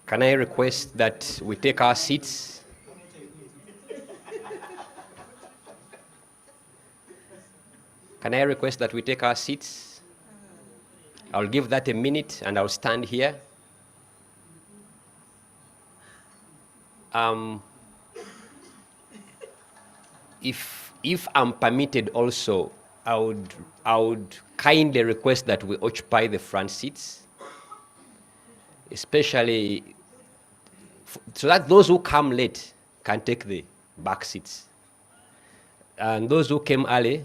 Can I request that we take our seats? Can I request that we take our seats? I'll give that a minute and I'll stand here. If I'm permitted also, I would kindly request that we occupy the front seats, especially so that those who come late can take the back seats. And those who came early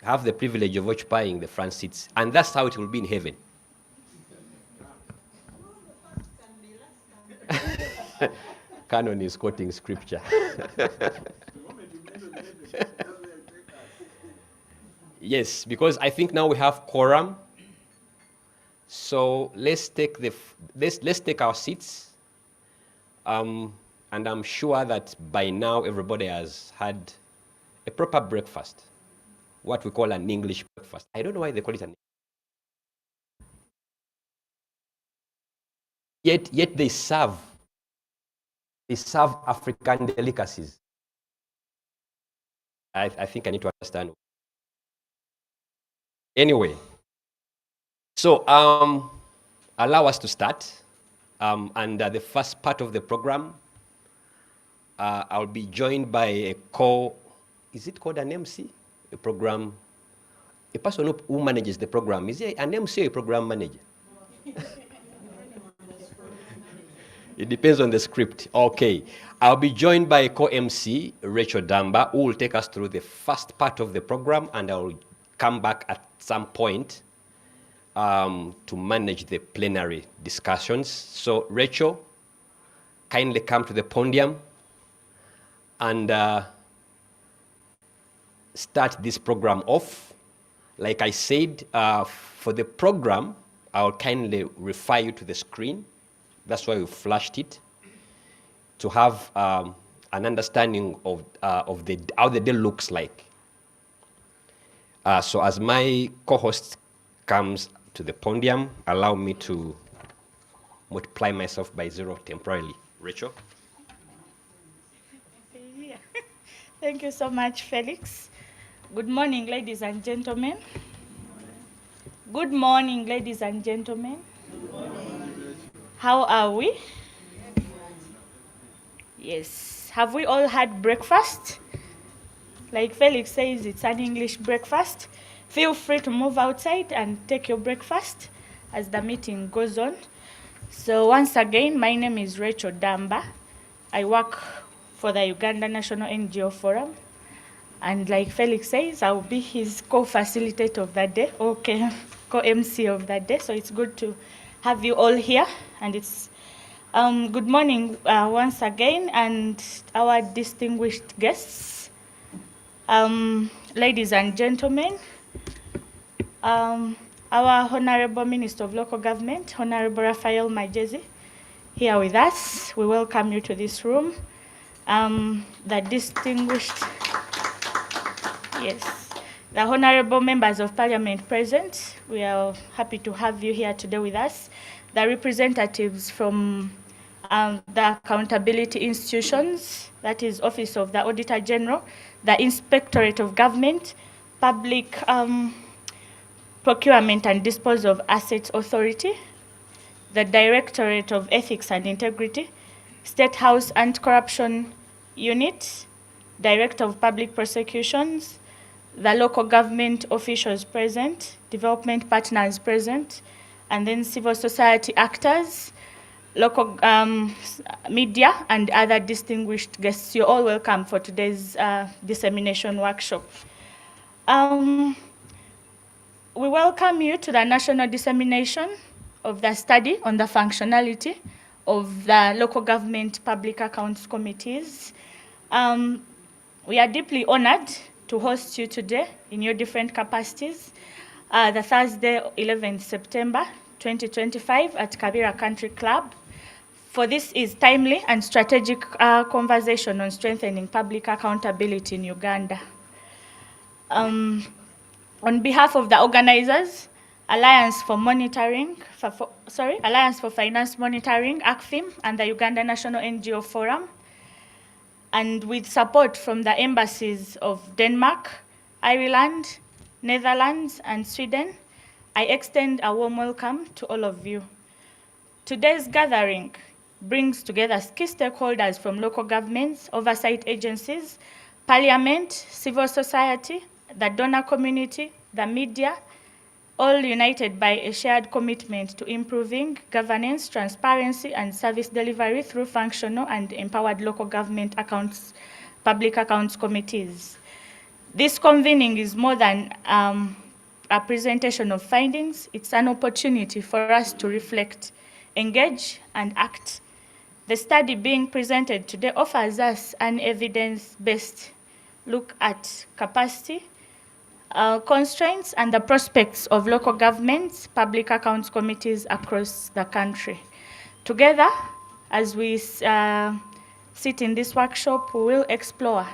have the privilege of occupying the front seats. And that's how it will be in heaven. Canon is quoting scripture. Yes, because I think now we have quorum. So let's take our seats. And I'm sure that by now everybody has had a proper breakfast, what we call an English breakfast. I don't know why they call it an. Yet they serve African delicacies. I think I need to understand. Anyway, so allow us to start. And the first part of the program, I'll be joined by is it called an MC? A person who manages the program. Is it an MC or a program manager? It depends on the script. Okay. I'll be joined by co-MC, Rachel Damba, who will take us through the first part of the program, and I'll come back at some point to manage the plenary discussions. So, Rachel, kindly come to the podium and start this program off. Like I said, for the program, I'll kindly refer you to the screen. That's why we flashed it, to have an understanding of how the day looks like. So as my co-host comes to the podium, allow me to multiply myself by 0 temporarily. Rachel? Thank you so much, Felix. Good morning, ladies and gentlemen. Good morning, ladies and gentlemen. How are we? Yes. Have we all had breakfast? Like Felix says, it's an English breakfast. Feel free to move outside and take your breakfast as the meeting goes on. So once again, my name is Rachel Damba. I work for the Uganda National NGO Forum. And like Felix says, I'll be his co-facilitator of that day, okay, co-MC of that day. So it's good to have you all here. And it's good morning once again, and our distinguished guests, ladies and gentlemen, our Honorable Minister of Local Government, Honorable Raphael Majezi, here with us. We welcome you to this room. The distinguished, yes, the honorable members of Parliament present, we are happy to have you here today with us. The representatives from the accountability institutions, that is Office of the Auditor General, the Inspectorate of Government, Public Procurement and Disposal of Assets Authority, the Directorate of Ethics and Integrity, State House Anti-Corruption Unit, Director of Public Prosecutions, the local government officials present, development partners present, and then civil society actors, local media, and other distinguished guests. You're all welcome for today's dissemination workshop. We welcome you to the national dissemination of the study on the functionality of the local government public accounts committees. We are deeply honored to host you today in your different capacities. The Thursday, 11th September 2025 at Kabira Country Club. For this is timely and strategic conversation on strengthening public accountability in Uganda. On behalf of the organizers, Alliance for Finance Monitoring, ACFIM, and the Uganda National NGO Forum, and with support from the embassies of Denmark, Ireland, Netherlands, and Sweden, I extend a warm welcome to all of you. Today's gathering brings together key stakeholders from local governments, oversight agencies, parliament, civil society, the donor community, the media, all united by a shared commitment to improving governance, transparency, and service delivery through functional and empowered local government accounts, public accounts committees. This convening is more than a presentation of findings. It's an opportunity for us to reflect, engage, and act. The study being presented today offers us an evidence-based look at capacity, constraints, and the prospects of local governments, public accounts committees across the country. Together, as we sit in this workshop, we will explore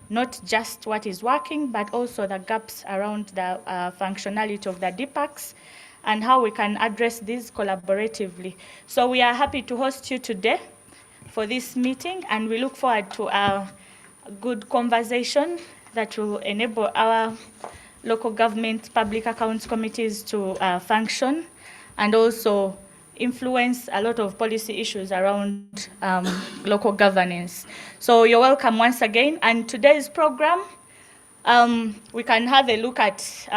not just what is working, but also the gaps around the functionality of the Lgpacs and how we can address these collaboratively. So we are happy to host you today for this meeting, and we look forward to a good conversation that will enable our local government public accounts committees to function and also influence a lot of policy issues around local governance. So you're welcome once again. And today's program, we can have a look at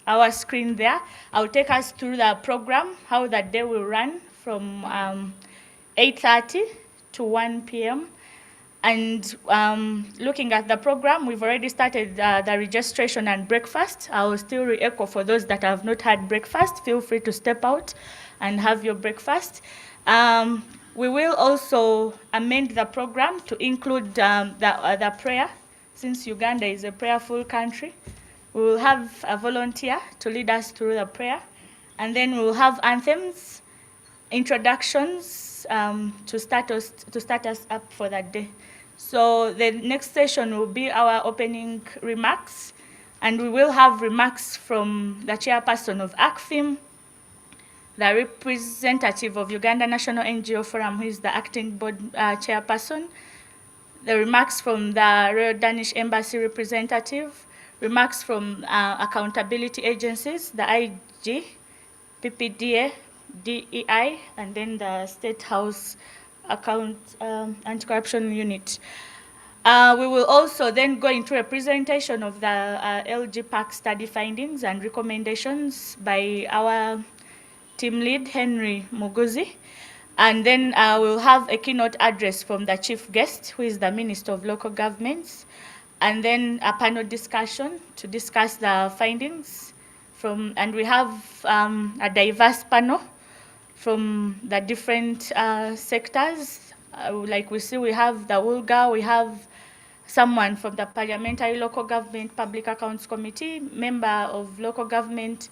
our screen there. I'll take us through the program, how the day will run from 8:30 to 1 p.m. And looking at the program, we've already started the registration and breakfast. I will still re-echo for those that have not had breakfast. Feel free to step out and have your breakfast. We will also amend the program to include the prayer, since Uganda is a prayerful country. We will have a volunteer to lead us through the prayer, and then we will have anthems, introductions to start us up for that day. So the next session will be our opening remarks, and we will have remarks from the chairperson of ACFIM, the representative of Uganda National NGO Forum, who is the acting board chairperson, the remarks from the Royal Danish Embassy representative, remarks from accountability agencies, the IG, PPDA, DEI, and then the State House Anti-Corruption Unit. We will also then go into a presentation of the Lgpacs study findings and recommendations by our team lead, Henry Muguzi. And then we'll have a keynote address from the chief guest, who is the Minister of Local Governments, and then a panel discussion to discuss the findings and we have a diverse panel from the different sectors. Like we see, we have the WULGA, we have someone from the Parliamentary Local Government Public Accounts Committee, member of Local Government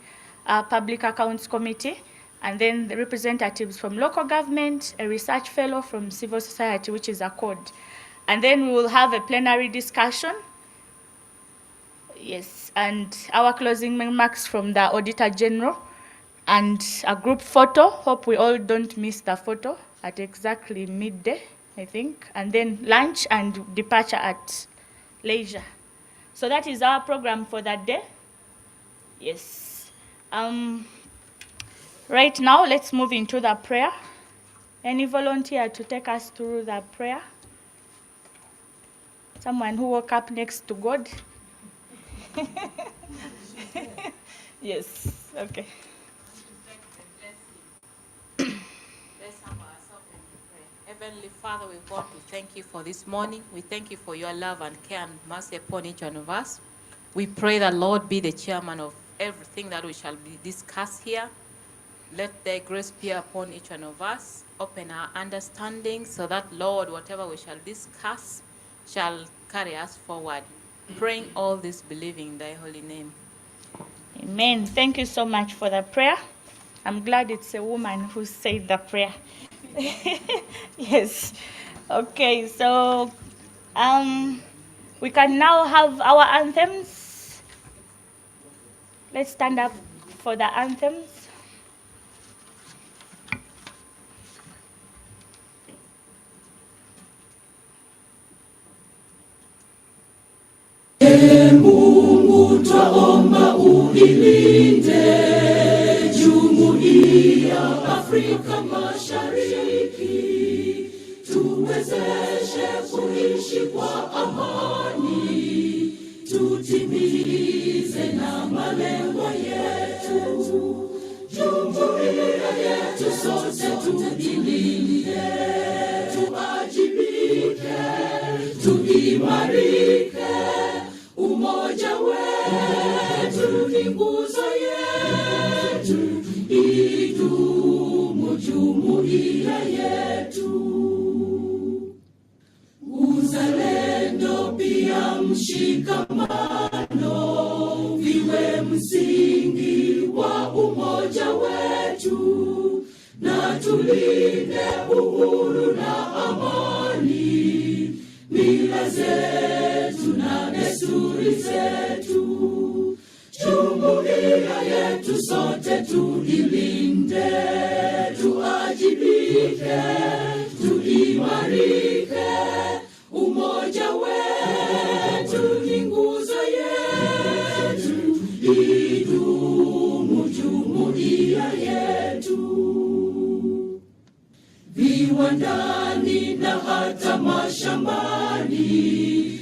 Public Accounts Committee, and then the representatives from local government, a research fellow from civil society, which is a code. And then we will have a plenary discussion. Yes, and our closing remarks from the Auditor General, and a group photo. Hope we all don't miss the photo at exactly midday, I think. And then lunch and departure at leisure. So that is our program for that day. Yes. Right now, let's move into the prayer. Any volunteer to take us through the prayer? Someone who woke up next to God? Yes, okay. Heavenly Father, we want to thank you for this morning. We thank you for your love and care and mercy upon each one of us. We pray that Lord be the chairman of everything that we shall be discussed here. Let thy grace be upon each one of us. Open our understanding so that, Lord, whatever we shall discuss shall carry us forward. Praying all this, believing in thy holy name. Amen. Thank you so much for the prayer. I'm glad it's a woman who said the prayer. Yes. Okay, so we can now have our anthems. Let's stand up for the anthems. Mungu twaomba uilinde Jumuiya Afrika Mashariki, tuwezeshe kuishi kwa amani, tutimize na malengo yetu. Jumuiya yetu sote tuilinde, tuajibike, tuimarike. Umoja wetu ni nguzo yetu, idumu jumuiya yetu. Uzalendo pia mshikamano viwe msingi wa umoja wetu, na tulinde uhuru na amani, mila zetu na desturi zetu. Jumuiya yetu sote tuilinde, tuajibike, tuimarike. Umoja wetu ni nguzo yetu, idumu jumuiya yetu. Viwandani na hata mashambani,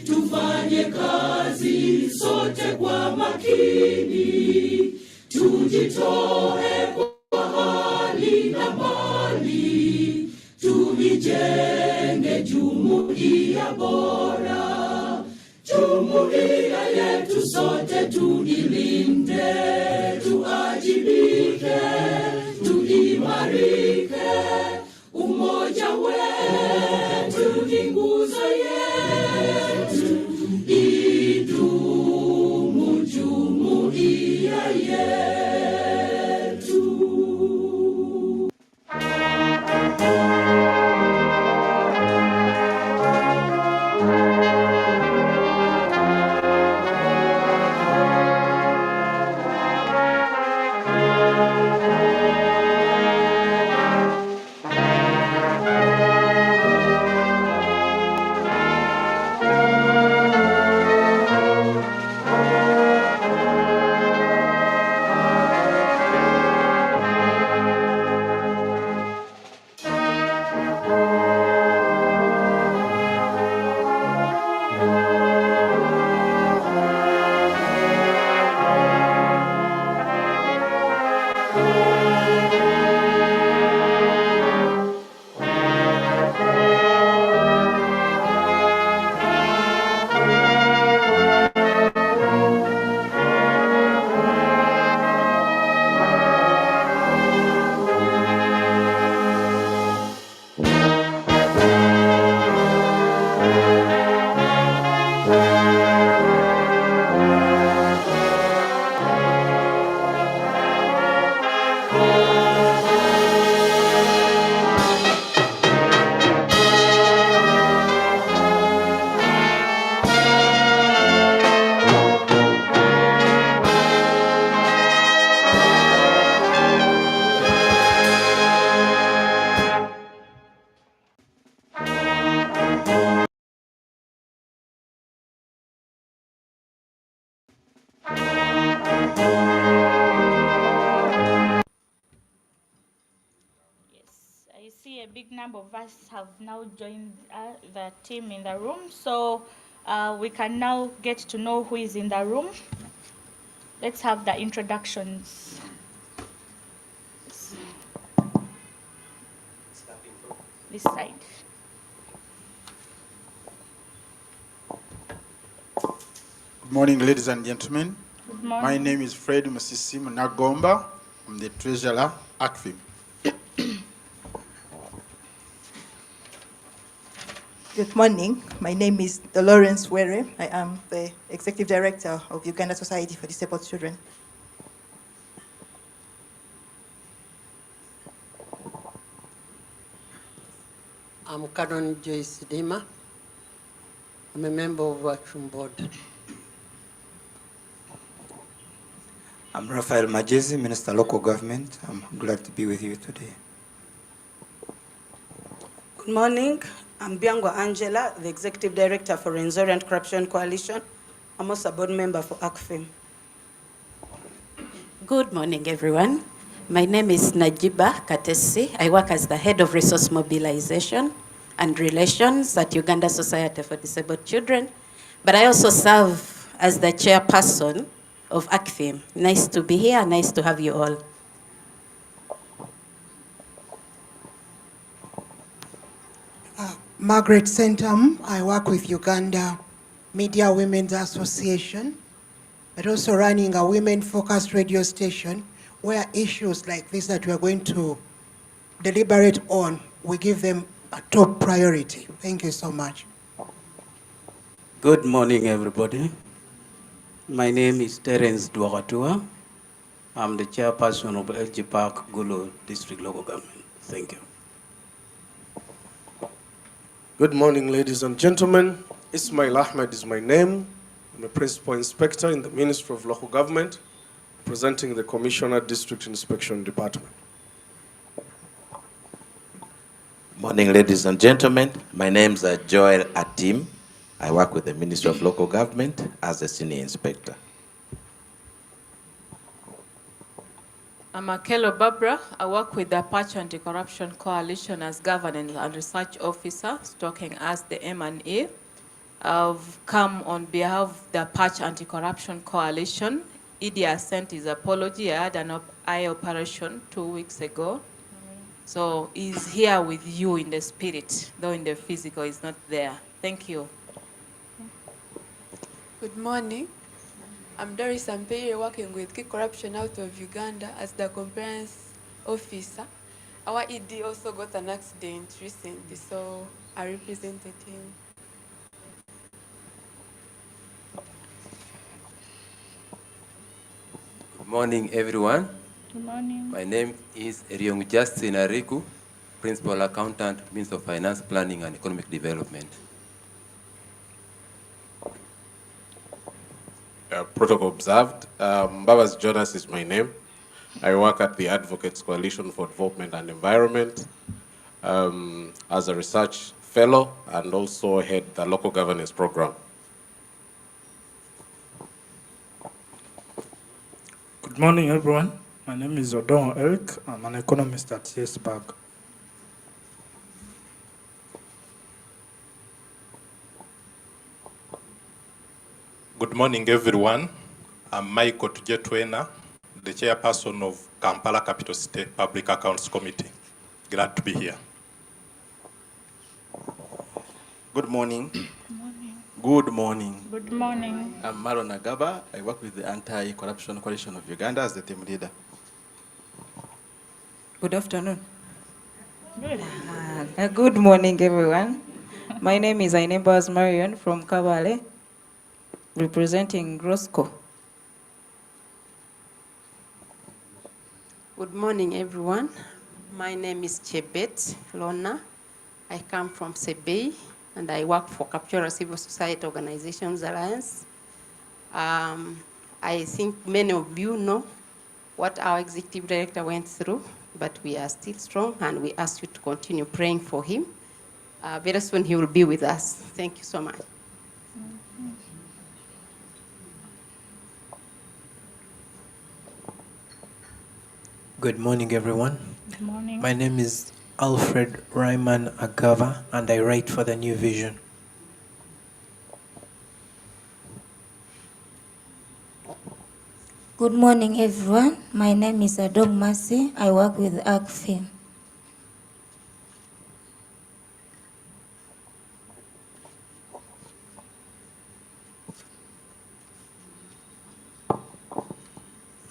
tufanye kazi sote kwa makini, tujitoe kwa hali na mali, tuijenge jumuiya bora. Jumuiya yetu sote tuilinde, tuajibike, tuimarike. Umoja wetu ni nguzo yetu, idumu jumuiya yetu. I see a big number of us have now joined the team in the room, so we can now get to know who is in the room. Let's have the introductions. This side. Good morning, ladies and gentlemen. Good morning. My name is Fred Musisimu Nagomba. I'm the treasurer, ACFIM. Good morning. My name is Dolores Were. I am the Executive Director of Uganda Society for Disabled Children. I'm Canon Joyce Dima. I'm a member of Action Board. I'm Raphael Majezi, Minister Local Government. I'm glad to be with you today. Good morning. I'm Biango Angela, the Executive Director for Renzori and Corruption Coalition. I'm also a board member for ACFIM. Good morning, everyone. My name is Najiba Katesi. I work as the Head of Resource Mobilization and Relations at Uganda Society for Disabled Children, but I also serve as the chairperson of ACFIM. Nice to be here, nice to have you all. Margaret Sentam. I work with Uganda Media Women's Association, but also running a women-focused radio station where issues like this that we are going to deliberate on, we give them a top priority. Thank you so much. Good morning, everybody. My name is Terence Dwagatua. I'm the chairperson of Lgpacs Gulu District Local Government. Thank you. Good morning, ladies and gentlemen. Ismail Ahmed is my name. I'm a principal inspector in the Ministry of Local Government, representing the Commissioner District Inspection Department. Morning, ladies and gentlemen. My name is Joel Atim. I work with the Ministry of Local Government as a senior inspector. I'm Akelo Barbara. I work with the Apache Anti-Corruption Coalition as Governance and Research Officer, talking as the M&A. I've come on behalf of the Apache Anti-Corruption Coalition. Idi has sent his apology. I had an eye operation 2 weeks ago. So he's here with you in the spirit, though in the physical he's not there. Thank you. Good morning. I'm Doris Ampere, working with Key Corruption out of Uganda as the compliance officer. Our ED also got an accident recently, so I represented him. Good morning, everyone. Good morning. My name is Eriong Justin Ariku, Principal Accountant, Minister of Finance, Planning and Economic Development. Protocol observed. Babas Jonas is my name. I work at the Advocates Coalition for Development and Environment as a research fellow and also head the local governance program. Good morning, everyone. My name is Odon Eric. I'm an economist at CSBAG. Good morning, everyone. I'm Michael Tujetwena, the chairperson of Kampala Capital City Public Accounts Committee. Glad to be here. Good morning. Good morning. Good morning. Good morning. I'm Maron Nagaba. I work with the Anti-Corruption Coalition of Uganda as the team leader. Good afternoon. Good. Good morning, everyone. My name is Ainebas Marion from Kabale, representing Grosco. Good morning, everyone. My name is Chebet Lona. I come from Sebei, and I work for Captura Civil Society Organizations Alliance. I think many of you know what our executive director went through, but we are still strong, and we ask you to continue praying for him. Very soon he will be with us. Thank you so much. Good morning, everyone. Good morning. My name is Alfred Ryman Agava, and I write for the New Vision. Good morning, everyone. My name is Adog Masi. I work with ACFIM.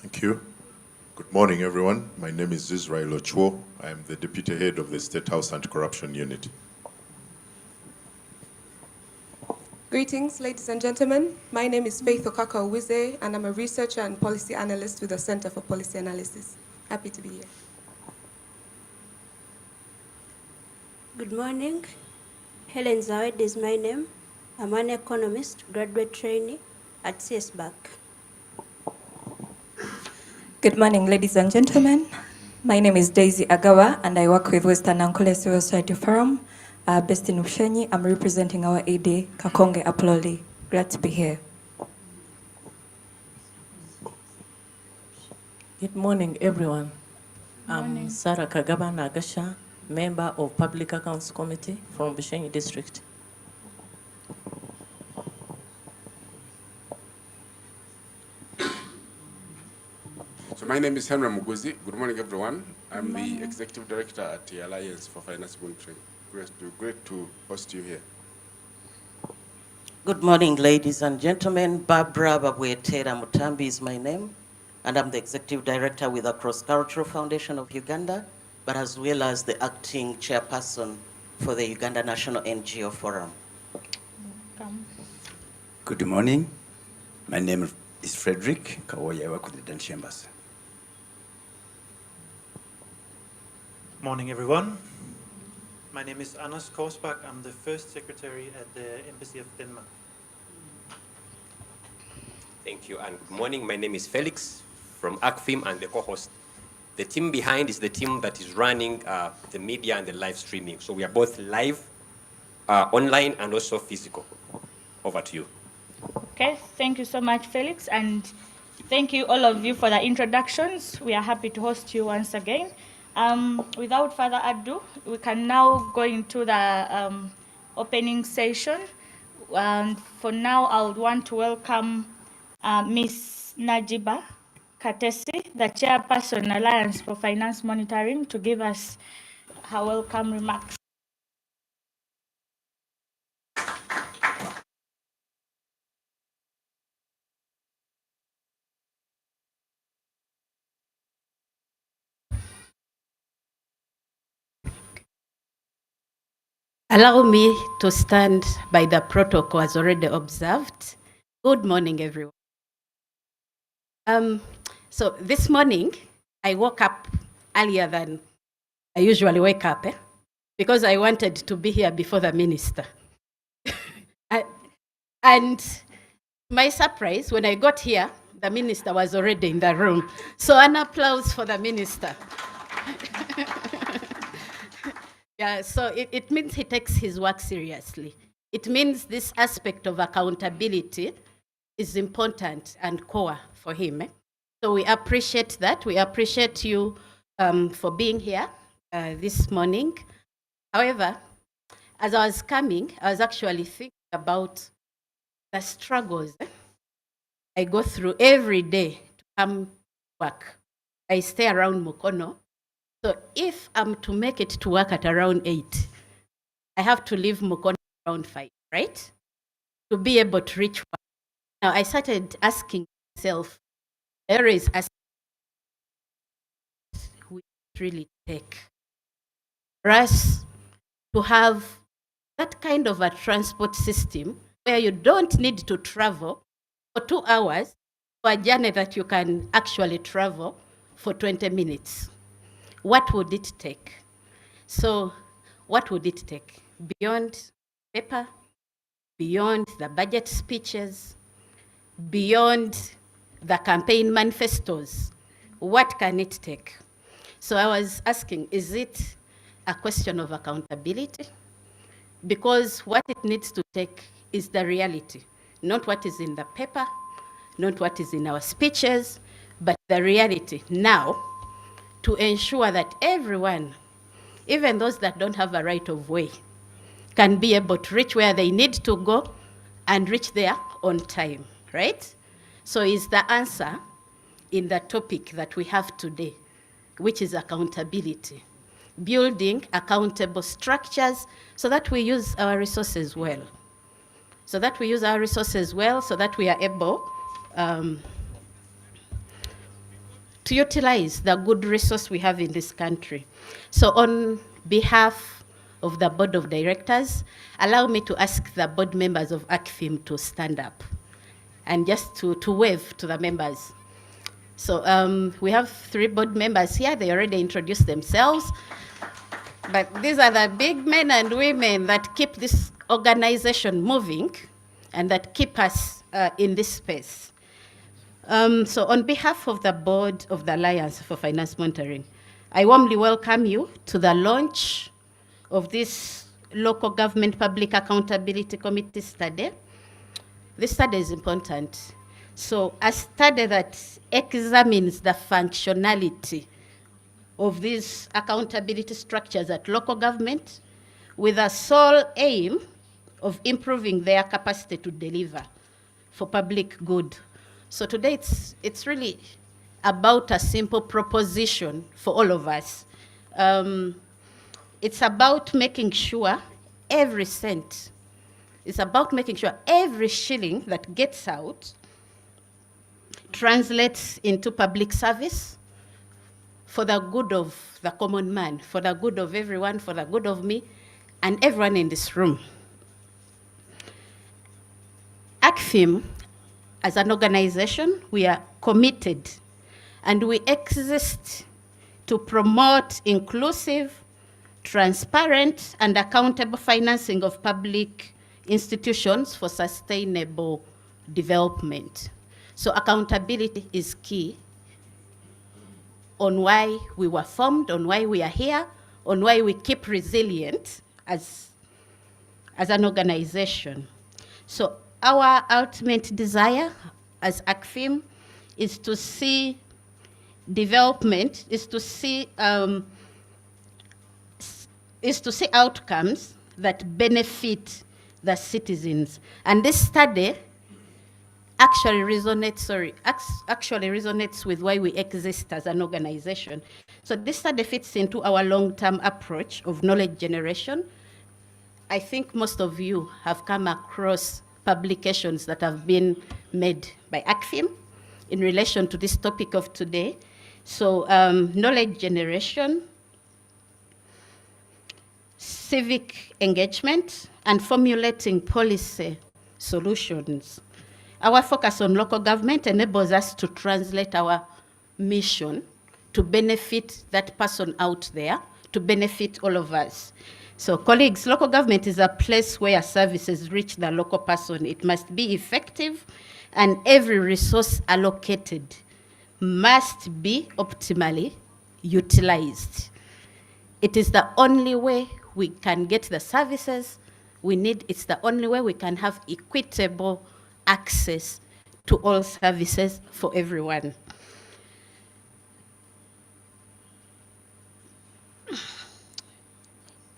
Thank you. Good morning, everyone. My name is Israel Ochuo. I am the Deputy Head of the State House Anti-Corruption Unit. Greetings, ladies and gentlemen. My name is Faith Okaka Uwize, and I'm a researcher and policy analyst with the Center for Policy Analysis. Happy to be here. Good morning. Helen Zawed is my name. I'm an economist, graduate trainee at CSBAC. Good morning, ladies and gentlemen. My name is Daisy Agawa, and I work with Western Ankole Civil Society Forum, based in Ushenyi. I'm representing our AD, Kakonge Aploli. Glad to be here. Good morning, everyone. Morning. I'm Sarah Kagaba Nagasha, member of Public Accounts Committee from Bushenyi District. So my name is Henry Muguzi. Good morning, everyone. I'm the Executive Director at the Alliance for Finance Monitoring. Great to host you here. Good morning, ladies and gentlemen. Barbara Babwetera Mutambi is my name, and I'm the Executive Director with the Cross-Cultural Foundation of Uganda, but as well as the acting chairperson for the Uganda National NGO Forum. Good morning. My name is Frederick Kawoya. I work with the Dutch Chambers. Morning, everyone. My name is Anders Korsbak. I'm the first secretary at the Embassy of Denmark. Thank you, and good morning. My name is Felix from ACFIM and the co-host. The team behind is the team that is running the media and the live streaming. So we are both live, online, and also physical. Over to you. Okay, thank you so much, Felix, and thank you all of you for the introductions. We are happy to host you once again. Without further ado, we can now go into the opening session. For now, I would want to welcome Ms. Najiba Katesi, the Chairperson Alliance for Finance Monitoring, to give us her welcome remarks. Allow me to stand by the protocol as already observed. Good morning, everyone. So this morning, I woke up earlier than I usually wake up, because I wanted to be here before the minister. And my surprise, when I got here, the minister was already in the room. So an applause for the minister. Yeah, so it means he takes his work seriously. It means this aspect of accountability is important and core for him. So we appreciate that. We appreciate you for being here this morning. However, as I was coming, I was actually thinking about the struggles I go through every day to come work. I stay around Mukono. So if I'm to make it to work at around 8, I have to leave Mukono around 5, right? To be able to reach work. Now I started asking myself, there is a we really take for us to have that kind of a transport system where you don't need to travel for 2 hours for a journey that you can actually travel for 20 minutes. What would it take? So what would it take? Beyond paper, beyond the budget speeches, beyond the campaign manifestos, what can it take? So I was asking, is it a question of accountability? Because what it needs to take is the reality, not what is in the paper, not what is in our speeches, but the reality now, to ensure that everyone, even those that don't have a right of way, can be able to reach where they need to go and reach there on time, right? So is the answer in the topic that we have today, which is accountability. Building accountable structures so that we use our resources well. So that we use our resources well, so that we are able to utilize the good resource we have in this country. So on behalf of the board of directors, allow me to ask the board members of ACFIM to stand up and just to wave to the members. So we have 3 board members here. They already introduced themselves. But these are the big men and women that keep this organization moving and that keep us in this space. So on behalf of the board of the Alliance for Finance Monitoring, I warmly welcome you to the launch of this Local Government Public Accountability Committee study. This study is important. So a study that examines the functionality of these accountability structures at local government with a sole aim of improving their capacity to deliver for public good. So today it's really about a simple proposition for all of us. It's about making sure every cent, it's about making sure every shilling that gets out translates into public service for the good of the common man, for the good of everyone, for the good of me, and everyone in this room. ACFIM, as an organization, we are committed and we exist to promote inclusive, transparent, and accountable financing of public institutions for sustainable development. So accountability is key on why we were formed, on why we are here, on why we keep resilient as an organization. So our ultimate desire as ACFIM is to see development, is to see outcomes that benefit the citizens. And this study actually resonates with why we exist as an organization. So this study fits into our long-term approach of knowledge generation. I think most of you have come across publications that have been made by ACFIM in relation to this topic of today. So knowledge generation, civic engagement, and formulating policy solutions. Our focus on local government enables us to translate our mission to benefit that person out there, to benefit all of us. So colleagues, local government is a place where services reach the local person. It must be effective, and every resource allocated must be optimally utilized. It is the only way we can get the services we need. It's the only way we can have equitable access to all services for everyone.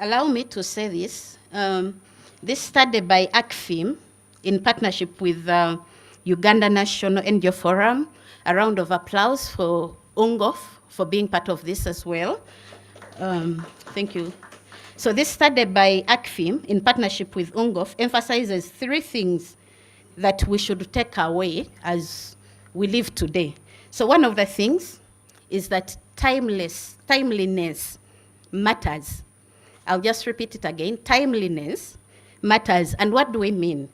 Allow me to say this. This study by ACFIM, in partnership with Uganda National NGO Forum, a round of applause for UNGOF for being part of this as well. Thank you. So this study by ACFIM, in partnership with UNGOF, emphasizes 3 things that we should take away as we live today. So one of the things is that timeliness matters. I'll just repeat it again. Timeliness matters. And what do we mean?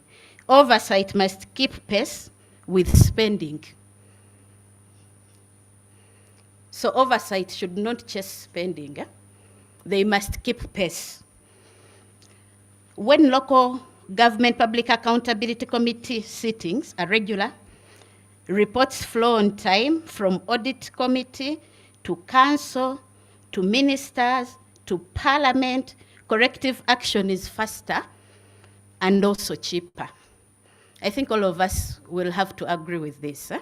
Oversight must keep pace with spending. So oversight should not chase spending. They must keep pace. When local government public accountability committee sittings are regular, reports flow on time from audit committee to council, to ministers, to parliament, corrective action is faster and also cheaper. I think all of us will have to agree with this.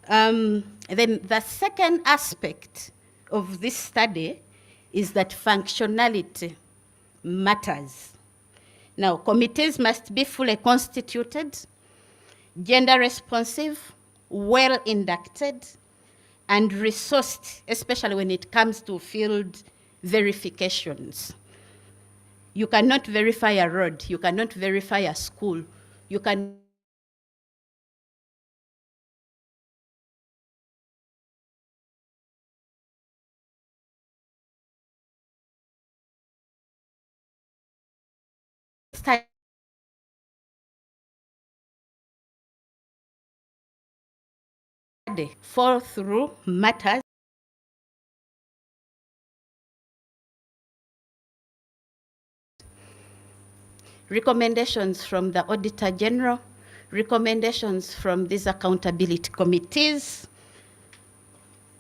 Then the second aspect of this study is that functionality matters. Now, committees must be fully constituted, gender responsive, well inducted, and resourced, especially when it comes to field verifications. You cannot verify a road, you cannot verify a school, you can study fall through matters. Recommendations from the Auditor General, recommendations from these accountability committees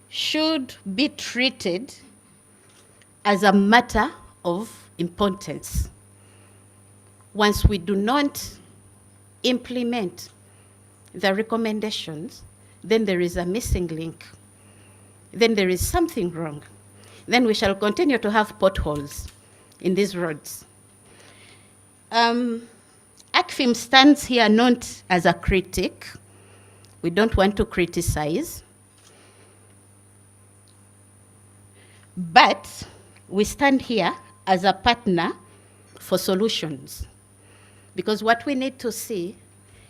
should be treated as a matter of importance. Once we do not implement the recommendations, then there is a missing link. Then there is something wrong. Then we shall continue to have potholes in these roads. ACFIM stands here not as a critic. We don't want to criticize. But we stand here as a partner for solutions. Because what we need to see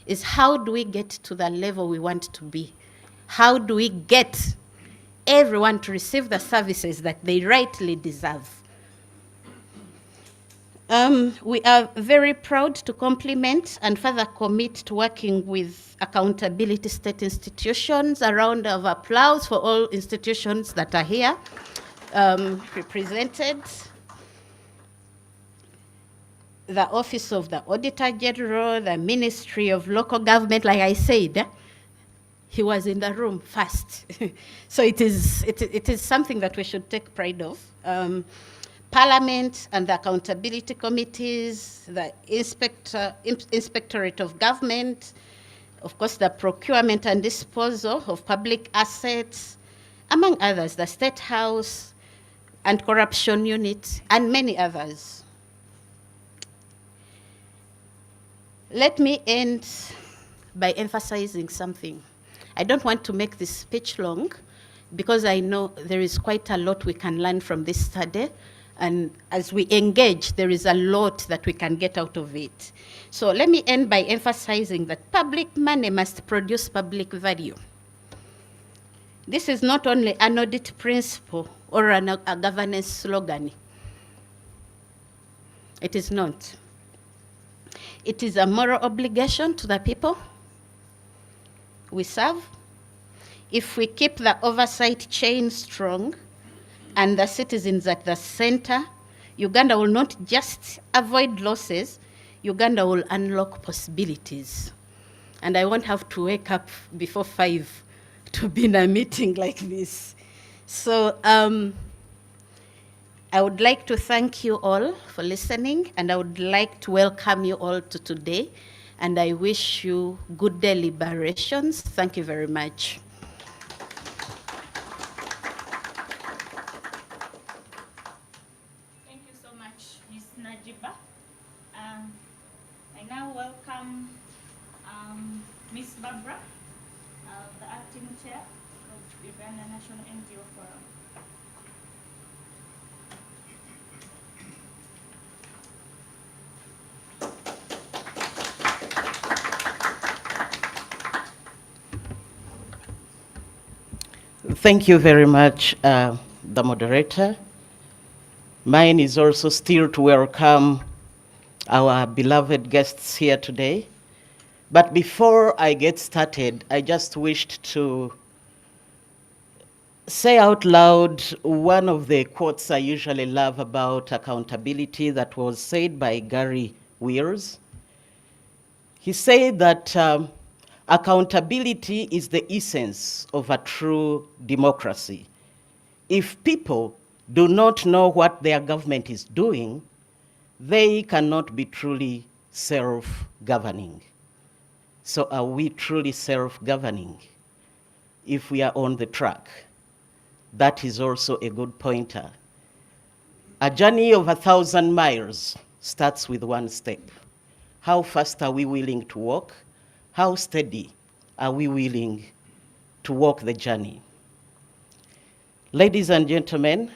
is how do we get to the level we want to be? How do we get everyone to receive the services that they rightly deserve? We are very proud to complement and further commit to working with accountability state institutions. A round of applause for all institutions that are here represented. The Office of the Auditor General, the Ministry of Local Government, like I said, he was in the room first. So it is something that we should take pride of. Parliament and the accountability committees, the Inspectorate of Government, of course the procurement and disposal of public assets, among others, the State House, Anti-Corruption Unit, and many others. Let me end by emphasizing something. I don't want to make this speech long because I know there is quite a lot we can learn from this study. And as we engage, there is a lot that we can get out of it. So let me end by emphasizing that public money must produce public value. This is not only an audit principle or a governance slogan. It is not. It is a moral obligation to the people we serve. If we keep the oversight chain strong and the citizens at the center, Uganda will not just avoid losses, Uganda will unlock possibilities. And I won't have to wake up before 5 to be in a meeting like this. So I would like to thank you all for listening, and I would like to welcome you all to today, and I wish you good deliberations. Thank you very much. Thank you so much, Ms. Najiba. I now welcome Ms. Barbara, the acting chair of Uganda National NGO Forum. Thank you very much, the moderator. Mine is also still to welcome our beloved guests here today. But before I get started, I just wished to say out loud one of the quotes I usually love about accountability that was said by Gary Weirs. He said that accountability is the essence of a true democracy. If people do not know what their government is doing, they cannot be truly self-governing. So are we truly self-governing if we are on the track? That is also a good pointer. A journey of 1,000 miles starts with one step. How fast are we willing to walk? How steady are we willing to walk the journey? Ladies and gentlemen,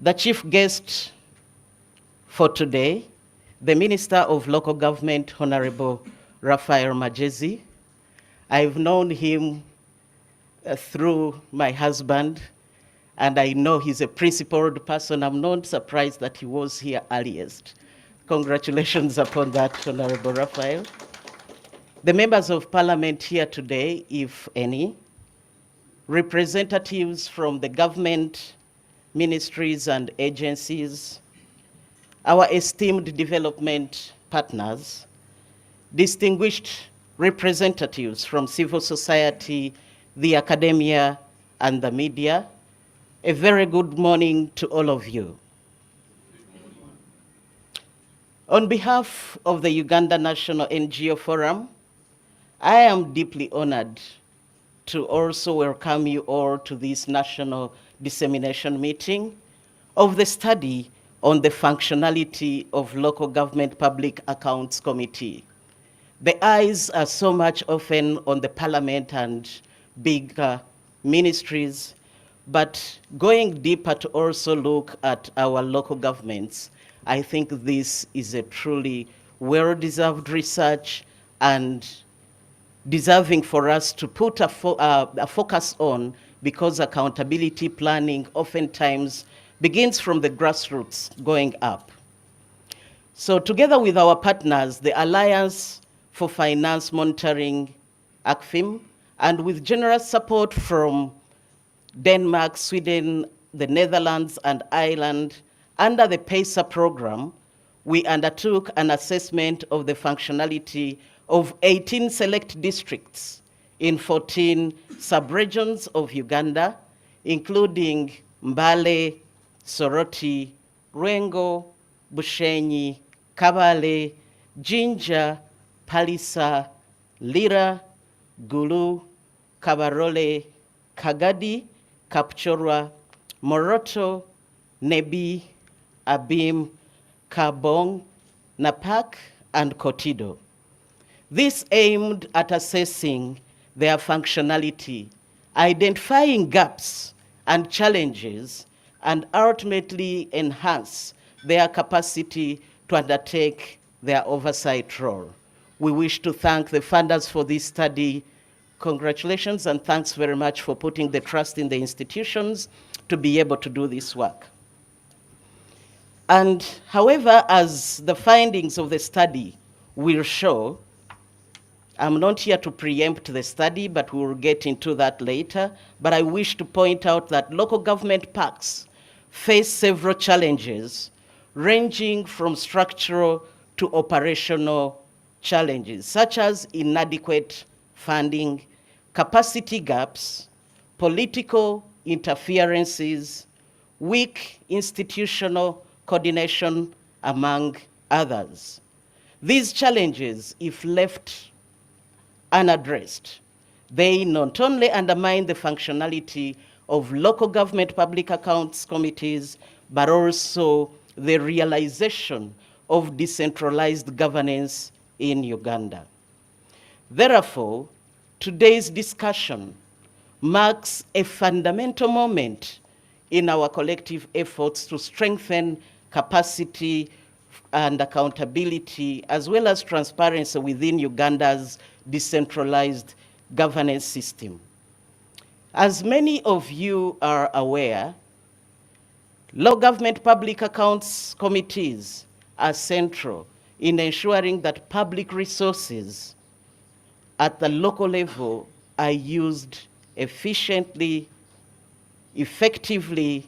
the chief guest for today, the Minister of Local Government, Honorable Raphael Magezi. I've known him through my husband, and I know he's a principled person. I'm not surprised that he was here earliest. Congratulations upon that, Honorable Raphael. The members of Parliament here today, if any, representatives from the government, ministries and agencies, our esteemed development partners, distinguished representatives from civil society, the academia, and the media, a very good morning to all of you. On behalf of the Uganda National NGO Forum, I am deeply honored to also welcome you all to this national dissemination meeting of the study on the functionality of local government public accounts committee. The eyes are so much often on the parliament and big ministries, but going deeper to also look at our local governments, I think this is a truly well-deserved research and deserving for us to put a focus on, because accountability planning oftentimes begins from the grassroots going up. So together with our partners, the Alliance for Finance Monitoring, ACFIM, and with generous support from Denmark, Sweden, the Netherlands, and Ireland, under the PACER program, we undertook an assessment of the functionality of 18 select districts in 14 sub-regions of Uganda, including Mbale, Soroti, Rwengo, Bushenyi, Kabale, Jinja, Palisa, Lira, Gulu, Kabarole, Kagadi, Kapchorwa, Moroto, Nebi, Abim, Kabong, Napak, and Kotido. This aimed at assessing their functionality, identifying gaps and challenges, and ultimately enhance their capacity to undertake their oversight role. We wish to thank the funders for this study. Congratulations and thanks very much for putting the trust in the institutions to be able to do this work. And however, as the findings of the study will show, I'm not here to preempt the study, but we'll get into that later. But I wish to point out that local government PACs face several challenges, ranging from structural to operational challenges, such as inadequate funding, capacity gaps, political interferences, weak institutional coordination, among others. These challenges, if left unaddressed, they not only undermine the functionality of local government public accounts committees, but also the realization of decentralized governance in Uganda. Therefore, today's discussion marks a fundamental moment in our collective efforts to strengthen capacity and accountability, as well as transparency within Uganda's decentralized governance system. As many of you are aware, local government public accounts committees are central in ensuring that public resources at the local level are used efficiently, effectively,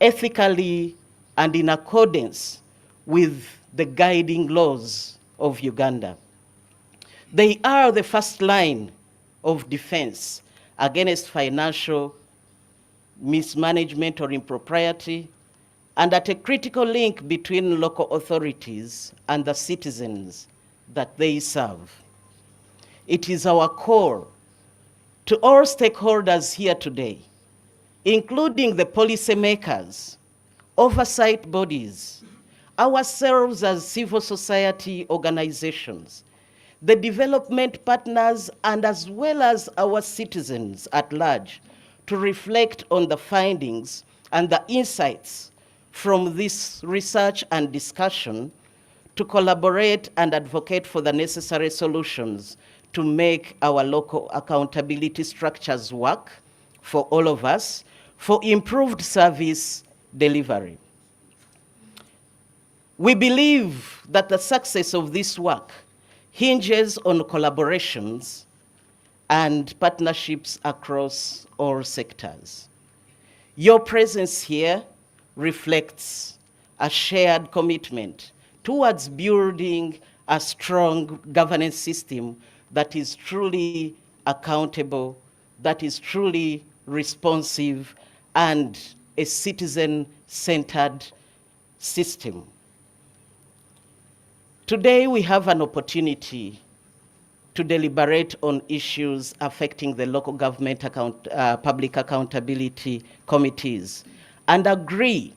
ethically, and in accordance with the guiding laws of Uganda. They are the first line of defense against financial mismanagement or impropriety, and at a critical link between local authorities and the citizens that they serve. It is our call to all stakeholders here today, including the policymakers, oversight bodies, ourselves as civil society organizations, the development partners, and as well as our citizens at large, to reflect on the findings and the insights from this research and discussion, to collaborate and advocate for the necessary solutions to make our local accountability structures work for all of us, for improved service delivery. We believe that the success of this work hinges on collaborations and partnerships across all sectors. Your presence here reflects a shared commitment towards building a strong governance system that is truly accountable, that is truly responsive, and a citizen-centered system. Today we have an opportunity to deliberate on issues affecting the local government public accountability committees and agree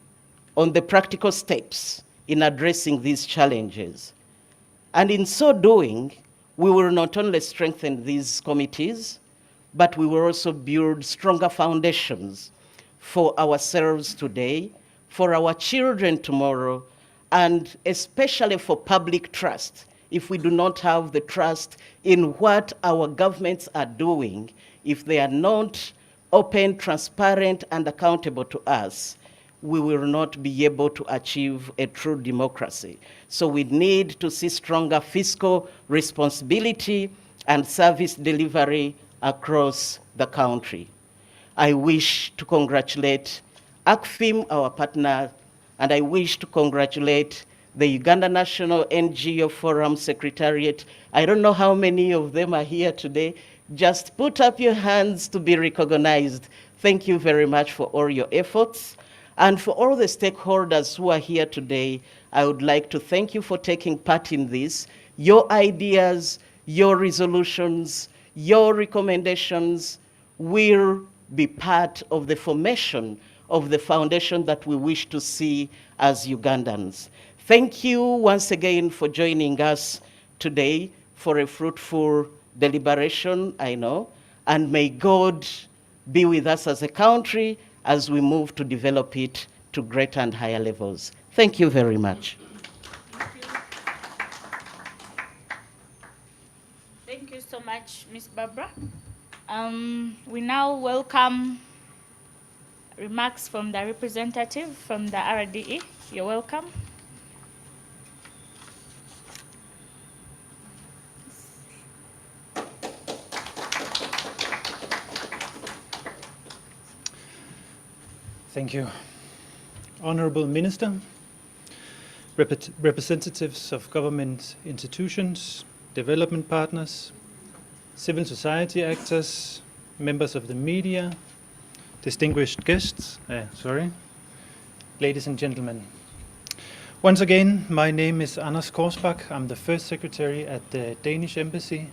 on the practical steps in addressing these challenges. And in so doing, we will not only strengthen these committees, but we will also build stronger foundations for ourselves today, for our children tomorrow, and especially for public trust. If we do not have the trust in what our governments are doing, if they are not open, transparent, and accountable to us, we will not be able to achieve a true democracy. So we need to see stronger fiscal responsibility and service delivery across the country. I wish to congratulate ACFIM, our partner, and I wish to congratulate the Uganda National NGO Forum Secretariat. I don't know how many of them are here today. Just put up your hands to be recognized. Thank you very much for all your efforts. And for all the stakeholders who are here today, I would like to thank you for taking part in this. Your ideas, your resolutions, your recommendations will be part of the formation of the foundation that we wish to see as Ugandans. Thank you once again for joining us today for a fruitful deliberation, I know, and may God be with us as a country as we move to develop it to greater and higher levels. Thank you very much. Thank you so much, Ms. Barbara. We now welcome remarks from the representative from the RDE. You're welcome. Thank you. Honorable Minister, representatives of government institutions, development partners, civil society actors, members of the media, distinguished guests, ladies and gentlemen. Once again, my name is Anders Korsbak. I'm the first secretary at the Danish Embassy.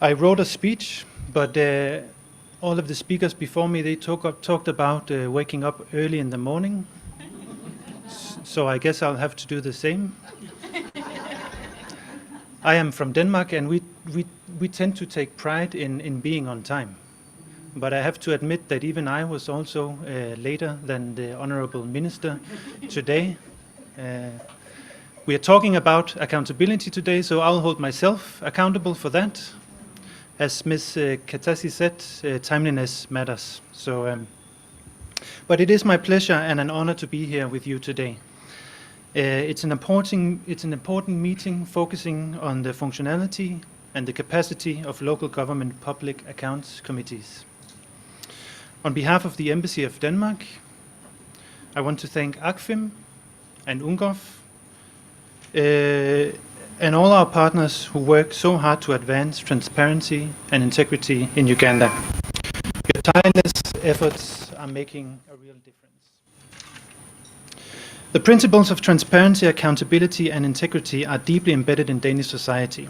I wrote a speech, but all of the speakers before me, they talked about waking up early in the morning. So I guess I'll have to do the same. I am from Denmark, and we tend to take pride in being on time. But I have to admit that even I was also later than the Honorable Minister today. We are talking about accountability today, so I'll hold myself accountable for that. As Ms. Katasi said, timeliness matters. But it is my pleasure and an honor to be here with you today. It's an important meeting focusing on the functionality and the capacity of local government public accounts committees. On behalf of the Embassy of Denmark, I want to thank ACFIM and UNGOF and all our partners who work so hard to advance transparency and integrity in Uganda. Your tireless efforts are making a real difference. The principles of transparency, accountability, and integrity are deeply embedded in Danish society.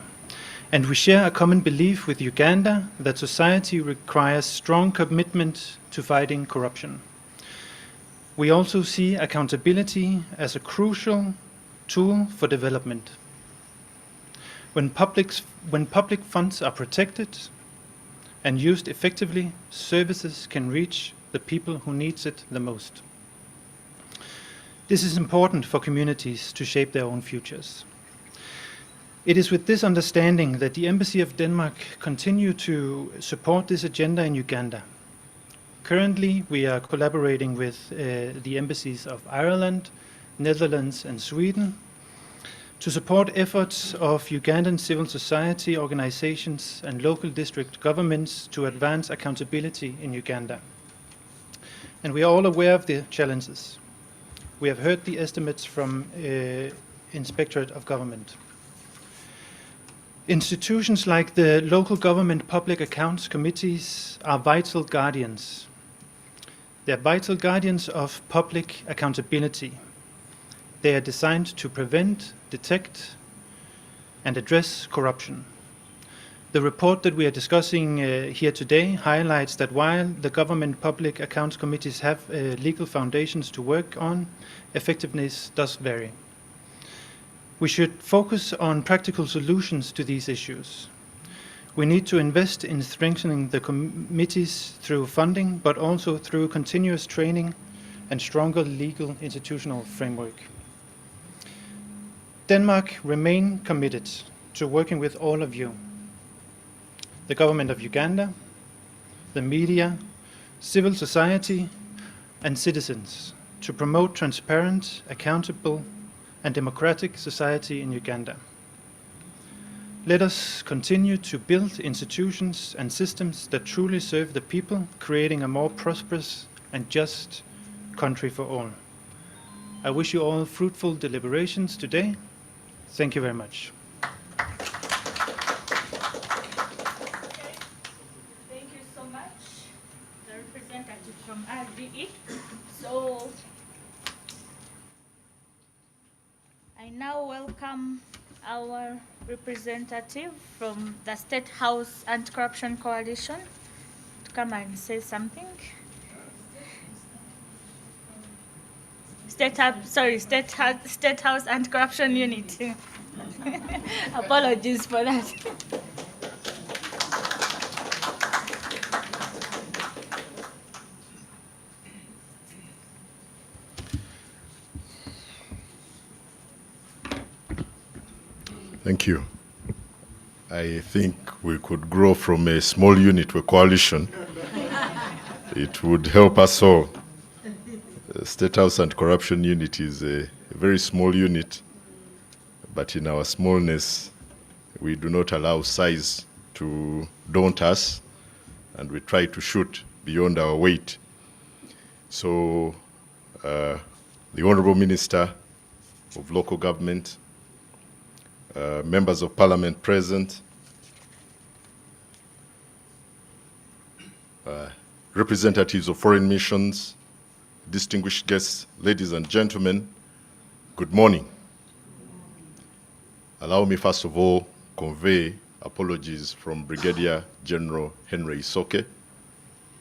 And we share a common belief with Uganda that society requires strong commitment to fighting corruption. We also see accountability as a crucial tool for development. When public funds are protected and used effectively, services can reach the people who needs it the most. This is important for communities to shape their own futures. It is with this understanding that the Embassy of Denmark continue to support this agenda in Uganda. Currently, we are collaborating with the embassies of Ireland, Netherlands, and Sweden to support efforts of Ugandan civil society organizations and local district governments to advance accountability in Uganda. And we are all aware of the challenges. We have heard the estimates from Inspectorate of Government. Institutions like the local government public accounts committees are vital guardians. They are vital guardians of public accountability. They are designed to prevent, detect, and address corruption. The report that we are discussing here today highlights that while the government public accounts committees have legal foundations to work on, effectiveness does vary. We should focus on practical solutions to these issues. We need to invest in strengthening the committees through funding, but also through continuous training and stronger legal institutional framework. Denmark remain committed to working with all of you, the government of Uganda, the media, civil society, and citizens to promote transparent, accountable, and democratic society in Uganda. Let us continue to build institutions and systems that truly serve the people, creating a more prosperous and just country for all. I wish you all fruitful deliberations today. Thank you very much. Thank you so much, the representative from RDE. So I now welcome our representative from the State House Anti-Corruption Coalition to come and say something. State House Anti-Corruption Unit. Apologies for that. Thank you. I think we could grow from a small unit to a coalition. It would help us all. The State House Anti-Corruption Unit is a very small unit, but in our smallness, we do not allow size to daunt us, and we try to shoot beyond our weight. So, the Honorable Minister of Local Government, members of Parliament present, representatives of foreign missions, distinguished guests, ladies and gentlemen, good morning. Allow me first of all convey apologies from Brigadier General Henry Isoke,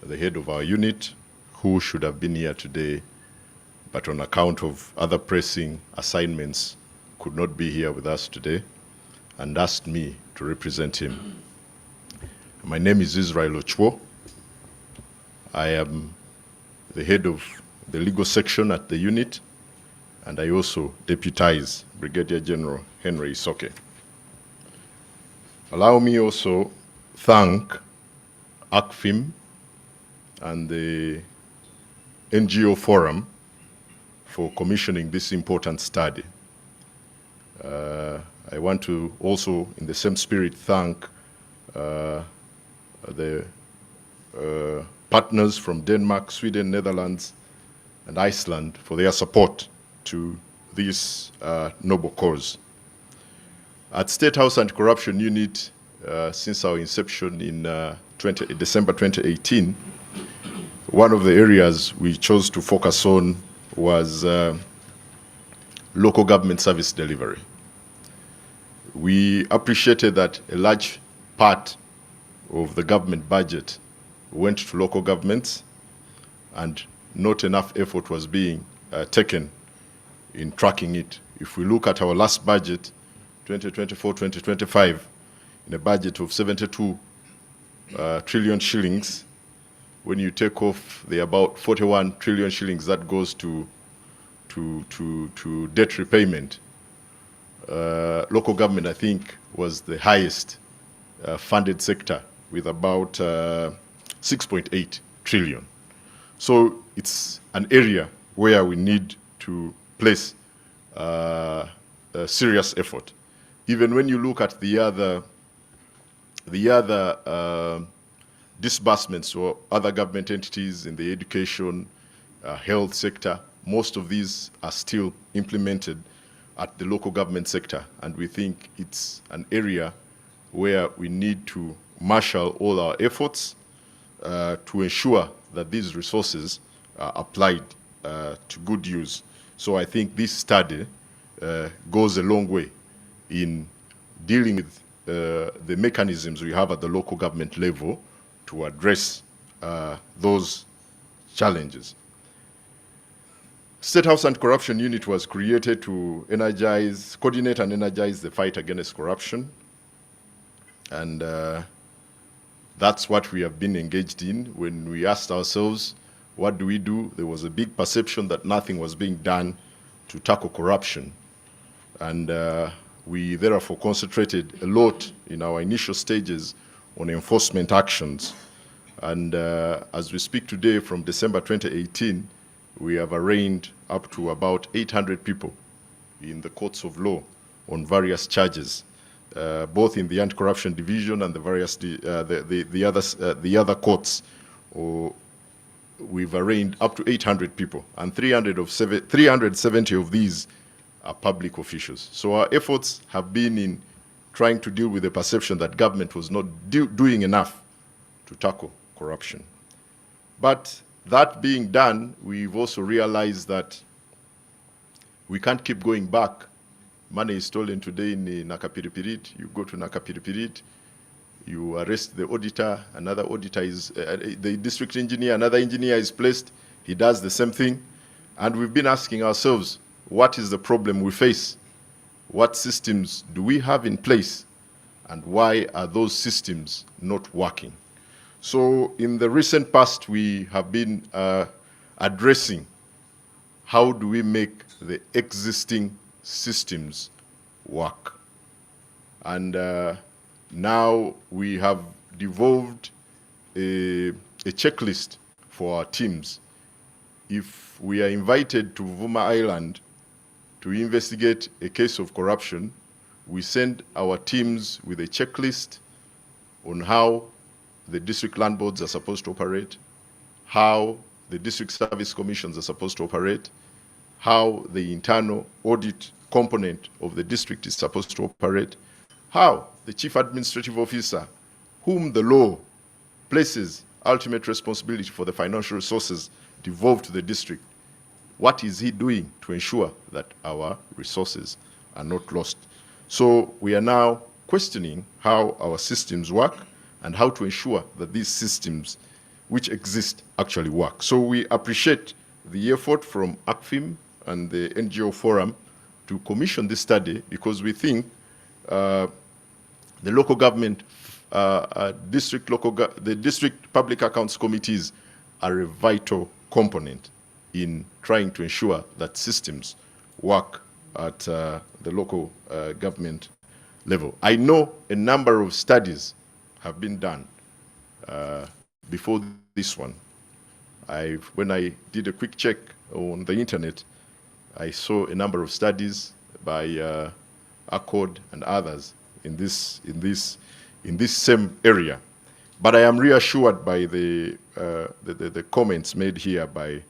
the head of our unit, who should have been here today, but on account of other pressing assignments could not be here with us today and asked me to represent him. My name is Israel Ochwo. I am the head of the legal section at the unit, and I also deputize Brigadier General Henry Isoke. Allow me also thank ACFIM and the NGO Forum for commissioning this important study. I want to also, in the same spirit, thank the partners from Denmark, Sweden, Netherlands, and Iceland for their support to this noble cause. At State House Anti-Corruption Unit, since our inception in December 2018, one of the areas we chose to focus on was local government service delivery. We appreciated that a large part of the government budget went to local governments, and not enough effort was being taken in tracking it. If we look at our last budget, 2024-2025, in a budget of 72 trillion shillings, when you take off the about 41 trillion shillings that goes to debt repayment, local government, I think, was the highest funded sector with about 6.8 trillion. So it's an area where we need to place a serious effort. Even when you look at the other disbursements or other government entities in the education, health sector, most of these are still implemented at the local government sector, and we think it's an area where we need to marshal all our efforts to ensure that these resources are applied to good use. So I think this study goes a long way in dealing with the mechanisms we have at the local government level to address those challenges. State House Anti-Corruption Unit was created to coordinate and energize the fight against corruption. And that's what we have been engaged in. When we asked ourselves, what do we do? There was a big perception that nothing was being done to tackle corruption. And we therefore concentrated a lot in our initial stages on enforcement actions. And as we speak today, from December 2018, we have arraigned up to about 800 people in the courts of law on various charges, both in the anti-corruption division and the various the other courts. We've arraigned up to 800 people, and 370 of these are public officials. So our efforts have been in trying to deal with the perception that government was not doing enough to tackle corruption. But that being done, we've also realized that we can't keep going back. Money is stolen today in Nakapiripirit. You go to Nakapiripirit, you arrest the auditor, another auditor is, the district engineer, another engineer is placed, he does the same thing. And we've been asking ourselves, what is the problem we face? What systems do we have in place? And why are those systems not working? So in the recent past, we have been addressing how do we make the existing systems work. And now we have devolved a checklist for our teams. If we are invited to Vuma Island to investigate a case of corruption, we send our teams with a checklist on how the district land boards are supposed to operate, how the district service commissions are supposed to operate, how the internal audit component of the district is supposed to operate, how the chief administrative officer, whom the law places ultimate responsibility for the financial resources devolved to the district, what is he doing to ensure that our resources are not lost? So we are now questioning how our systems work and how to ensure that these systems which exist actually work. So we appreciate the effort from ACFIM and the NGO Forum to commission this study, because we think the local government, the district public accounts committees are a vital component in trying to ensure that systems work at the local government level. I know a number of studies have been done before this one. When I did a quick check on the internet, I saw a number of studies by Accord and others in this same area. But I am reassured by the comments made here by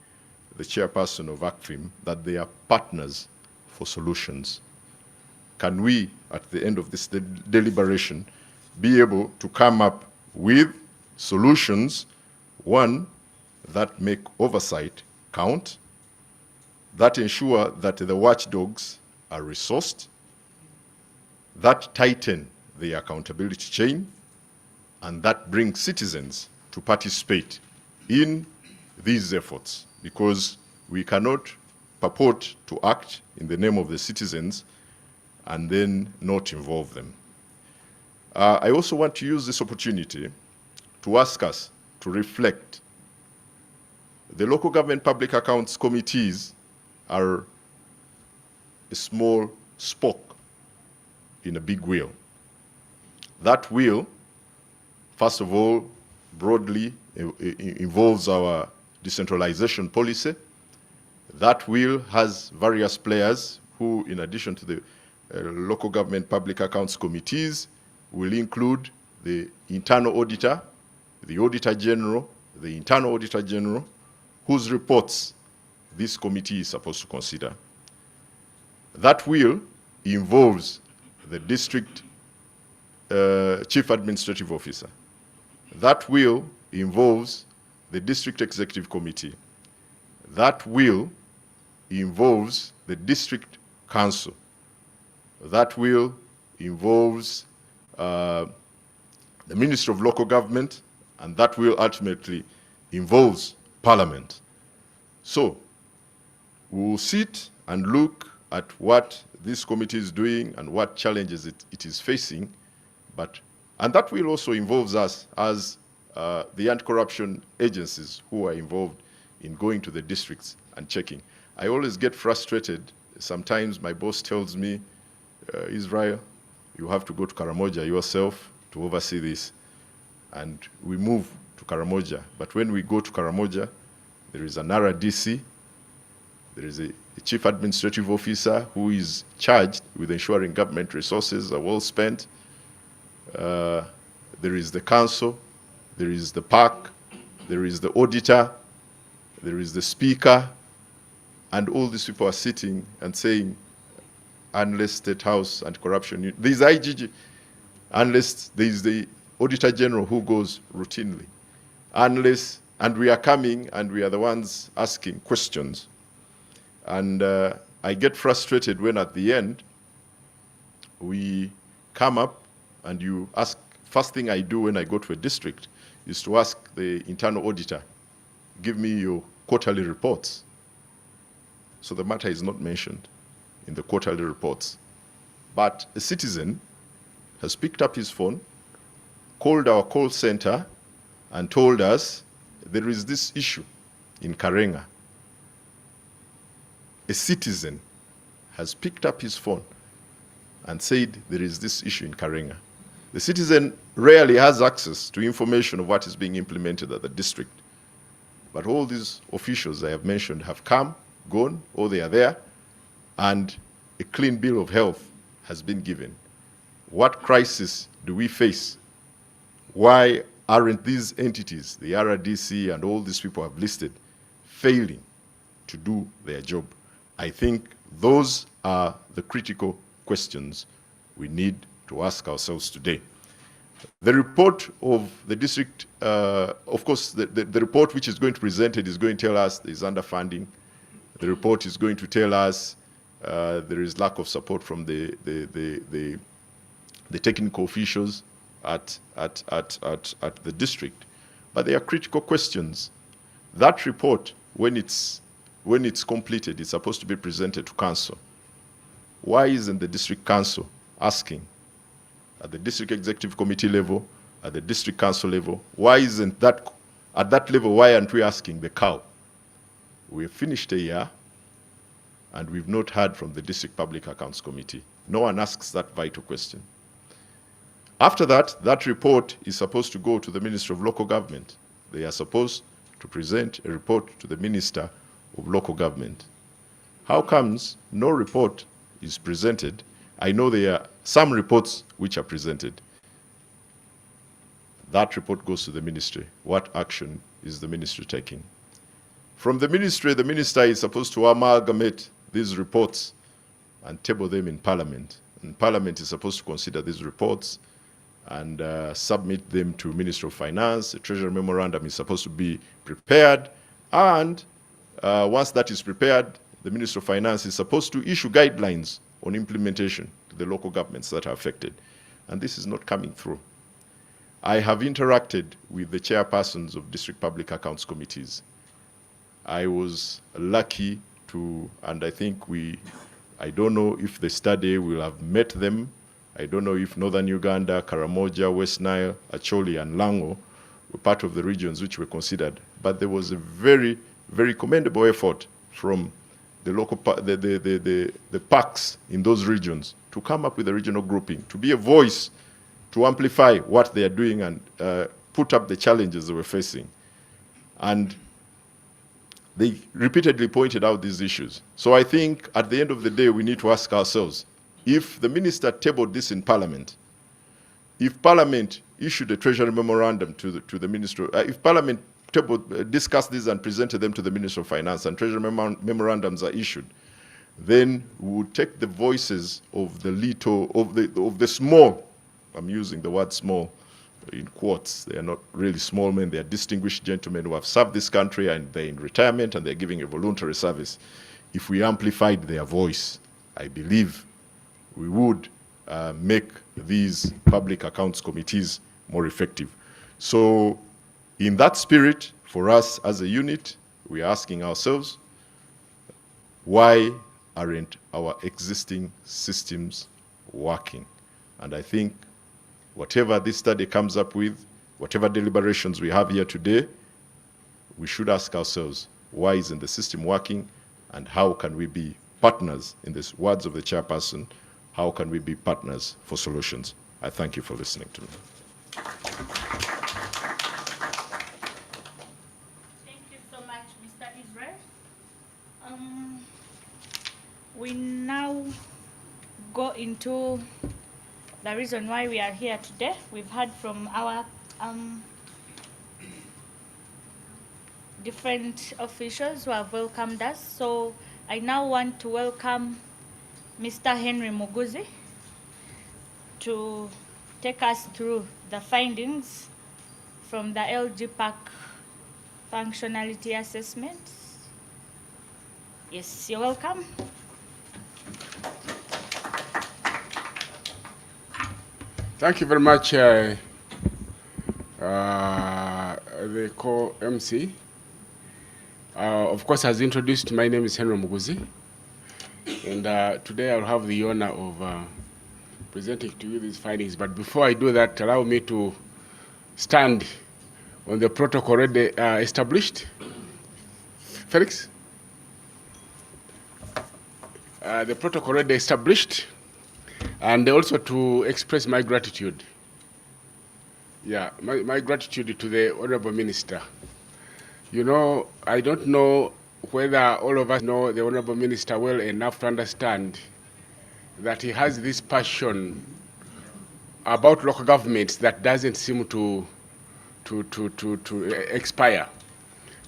the chairperson of ACFIM that they are partners for solutions. Can we, at the end of this deliberation, be able to come up with solutions, one, that make oversight count, that ensure that the watchdogs are resourced, that tighten the accountability chain, and that bring citizens to participate in these efforts, because we cannot purport to act in the name of the citizens and then not involve them. I also want to use this opportunity to ask us to reflect. The local government public accounts committees are a small spoke in a big wheel. That wheel, first of all, broadly involves our decentralization policy. That wheel has various players who, in addition to the local government public accounts committees, will include the internal auditor, the auditor general, the internal auditor general, whose reports this committee is supposed to consider. That wheel involves the district chief administrative officer. That will involves the district executive committee. That will involves the district council. That will involves the Ministry of Local Government, and that will ultimately involves Parliament. So we will sit and look at what this committee is doing and what challenges it is facing, and that will also involve us as the anti-corruption agencies who are involved in going to the districts and checking. I always get frustrated. Sometimes my boss tells me, Israel, you have to go to Karamoja yourself to oversee this. And we move to Karamoja. But when we go to Karamoja, there is an RDC, there is a chief administrative officer who is charged with ensuring government resources are well spent. There is the council, there is the park, there is the auditor, there is the speaker, and all these people are sitting and saying, unless State House and corruption, there is IGG, unless there is the Auditor General who goes routinely, unless, and we are coming and we are the ones asking questions. And I get frustrated when at the end, we come up and you ask, first thing I do when I go to a district is to ask the internal auditor, give me your quarterly reports. So the matter is not mentioned in the quarterly reports. But a citizen has picked up his phone, called our call center, and told us there is this issue in Karenga. A citizen has picked up his phone and said there is this issue in Karenga. The citizen rarely has access to information of what is being implemented at the district. But all these officials I have mentioned have come, gone, or they are there, and a clean bill of health has been given. What crisis do we face? Why aren't these entities, the RDC and all these people I've listed, failing to do their job? I think those are the critical questions we need to ask ourselves today. The report of the district, of course, the report which is going to be presented is going to tell us there is underfunding. The report is going to tell us there is lack of support from the technical officials at the district. But they are critical questions. That report, when it's completed, it's supposed to be presented to council. Why isn't the district council asking at the district executive committee level, at the district council level? Why isn't that, at that level, why aren't we asking the cow? We've finished a year and we've not heard from the district public accounts committee. No one asks that vital question. After that, that report is supposed to go to the Ministry of Local Government. They are supposed to present a report to the Minister of Local Government. How comes no report is presented? I know there are some reports which are presented. That report goes to the ministry. What action is the ministry taking? From the ministry, the minister is supposed to amalgamate these reports and table them in Parliament. And Parliament is supposed to consider these reports and submit them to Ministry of Finance. A Treasury memorandum is supposed to be prepared. And once that is prepared, the Ministry of Finance is supposed to issue guidelines on implementation to the local governments that are affected. And this is not coming through. I have interacted with the chairpersons of district public accounts committees. I was lucky to, and I think I don't know if the study will have met them. I don't know if Northern Uganda, Karamoja, West Nile, Acholi, and Lango were part of the regions which were considered. But there was a very, very commendable effort from the local, the parks in those regions to come up with a regional grouping, to be a voice, to amplify what they are doing and put up the challenges they were facing. And they repeatedly pointed out these issues. So I think at the end of the day, we need to ask ourselves, if the minister tabled this in Parliament, if Parliament issued a Treasury memorandum to the Minister, if Parliament discussed this and presented them to the Minister of Finance and Treasury memorandums are issued, then we would take the voices of the little, of the small I'm using the word small in quotes. They are not really small men. They are distinguished gentlemen who have served this country and they're in retirement and they're giving a voluntary service. If we amplified their voice, I believe we would make these public accounts committees more effective. So in that spirit, for us as a unit, we're asking ourselves, why aren't our existing systems working? And I think whatever this study comes up with, whatever deliberations we have here today, we should ask ourselves, why isn't the system working, and how can we be partners, in the words of the chairperson, how can we be partners for solutions? I thank you for listening to me. Thank you so much, Mr. Israel. We now go into the reason why we are here today. We've heard from our different officials who have welcomed us. So I now want to welcome Mr. Henry Muguzi to take us through the findings from the Lgpac functionality assessment. Yes, you're welcome. Thank you very much, the co-MC. Of course, as introduced, my name is Henry Muguzi, and today I'll have the honor of presenting to you these findings. But before I do that, allow me to stand on the protocol already established. Felix? The protocol already established, and also to express my gratitude. Yeah, my gratitude to the Honorable Minister. You know, I don't know whether all of us know the Honorable Minister well enough to understand that he has this passion about local governments that doesn't seem to expire.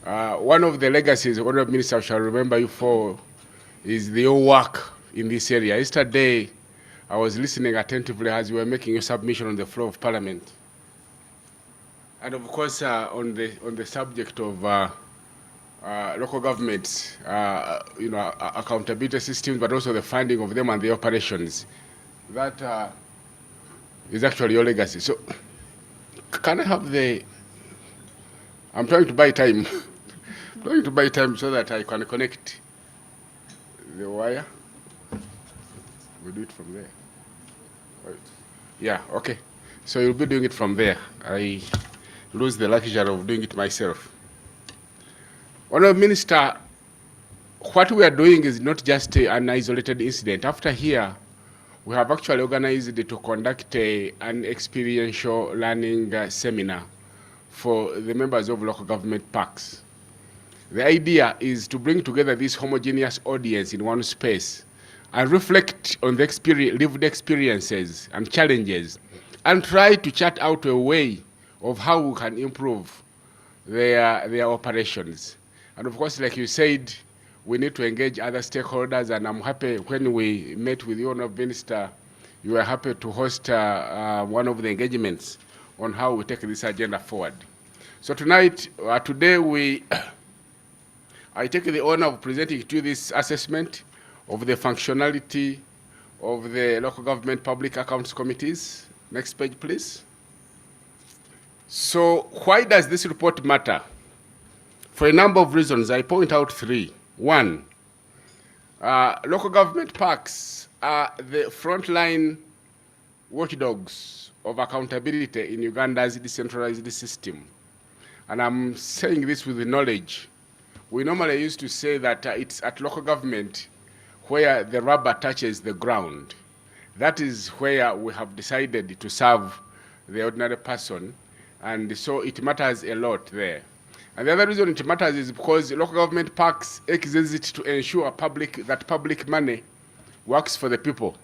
One of the legacies the Honorable Minister shall remember you for is your work in this area. Yesterday, I was listening attentively as you were making your submission on the floor of Parliament. And of course, on the subject of local governments, accountability systems, but also the funding of them and the operations. That is actually your legacy. So, can I have I'm trying to buy time. Trying to buy time so that I can connect the wire. We'll do it from there. Right. Yeah, okay. So you'll be doing it from there. I lose the luxury of doing it myself. Honourable Minister, what we are doing is not just an isolated incident. After here, we have actually organized to conduct an experiential learning seminar for the members of local government parks. The idea is to bring together this homogeneous audience in one space and reflect on the lived experiences and challenges and try to chart out a way of how we can improve their operations. And of course, like you said, we need to engage other stakeholders, and I'm happy when we met with you, Honourable Minister, you were happy to host one of the engagements on how we take this agenda forward. So tonight, today, I take the honor of presenting to you this assessment of the functionality of the local government public accounts committees. Next page, please. So why does this report matter? For a number of reasons, I point out three. One, local government parks are the frontline watchdogs of accountability in Uganda's decentralized system. And I'm saying this with the knowledge. We normally used to say that it's at local government where the rubber touches the ground. That is where we have decided to serve the ordinary person, and so it matters a lot there. And the other reason it matters is because local government parks exist to ensure that public money works for the people.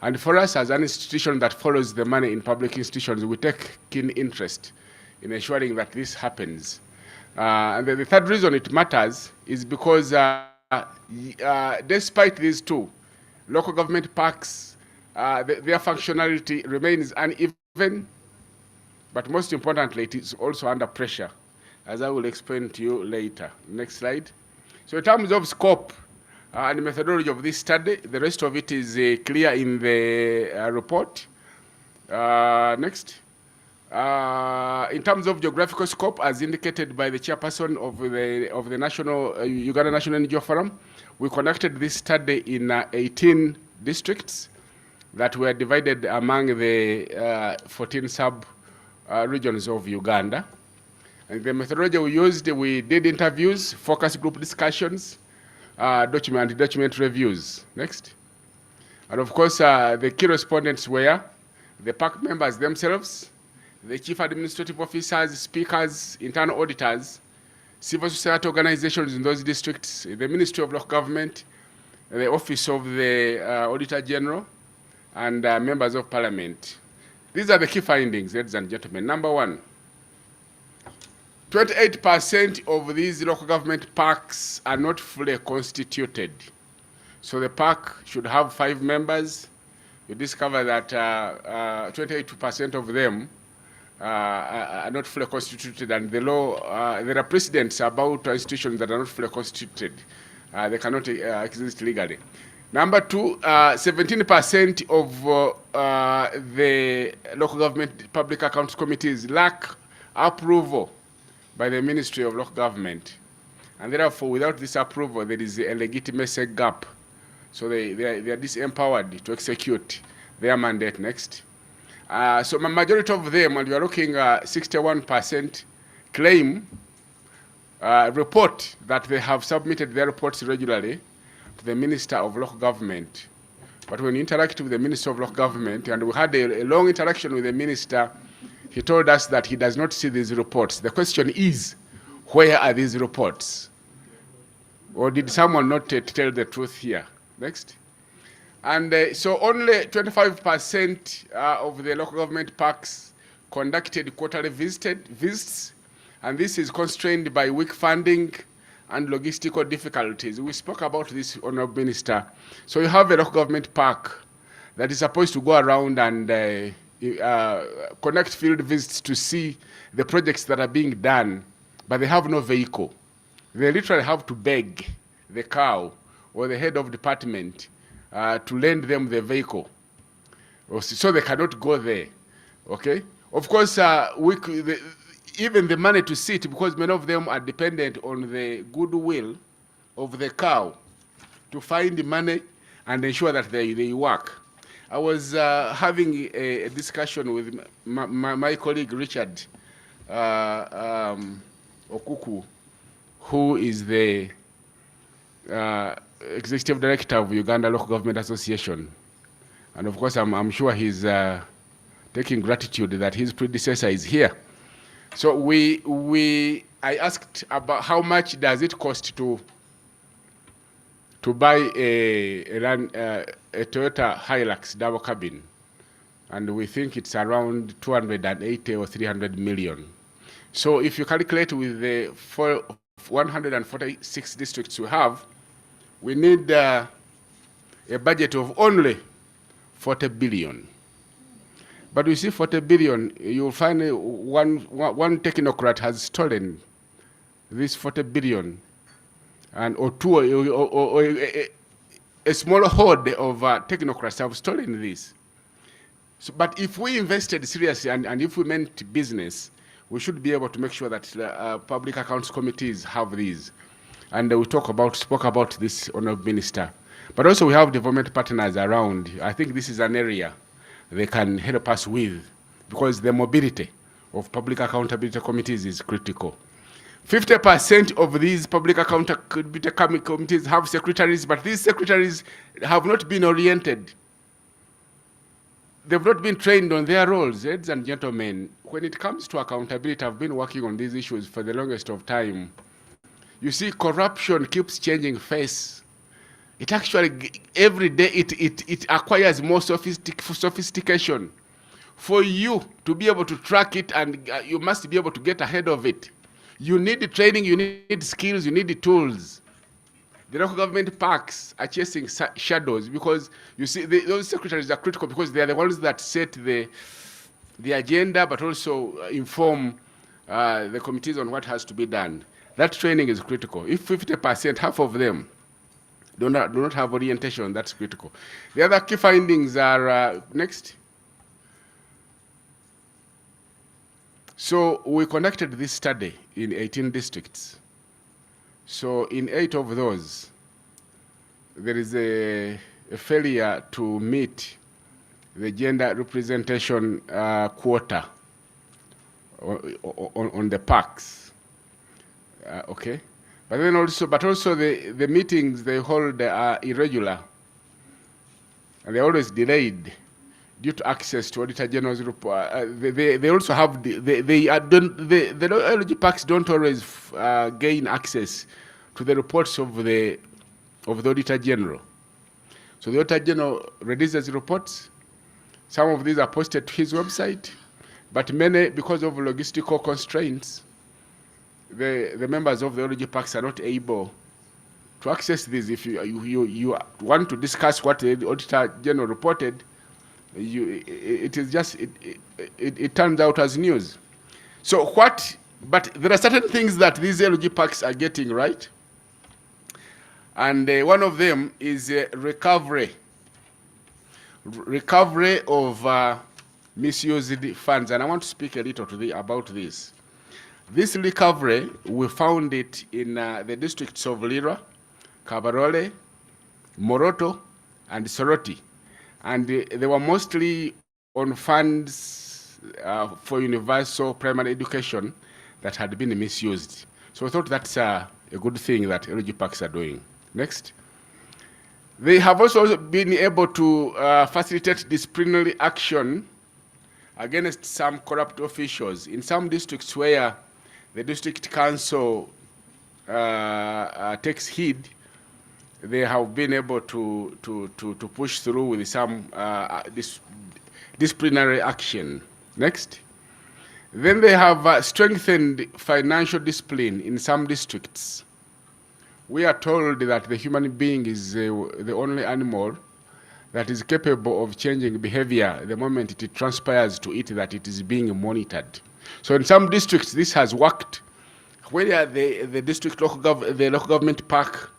And for us as an institution that follows the money in public institutions, we take keen interest in ensuring that this happens. And the third reason it matters is because despite these two, local government parks their functionality remains uneven, but most importantly, it is also under pressure, as I will explain to you later. Next slide. So in terms of scope and methodology of this study, the rest of it is clear in the report. Next. In terms of geographical scope, as indicated by the chairperson of the national Uganda National NGO Forum, we conducted this study in 18 districts that were divided among the 14 sub-regions of Uganda. And the methodology we used, we did interviews, focus group discussions, document reviews. Next. And of course, the key respondents were the PAC members themselves, the chief administrative officers, speakers, internal auditors, civil society organizations in those districts, the Ministry of Local Government, the Office of the Auditor General, and members of Parliament. These are the key findings, ladies and gentlemen. Number one, 28% of these local government PACs are not fully constituted. So the PAC should have 5 members. You discover that 28% of them are not fully constituted, and the law, there are precedents about institutions that are not fully constituted. They cannot exist legally. Number two, 17% of the local government public accounts committees lack approval by the Ministry of Local Government. And therefore, without this approval, there is a legitimacy gap. So they are disempowered to execute their mandate. Next. So the majority of them, and we are looking at 61%, claim, report that they have submitted their reports regularly to the Minister of Local Government. But when you interact with the Minister of Local Government, and we had a long interaction with the Minister, he told us that he does not see these reports. The question is, where are these reports? Or did someone not tell the truth here? Next. And so only 25% of the local government PACs conducted quarterly visits, and this is constrained by weak funding and logistical difficulties. We spoke about this, Honourable Minister. So you have a local government PAC that is supposed to go around and conduct field visits to see the projects that are being done, but they have no vehicle. They literally have to beg the cow or the head of department to lend them the vehicle, so they cannot go there. Okay. Of course, even the money to sit, because many of them are dependent on the goodwill of the cow to find the money and ensure that they work. I was having a discussion with my colleague Richard Okuku, who is the Executive Director of Uganda Local Government Association. And of course, I'm sure he's taking gratitude that his predecessor is here. So I asked about how much does it cost to buy a Toyota Hilux double cabin, and we think it's around 280 or 300 million. So if you calculate with the 146 districts we have, we need a budget of only 40 billion. But you see, 40 billion, you'll find one technocrat has stolen this 40 billion, and or a small horde of technocrats have stolen this. So, but if we invested seriously and if we meant business, we should be able to make sure that public accounts committees have these. And we spoke about this, Honourable Minister. But also we have development partners around. I think this is an area they can help us with, because the mobility of public accountability committees is critical. 50% of these public accountability committees have secretaries, but these secretaries have not been oriented. They've not been trained on their roles. Ladies and gentlemen, when it comes to accountability, I've been working on these issues for the longest of time. You see, corruption keeps changing face. It actually, every day, it acquires more sophistication. For you to be able to track it, and you must be able to get ahead of it. You need training, you need skills, you need tools. the local government parks are chasing shadows, because you see those secretaries are critical because they are the ones that set the agenda, but also inform the committees on what has to be done. That training is critical. If 50%, half of them do not have orientation, that's critical. The other key findings are, next. So we conducted this study in 18 districts. So in 8 of those, there is a failure to meet the gender representation quota on the parks. Okay, but then also the meetings they hold are irregular, and they're always delayed due to access to Auditor General's report. They also have the Lgpacs don't always gain access to the reports of the Auditor General. So the Auditor General releases reports. Some of these are posted to his website, but many, because of logistical constraints, the members of the Lgpacs are not able to access these. If you want to discuss what the Auditor General reported, it turns out as news. So but there are certain things that these Lgpacs are getting right, and one of them is recovery of misused funds, and I want to speak a little about this. This recovery, we found it in the districts of Lira, Kabarole, Moroto, and Soroti. And they were mostly on funds for universal primary education that had been misused. So I thought that's a good thing that Lgpacs are doing. Next. They have also been able to facilitate disciplinary action against some corrupt officials. In some districts where the district council takes heed, they have been able to push through with some disciplinary action. Next. Then they have strengthened financial discipline in some districts. We are told that the human being is the only animal that is capable of changing behavior the moment it transpires to it that it is being monitored. So in some districts, this has worked. Where the local government park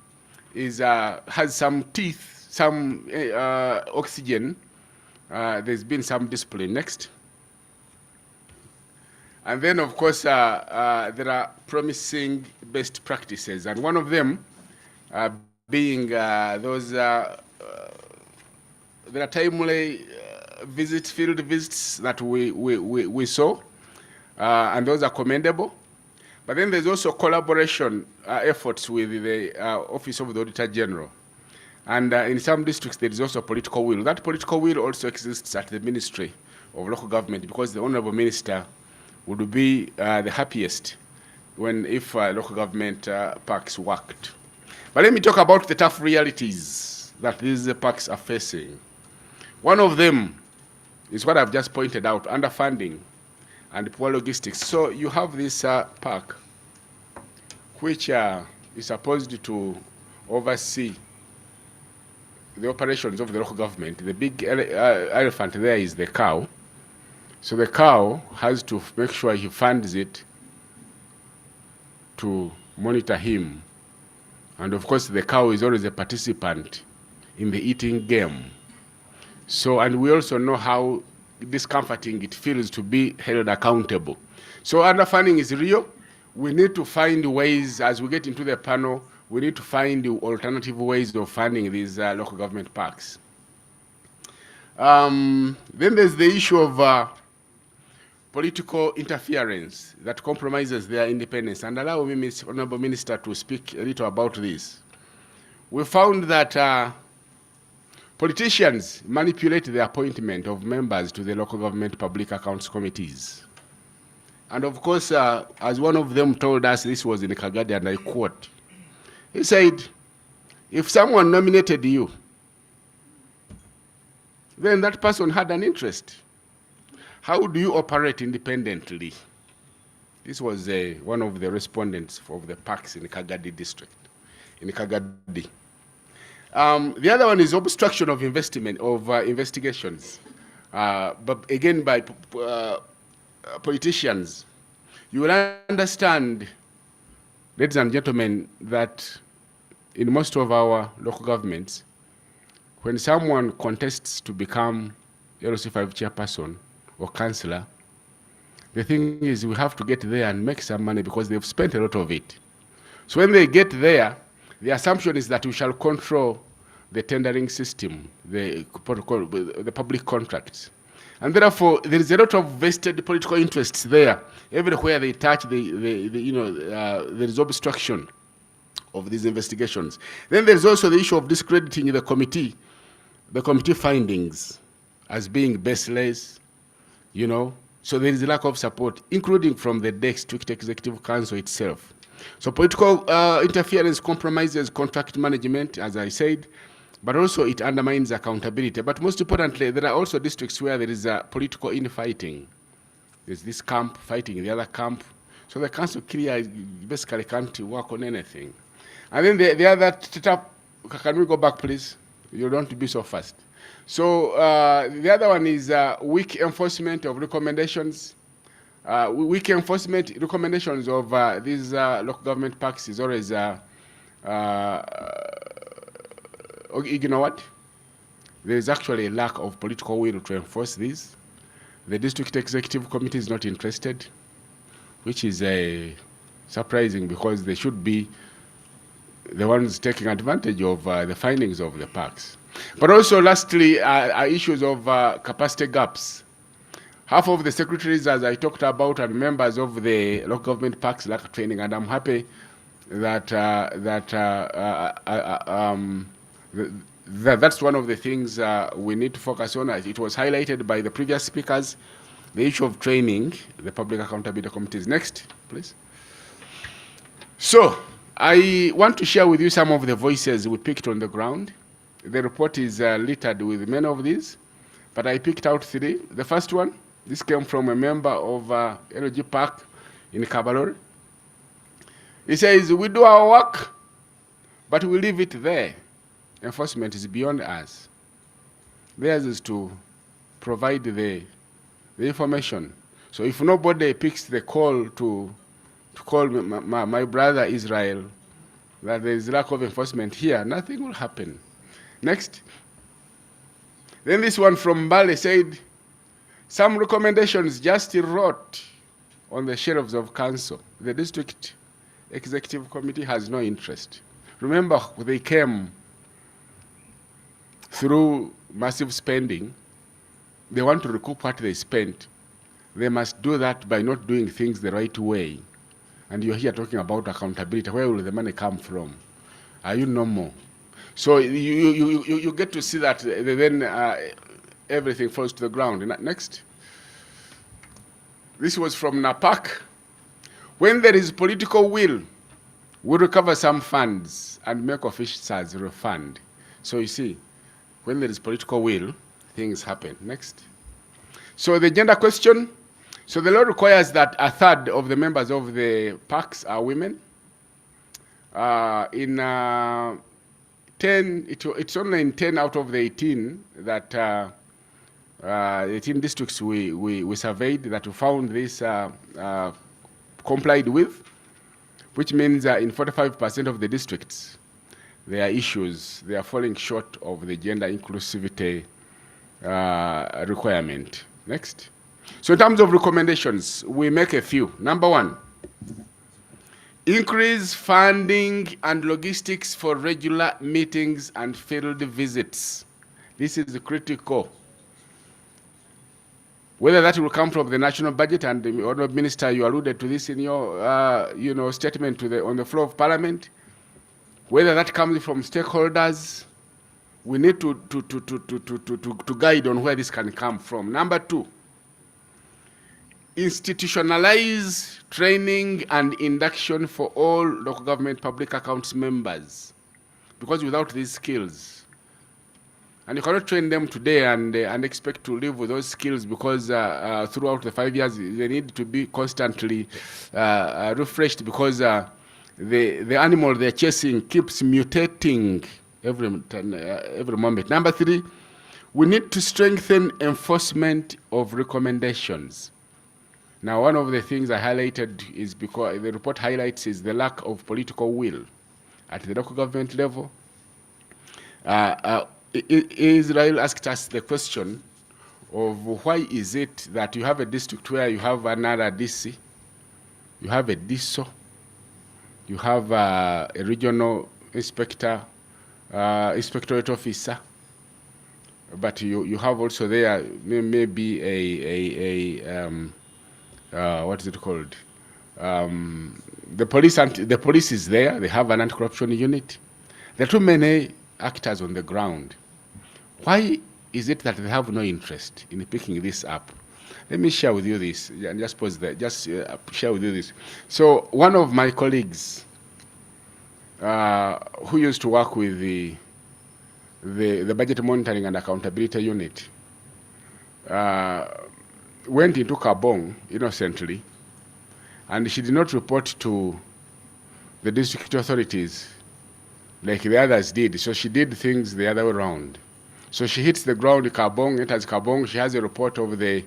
has some teeth, some oxygen, there's been some discipline. Next. And then, of course, there are promising best practices, and one of them being those there are timely field visits that we saw, and those are commendable. But then there's also collaboration efforts with the Office of the Auditor General. And in some districts, there is also political will. That political will also exists at the Ministry of Local Government, because the Honorable Minister would be the happiest if local government parks worked. But let me talk about the tough realities that these parks are facing. One of them is what I've just pointed out: underfunding and poor logistics. So you have this park, which is supposed to oversee the operations of the local government. The big elephant there is the cow. So the cow has to make sure he funds it to monitor him. And of course, the cow is always a participant in the eating game. So, and we also know how discomforting it feels to be held accountable. So underfunding is real. We need to find ways, as we get into the panel, we need to find alternative ways of funding these local government parks. Then there's the issue of political interference that compromises their independence. And allow me, Honorable Minister, to speak a little about this. We found that politicians manipulate the appointment of members to the local government public accounts committees. And of course, as one of them told us, this was in Kagadi, and I quote, he said, if someone nominated you, then that person had an interest. How do you operate independently? This was one of the respondents of the parks in the Kagadi district. in Kagadi. The other one is obstruction of investigations, but again by politicians. You will understand, ladies and gentlemen, that in most of our local governments, when someone contests to become LC5 chairperson or councillor, the thing is we have to get there and make some money because they've spent a lot of it. So when they get there, the assumption is that we shall control the tendering system, the public contracts. And therefore, there is a lot of vested political interests there. Everywhere they touch, there is obstruction of these investigations. Then there's also the issue of discrediting the committee findings as being baseless, So there is a lack of support, including from the District Executive Council itself. So political interference compromises contract management, as I said, but also it undermines accountability. But most importantly, there are also districts where there is political infighting. There's this camp fighting the other camp. So the council basically can't work on anything. And then the other top, can we go back, please? You don't be so fast. So the other one is weak enforcement of recommendations. Weak enforcement recommendations of these local government packs is always, you know what? There is actually a lack of political will to enforce these. The district executive committee is not interested, which is surprising because they should be the ones taking advantage of the findings of the packs. But also, lastly, are issues of capacity gaps. Half of the secretaries, as I talked about, are members of the local government packs lack training, and I'm happy that that's one of the things we need to focus on. It was highlighted by the previous speakers, the issue of training the public accountability committees. Next, please. So I want to share with you some of the voices we picked on the ground. The report is littered with many of these, but I picked out 3. The first one, this came from a member of Lgpacs in Kabalore. He says, we do our work, but we leave it there. Enforcement is beyond us. Theirs is to provide the information. So if nobody picks the call to call my brother Israel that there is lack of enforcement here, nothing will happen. Next. Then this one from Mbale said, some recommendations just rot on the shelves of council. The district executive committee has no interest. Remember, they came through massive spending. They want to recoup what they spent. They must do that by not doing things the right way. And you're here talking about accountability. Where will the money come from? Are you normal? So you get to see that then everything falls to the ground. Next. This was from NAPAC. When there is political will, we recover some funds and make officials refund. So you see, when there is political will, things happen. Next. So the gender question. So the law requires that 1/3 of the members of the packs are women. It's only in 10 out of the 18 that 18 districts we surveyed that we found this complied with, which means in 45% of the districts, there are issues. They are falling short of the gender inclusivity requirement. Next. So in terms of recommendations, we make a few. Number 1, increase funding and logistics for regular meetings and field visits. This is critical. Whether that will come from the national budget, and the Honourable Minister, you alluded to this in your statement on the floor of Parliament, whether that comes from stakeholders, we need to guide on where this can come from. Number 2, institutionalize training and induction for all local government public accounts members, because without these skills, and you cannot train them today and expect to live with those skills, because throughout the 5 years they need to be constantly refreshed, because the animal they're chasing keeps mutating every moment. Number 3, we need to strengthen enforcement of recommendations. Now, one of the things I highlighted is because the report highlights is the lack of political will at the local government level. Israel asked us the question of why is it that you have a district where you have another DC, you have a DISO, you have a regional inspector, inspectorate officer, but you have also there maybe what is it called? The police is there. They have an anti-corruption unit. There are too many actors on the ground. Why is it that they have no interest in picking this up? Let me share with you this, and just pause there. Just share with you this. So one of my colleagues who used to work with the budget monitoring and accountability unit went into Kabong innocently, and she did not report to the district authorities like the others did. So she did things the other way around. So she hits the ground in Kabong, enters Kabong. She has a report of the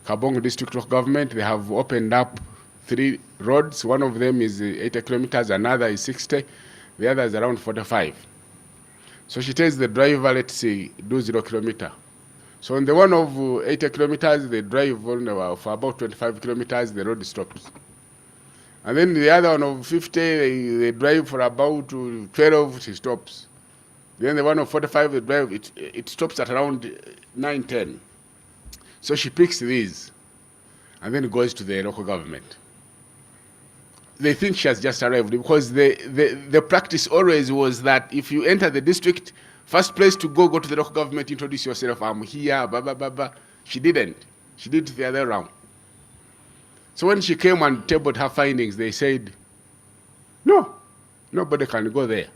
Kabong district of government. They have opened up 3 roads. One of them is 80 kilometers, another is 60, the other is around 45. So she tells the driver, let's say, do 0 kilometer. So on the one of 80 kilometers, they drive on for about 25 kilometers, the road stops. And then the other one of 50, they drive for about 12, it stops. Then the one of 45, they drive, it stops at around 9, 10. So she picks these, and then goes to the local government. They think she has just arrived, because the practice always was that if you enter the district, first place to go to the local government, introduce yourself, I'm here, blah, blah, blah, blah. She didn't. She did it the other round. So when she came and tabled her findings, they said, no, nobody can go there.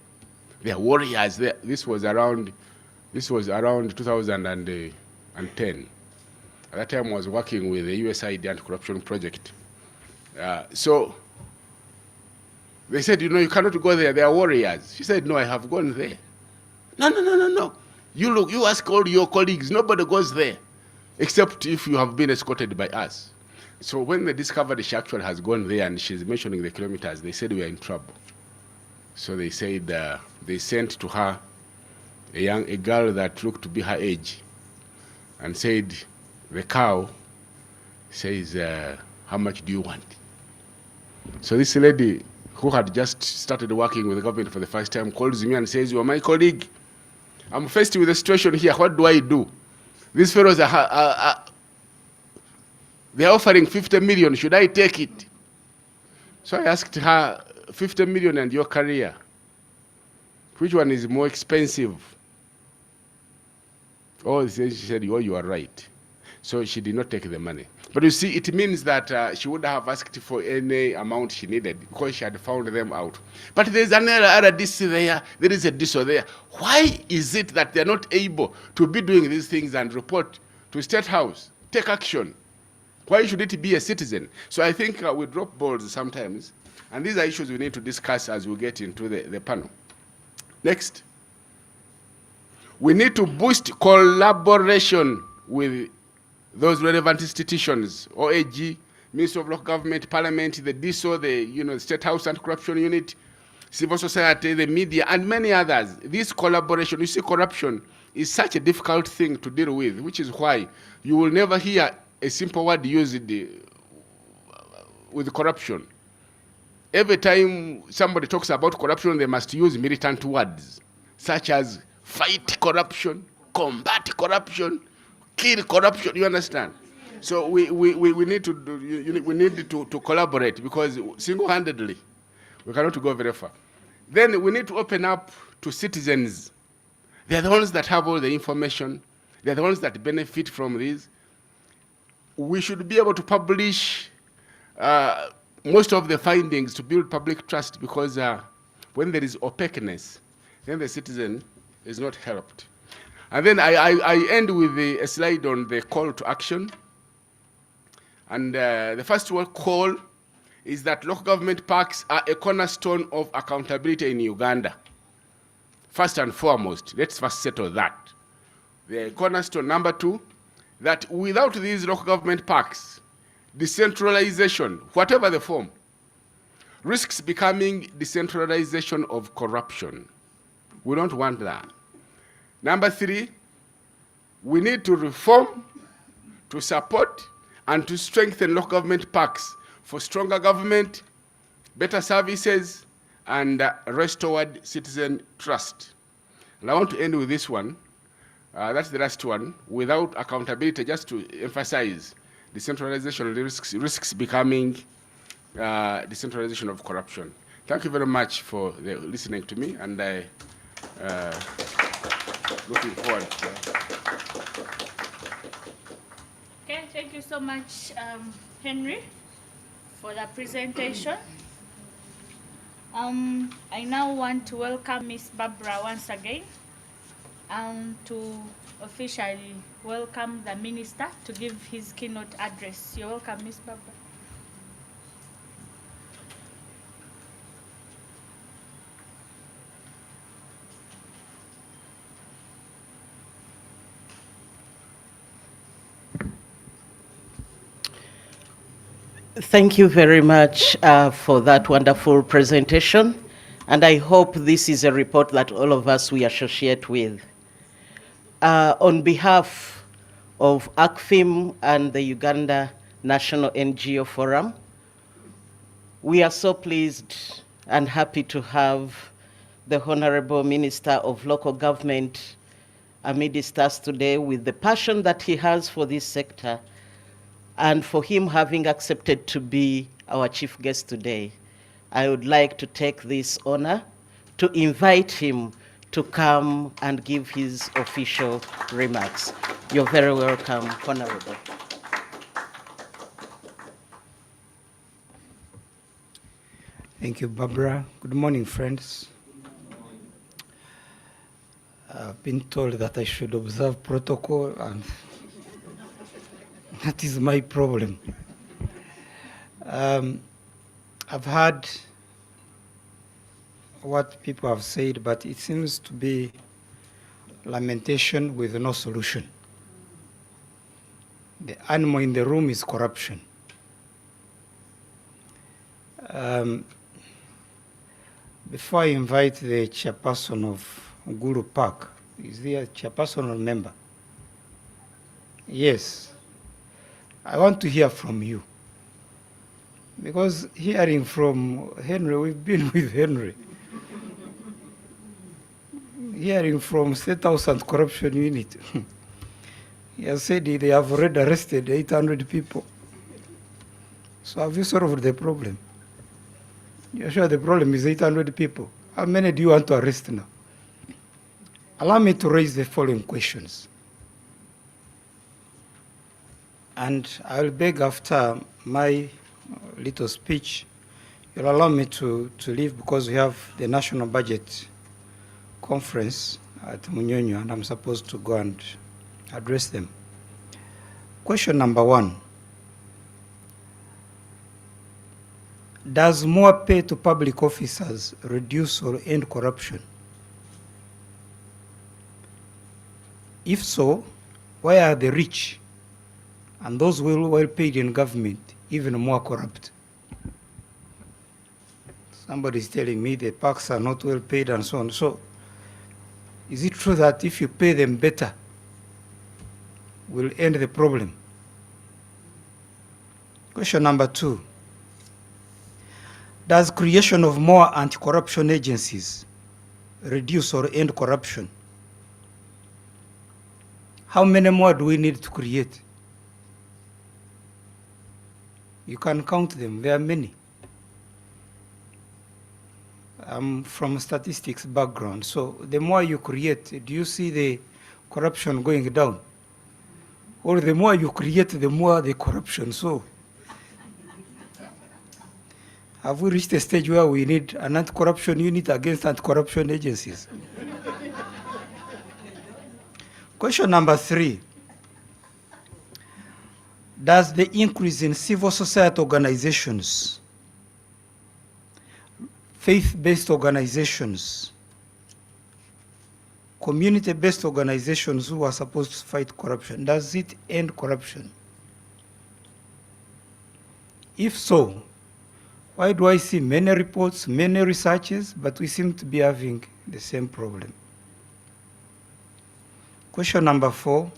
They are warriors there. This was around 2010. At that time I was working with the USAID anti-corruption project. So they said, you cannot go there, they are warriors. She said, no, I have gone there. No. You ask all your colleagues, nobody goes there, except if you have been escorted by us. So when they discovered she actually has gone there and she's mentioning the kilometers, they said we are in trouble. So they said they sent to her a girl that looked to be her age and said, the cow says, how much do you want? So this lady who had just started working with the government for the first time calls me and says, you are my colleague. I'm faced with a situation here. What do I do? These fellows they're offering 50 million. Should I take it? So I asked her, 50 million and your career, which one is more expensive? Oh, she said, oh, you are right. So she did not take the money. But you see, it means that she would have asked for any amount she needed because she had found them out. But there's another DC there, there is a DISO there. Why is it that they're not able to be doing these things and report to State House, take action? Why should it be a citizen? So I think we drop balls sometimes, and these are issues we need to discuss as we get into the panel. Next. We need to boost collaboration with those relevant institutions, OAG, Ministry of Local Government, Parliament, the DISO, the State House Anti-Corruption Unit, civil society, the media, and many others. This collaboration, you see, corruption is such a difficult thing to deal with, which is why you will never hear a simple word used with corruption. Every time somebody talks about corruption, they must use militant words, such as fight corruption, combat corruption, kill corruption, you understand? So we need to collaborate, because single-handedly we cannot go very far. Then we need to open up to citizens. They're the ones that have all the information. They're the ones that benefit from this. We should be able to publish most of the findings to build public trust, because when there is opaqueness, then the citizen is not helped. And then I end with a slide on the call to action. And the first call is that local government parks are a cornerstone of accountability in Uganda. First and foremost, let's first settle that. The cornerstone. Number two, that without these local government parks, decentralization, whatever the form, risks becoming decentralization of corruption. We don't want that. Number three, we need to reform, to support, and to strengthen local government parks for stronger government, better services, and restored citizen trust. And I want to end with this one. That's the last one. Without accountability, just to emphasize, decentralization risks becoming decentralization of corruption. Thank you very much for listening to me, and I looking forward. Okay, thank you so much, Henry, for the presentation. I now want to welcome Ms. Barbara once again to officially welcome the Minister to give his keynote address. You're welcome, Ms. Barbara. Thank you very much for that wonderful presentation. And I hope this is a report that all of us we associate with. On behalf of ACFIM and the Uganda National NGO Forum, we are so pleased and happy to have the Honorable Minister of Local Government amidst us today with the passion that he has for this sector, and for him having accepted to be our chief guest today. I would like to take this honor to invite him to come and give his official remarks. You're very welcome, Honorable. Thank you, Barbara. Good morning, friends. I've been told that I should observe protocol, and that is my problem. I've heard what people have said, but it seems to be lamentation with no solution. The animal in the room is corruption. Before I invite the chairperson of Lgpacs, is there a chairperson or member? Yes. I want to hear from you. Because hearing from Henry, we've been with Henry. Hearing from State House and Corruption Unit, he has said they have already arrested 800 people. So have you solved the problem? You're sure the problem is 800 people? How many do you want to arrest now? Allow me to raise the following questions. And I'll beg after my little speech, you'll allow me to leave because we have the National Budget Conference at Munyonyo, and I'm supposed to go and address them. Question number one. Does more pay to public officers reduce or end corruption? If so, why are the rich and those well paid in government even more corrupt? Somebody is telling me the parks are not well paid and so on. So, is it true that if you pay them better, will end the problem? Question number two. Does creation of more anti-corruption agencies reduce or end corruption? How many more do we need to create? You can count them, there are many. I'm from a statistics background, so the more you create, do you see the corruption going down? Or the more you create, the more the corruption, so. Have we reached a stage where we need an anti-corruption unit against anti-corruption agencies? Question number three. Does the increase in civil society organizations faith-based organizations, community-based organizations who are supposed to fight corruption, does it end corruption? If so, why do I see many reports, many researches, but we seem to be having the same problem? Question number 4.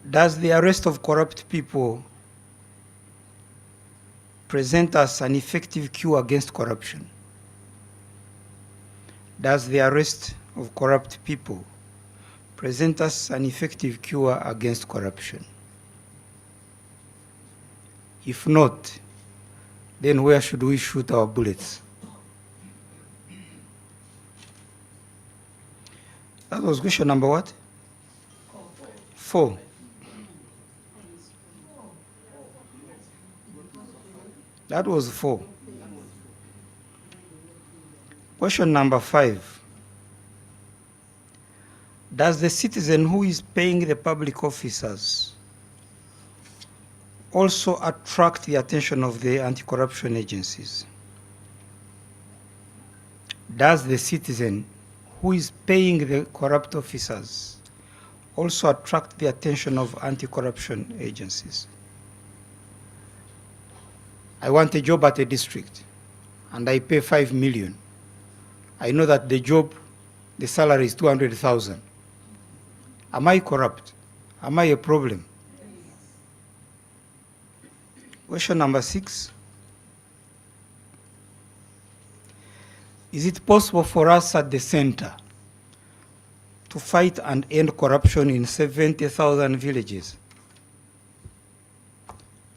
Does the arrest of corrupt people present as an effective cure against corruption? Does the arrest of corrupt people present us an effective cure against corruption? If not, then where should we shoot our bullets? That was question number what? 4. That was 4. Question number 5. Does the citizen who is paying the public officers also attract the attention of the anti-corruption agencies? Does the citizen who is paying the corrupt officers also attract the attention of anti-corruption agencies? I want a job at a district and I pay 5 million. I know that the job, the salary is 200,000. Am I corrupt? Am I a problem? Question number 6. Is it possible for us at the center to fight and end corruption in 70,000 villages?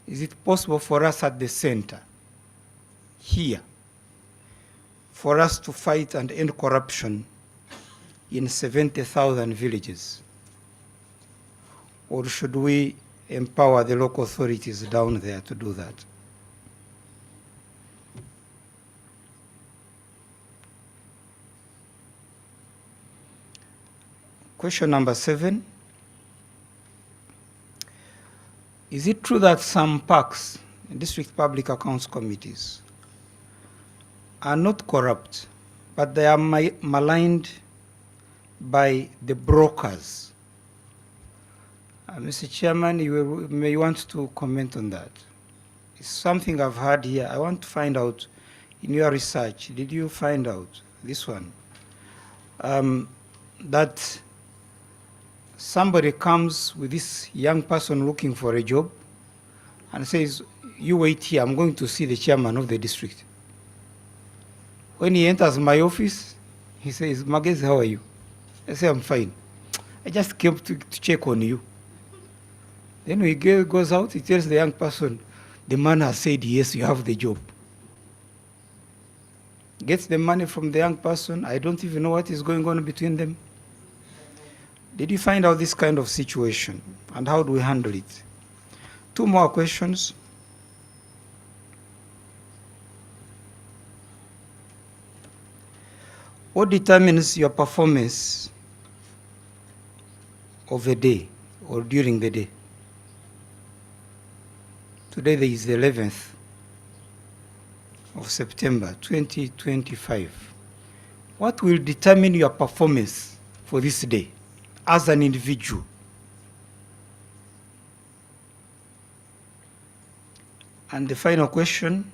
Is it possible for us at the center, here, for us to fight and end corruption in 70,000 villages? Or should we empower the local authorities down there to do that? Question number 7. Is it true that some PACs, district public accounts committees, are not corrupt, but they are maligned by the brokers? Mr. Chairman, you may want to comment on that. It's something I've heard here. I want to find out, in your research, did you find out this one? That somebody comes with this young person looking for a job and says, you wait here, I'm going to see the chairman of the district. When he enters my office, he says, Magezi, how are you? I say, I'm fine. I just came to check on you. Then when he goes out, he tells the young person, the man has said, yes, you have the job. Gets the money from the young person. I don't even know what is going on between them. Did you find out this kind of situation? And how do we handle it? 2 more questions. What determines your performance of a day or during the day? Today is the 11th of September, 2025. What will determine your performance for this day as an individual? And the final question,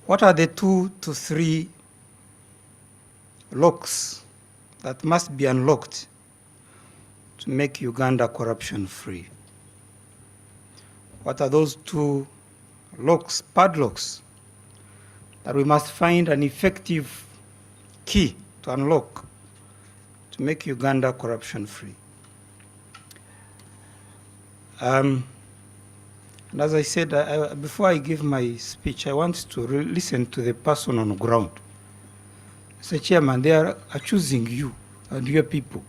what are the 2 to 3 locks that must be unlocked to make Uganda corruption-free? What are those 2 locks, padlocks, that we must find an effective key to unlock to make Uganda corruption-free? And as I said, before I give my speech, I want to listen to the person on the ground. Mr. Chairman, they are accusing you and your people.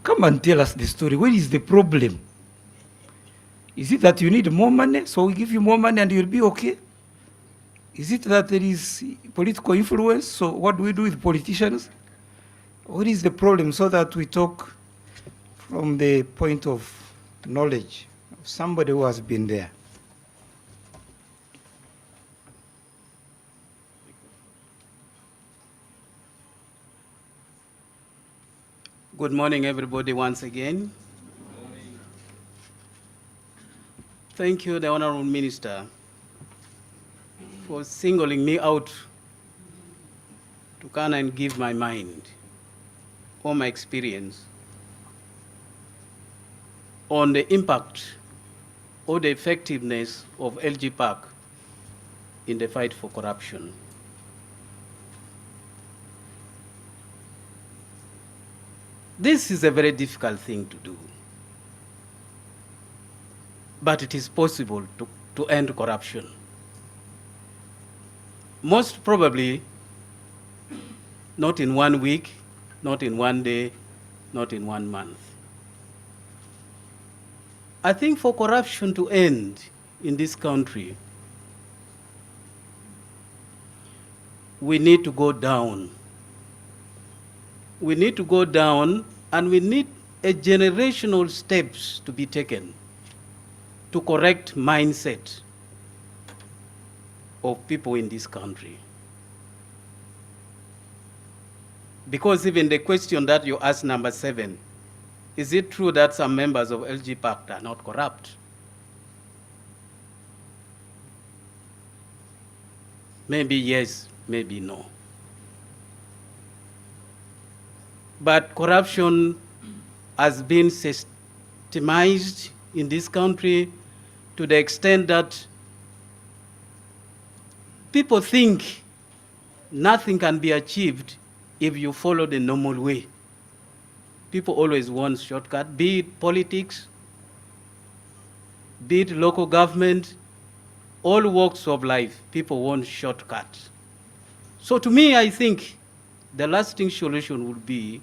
Come and tell us the story. Where is the problem? Is it that you need more money, so we give you more money and you'll be okay? Is it that there is political influence, so what do we do with politicians? What is the problem, so that we talk from the point of knowledge of somebody who has been there. Good morning, everybody, once again. Thank you, the Honorable Minister, for singling me out to come and give my mind or my experience on the impact or the effectiveness of Lgpac in the fight for corruption. This is a very difficult thing to do, but it is possible to end corruption. Most probably not in 1 week, not in 1 day, not in 1 month. I think for corruption to end in this country, we need to go down. We need to go down, and we need a generational steps to be taken to correct mindset of people in this country. Because even the question that you asked, number 7, is it true that some members of Lgpac are not corrupt? Maybe yes, maybe no. But corruption has been systemized in this country to the extent that people think nothing can be achieved if you follow the normal way. People always want shortcut, be it politics, be it local government, all walks of life, people want shortcuts. So to me, I think the lasting solution would be,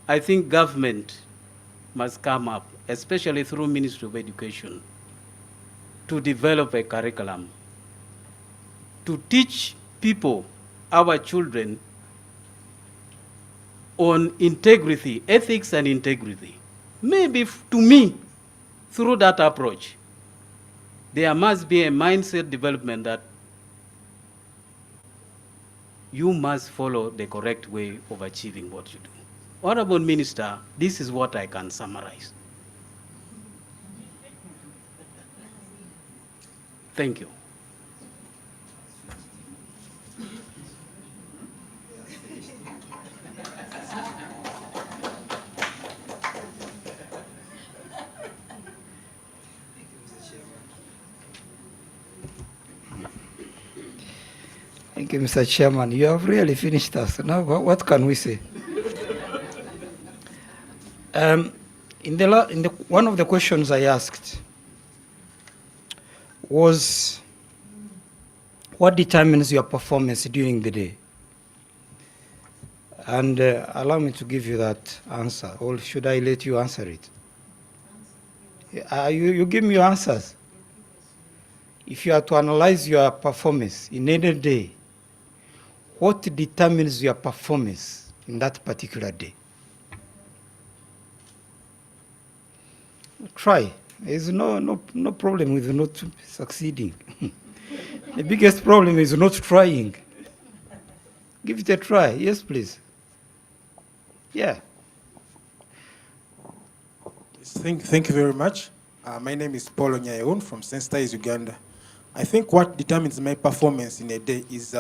I think government must come up, especially through Ministry of Education, to develop a curriculum, to teach people, our children, on integrity, ethics and integrity. Maybe to me, through that approach, there must be a mindset development that you must follow the correct way of achieving what you do. Honorable Minister, this is what I can summarize. Thank you. Thank you, Mr. Chairman. You have really finished us. Now, what can we say? One of the questions I asked was, what determines your performance during the day? And allow me to give you that answer, or should I let you answer it? You give me your answers. If you are to analyze your performance in any day, what determines your performance in that particular day? Try. There's no problem with not succeeding. The biggest problem is not trying. Give it a try. Yes, please. Yeah. Thank you very much. My name is Paul Onyayeun from Sensitize, Uganda. I think what determines my performance in a day is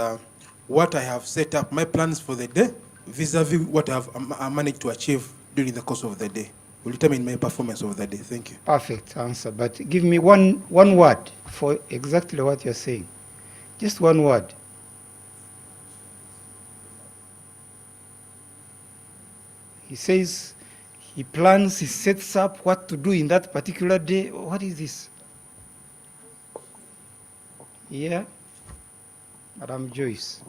what I have set up, my plans for the day, vis-a-vis what I managed to achieve during the course of the day. Will determine my performance of the day. Thank you. Perfect answer, but give me one word for exactly what you're saying. Just one word. He says he plans, he sets up what to do in that particular day. What is this? Yeah, Madam Joyce.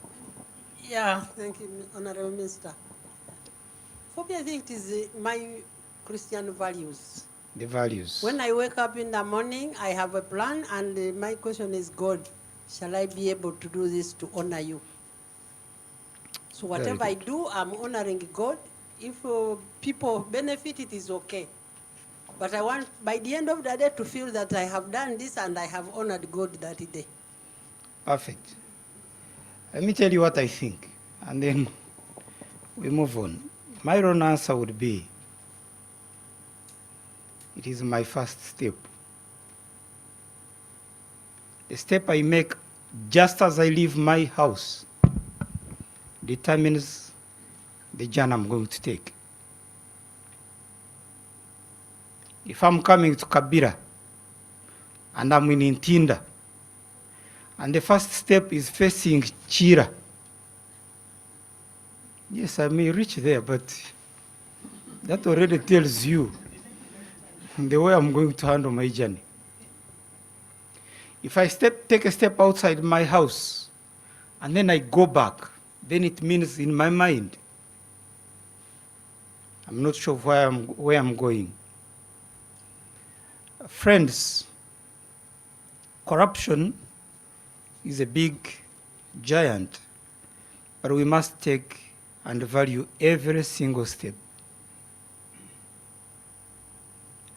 Yeah, thank you, Honorable Minister. For me, I think it is my Christian values. The values. When I wake up in the morning, I have a plan, and my question is, God, shall I be able to do this to honor you? So whatever I do, I'm honoring God. If people benefit, it is okay. But I want, by the end of the day, to feel that I have done this and I have honored God that day. Perfect. Let me tell you what I think, and then we move on. My own answer would be, it is my first step. The step I make just as I leave my house determines the journey I'm going to take. If I'm coming to Kabira and I'm in Intinda, and the first step is facing Chira, yes, I may reach there, but that already tells you the way I'm going to handle my journey. If I take a step outside my house and then I go back, then it means in my mind, I'm not sure where I'm going. Friends, corruption is a big giant, but we must take and value every single step.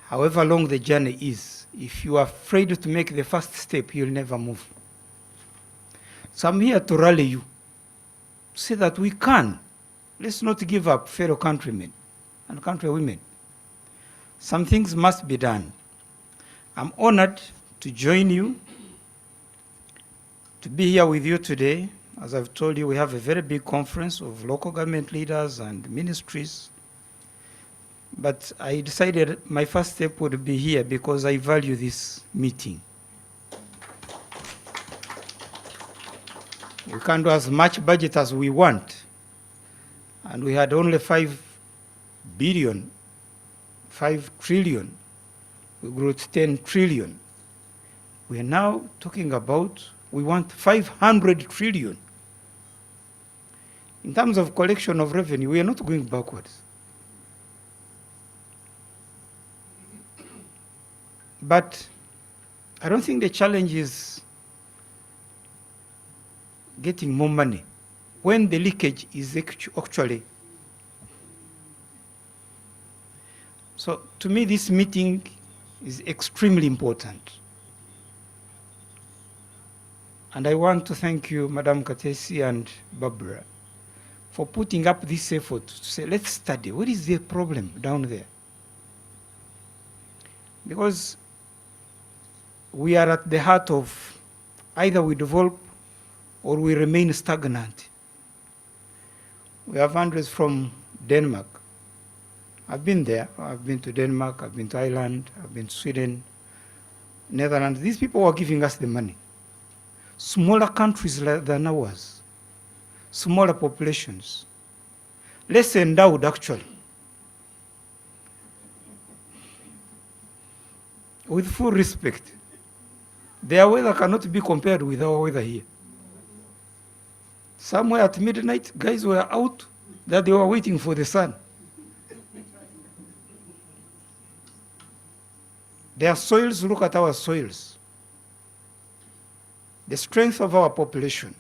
However long the journey is, if you are afraid to make the first step, you'll never move. So I'm here to rally you, to say that we can. Let's not give up, fellow countrymen and countrywomen. Some things must be done. I'm honored to join you, to be here with you today. As I've told you, we have a very big conference of local government leaders and ministries. But I decided my first step would be here because I value this meeting. We can't do as much budget as we want. And we had only 5 billion, 5 trillion. We grew to 10 trillion. We are now talking about, we want 500 trillion. In terms of collection of revenue, we are not going backwards. But I don't think the challenge is getting more money when the leakage is actually. So to me, this meeting is extremely important. And I want to thank you, Madam Katesi and Barbara, for putting up this effort to say, let's study. What is the problem down there? Because we are at the heart of either we develop or we remain stagnant. We have hundreds from Denmark. I've been there. I've been to Denmark, I've been to Ireland, I've been to Sweden, Netherlands. These people are giving us the money. Smaller countries than ours, smaller populations, less endowed actually. With full respect, their weather cannot be compared with our weather here. Somewhere at midnight, guys were out that they were waiting for the sun. Their soils, look at our soils. The strength of our population,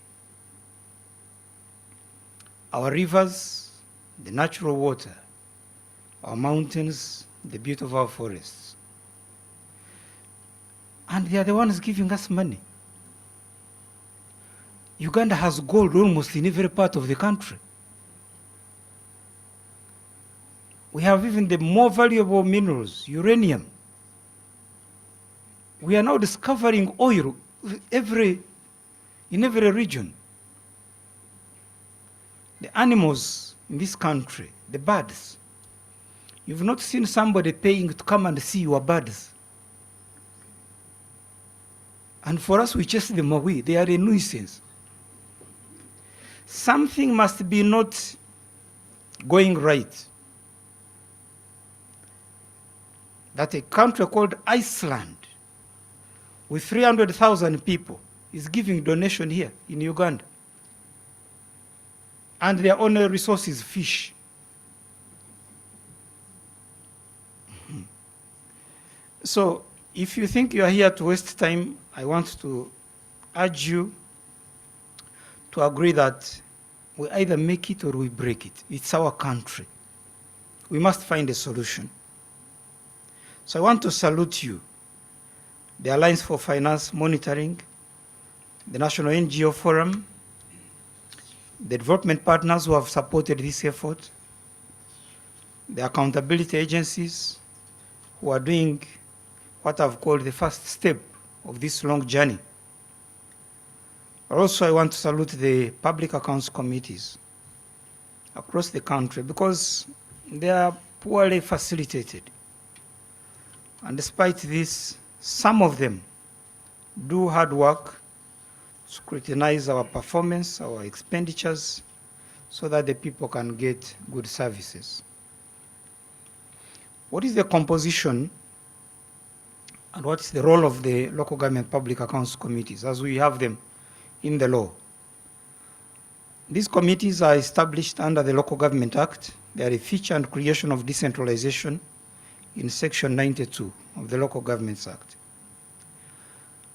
our rivers, the natural water, our mountains, the beauty of our forests. And they are the ones giving us money. Uganda has gold almost in every part of the country. We have even the more valuable minerals, uranium. We are now discovering oil in every region. The animals in this country, the birds, you've not seen somebody paying to come and see your birds. And for us, we chase them away. They are a nuisance. Something must be not going right. That a country called Iceland, with 300,000 people, is giving donation here in Uganda. And their only resource is fish. So if you think you are here to waste time, I want to urge you to agree that we either make it or we break it. It's our country. We must find a solution. So I want to salute you, the Alliance for Finance Monitoring, the National NGO Forum, the development partners who have supported this effort, the accountability agencies who are doing what I've called the first step of this long journey. Also, I want to salute the public accounts committees across the country because they are poorly facilitated. And despite this, some of them do hard work, scrutinize our performance, our expenditures, so that the people can get good services. What is the composition and what is the role of the local government public accounts committees as we have them in the law? These committees are established under the Local Government Act. They are a feature and creation of decentralization in Section 92 of the Local Governments Act.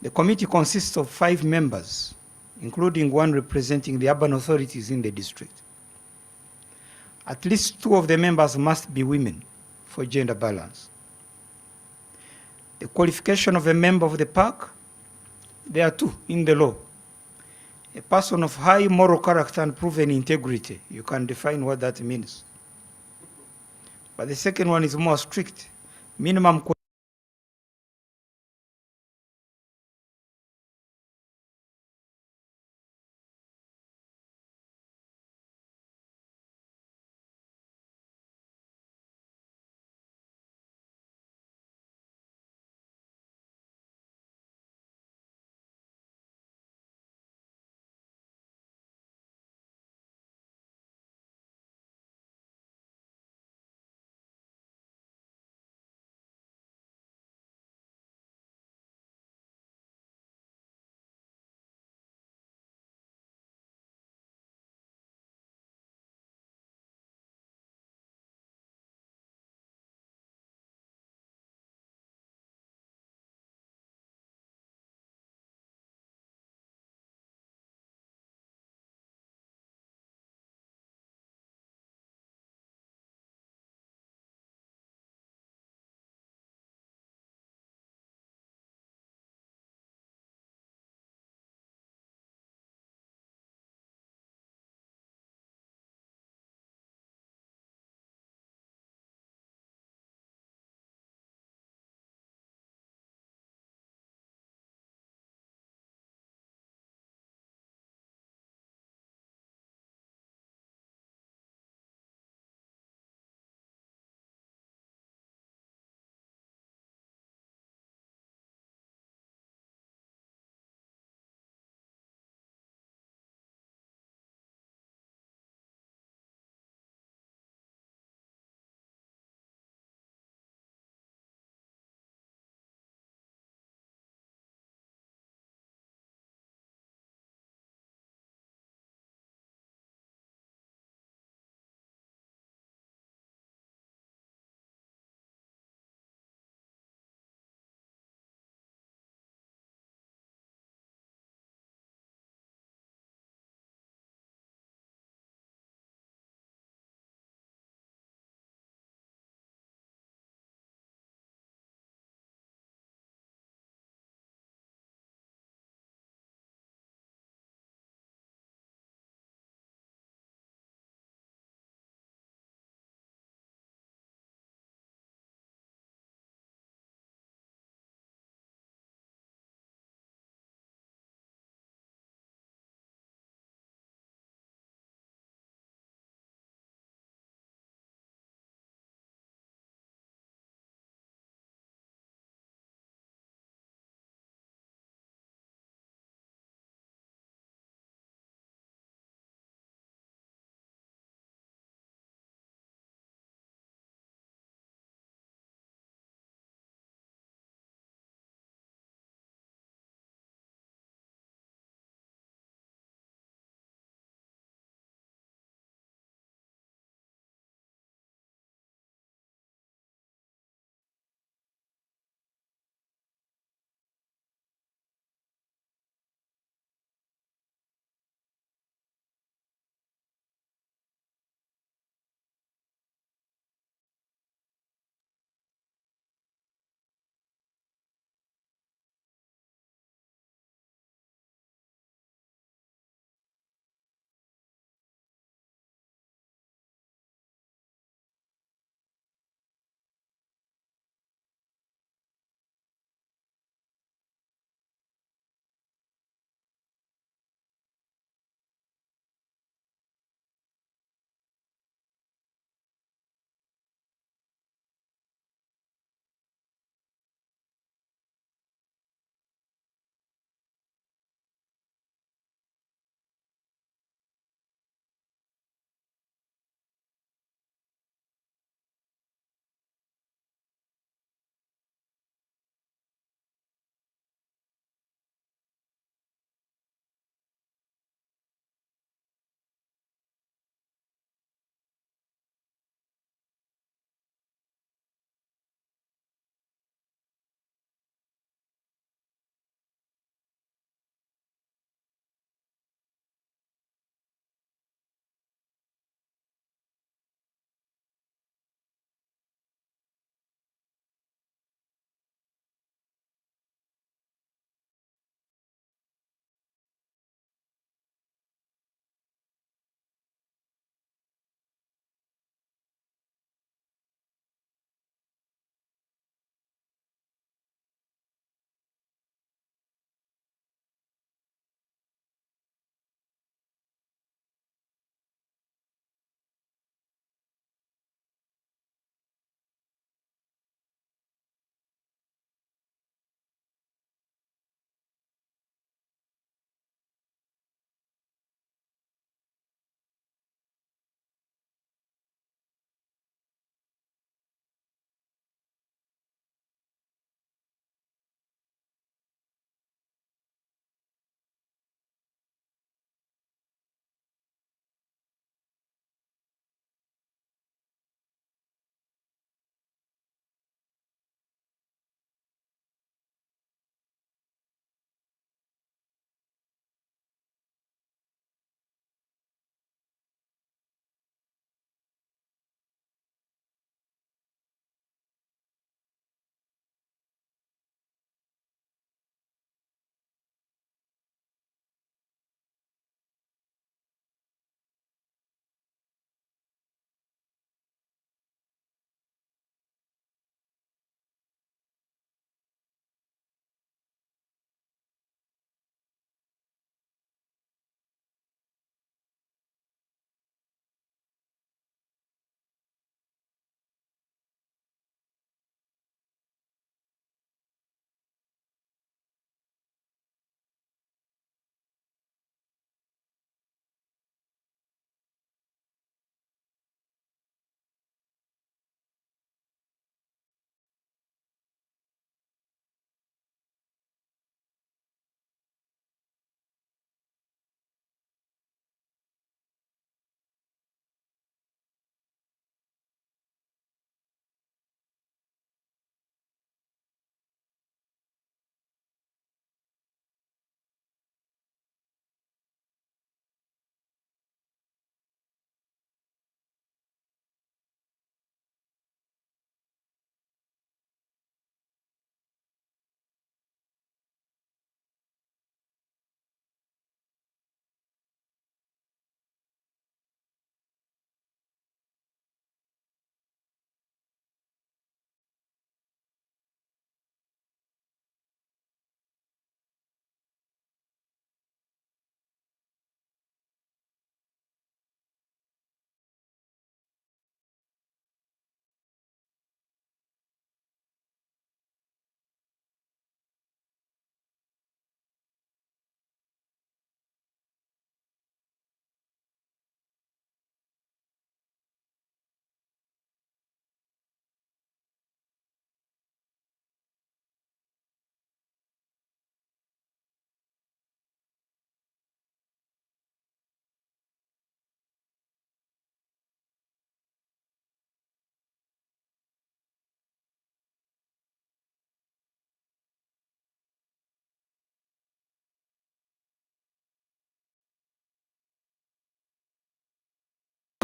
The committee consists of 5 members, including one representing the urban authorities in the district. At least 2 of the members must be women for gender balance. The qualification of a member of the PAC, there are 2 in the law. A person of high moral character and proven integrity. You can define what that means. But the second one is more strict. Minimum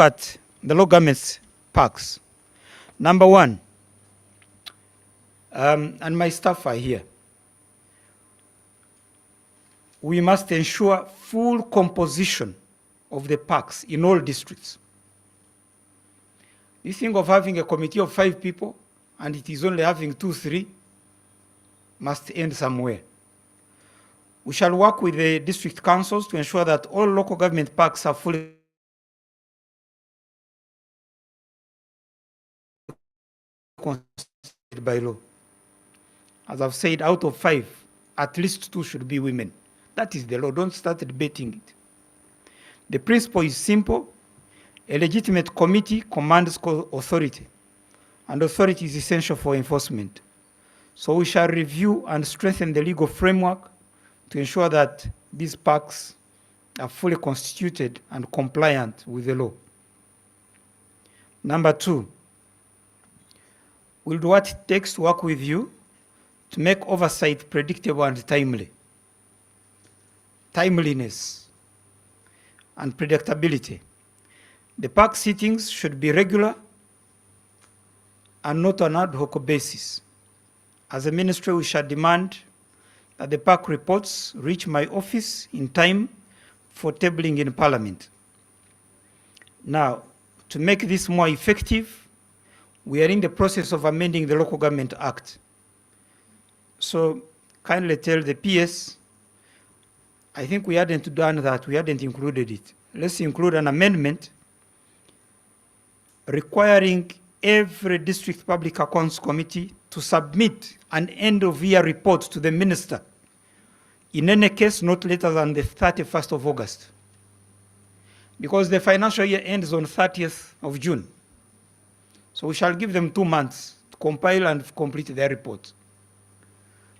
at the local government's parks. Number one, and my staff are here, we must ensure full composition of the parks in all districts. You think of having a committee of 5 people and it is only having 2, 3, must end somewhere. We shall work with the district councils to ensure that all local government parks are fully constituted by law. As I've said, out of 5, at least 2 should be women. That is the law. Don't start debating it. The principle is simple. A legitimate committee commands authority, and authority is essential for enforcement. So we shall review and strengthen the legal framework to ensure that these parks are fully constituted and compliant with the law. Number 2, we'll do what it takes to work with you to make oversight predictable and timely. Timeliness and predictability. The park sittings should be regular and not on an ad hoc basis. As a ministry, we shall demand that the park reports reach my office in time for tabling in Parliament. Now, to make this more effective, we are in the process of amending the Local Government Act. So kindly tell the PS, I think we hadn't done that, we hadn't included it. Let's include an amendment requiring every district public accounts committee to submit an end-of-year report to the minister, in any case not later than the 31st of August. Because the financial year ends on 30th of June. So we shall give them 2 months to compile and complete their report.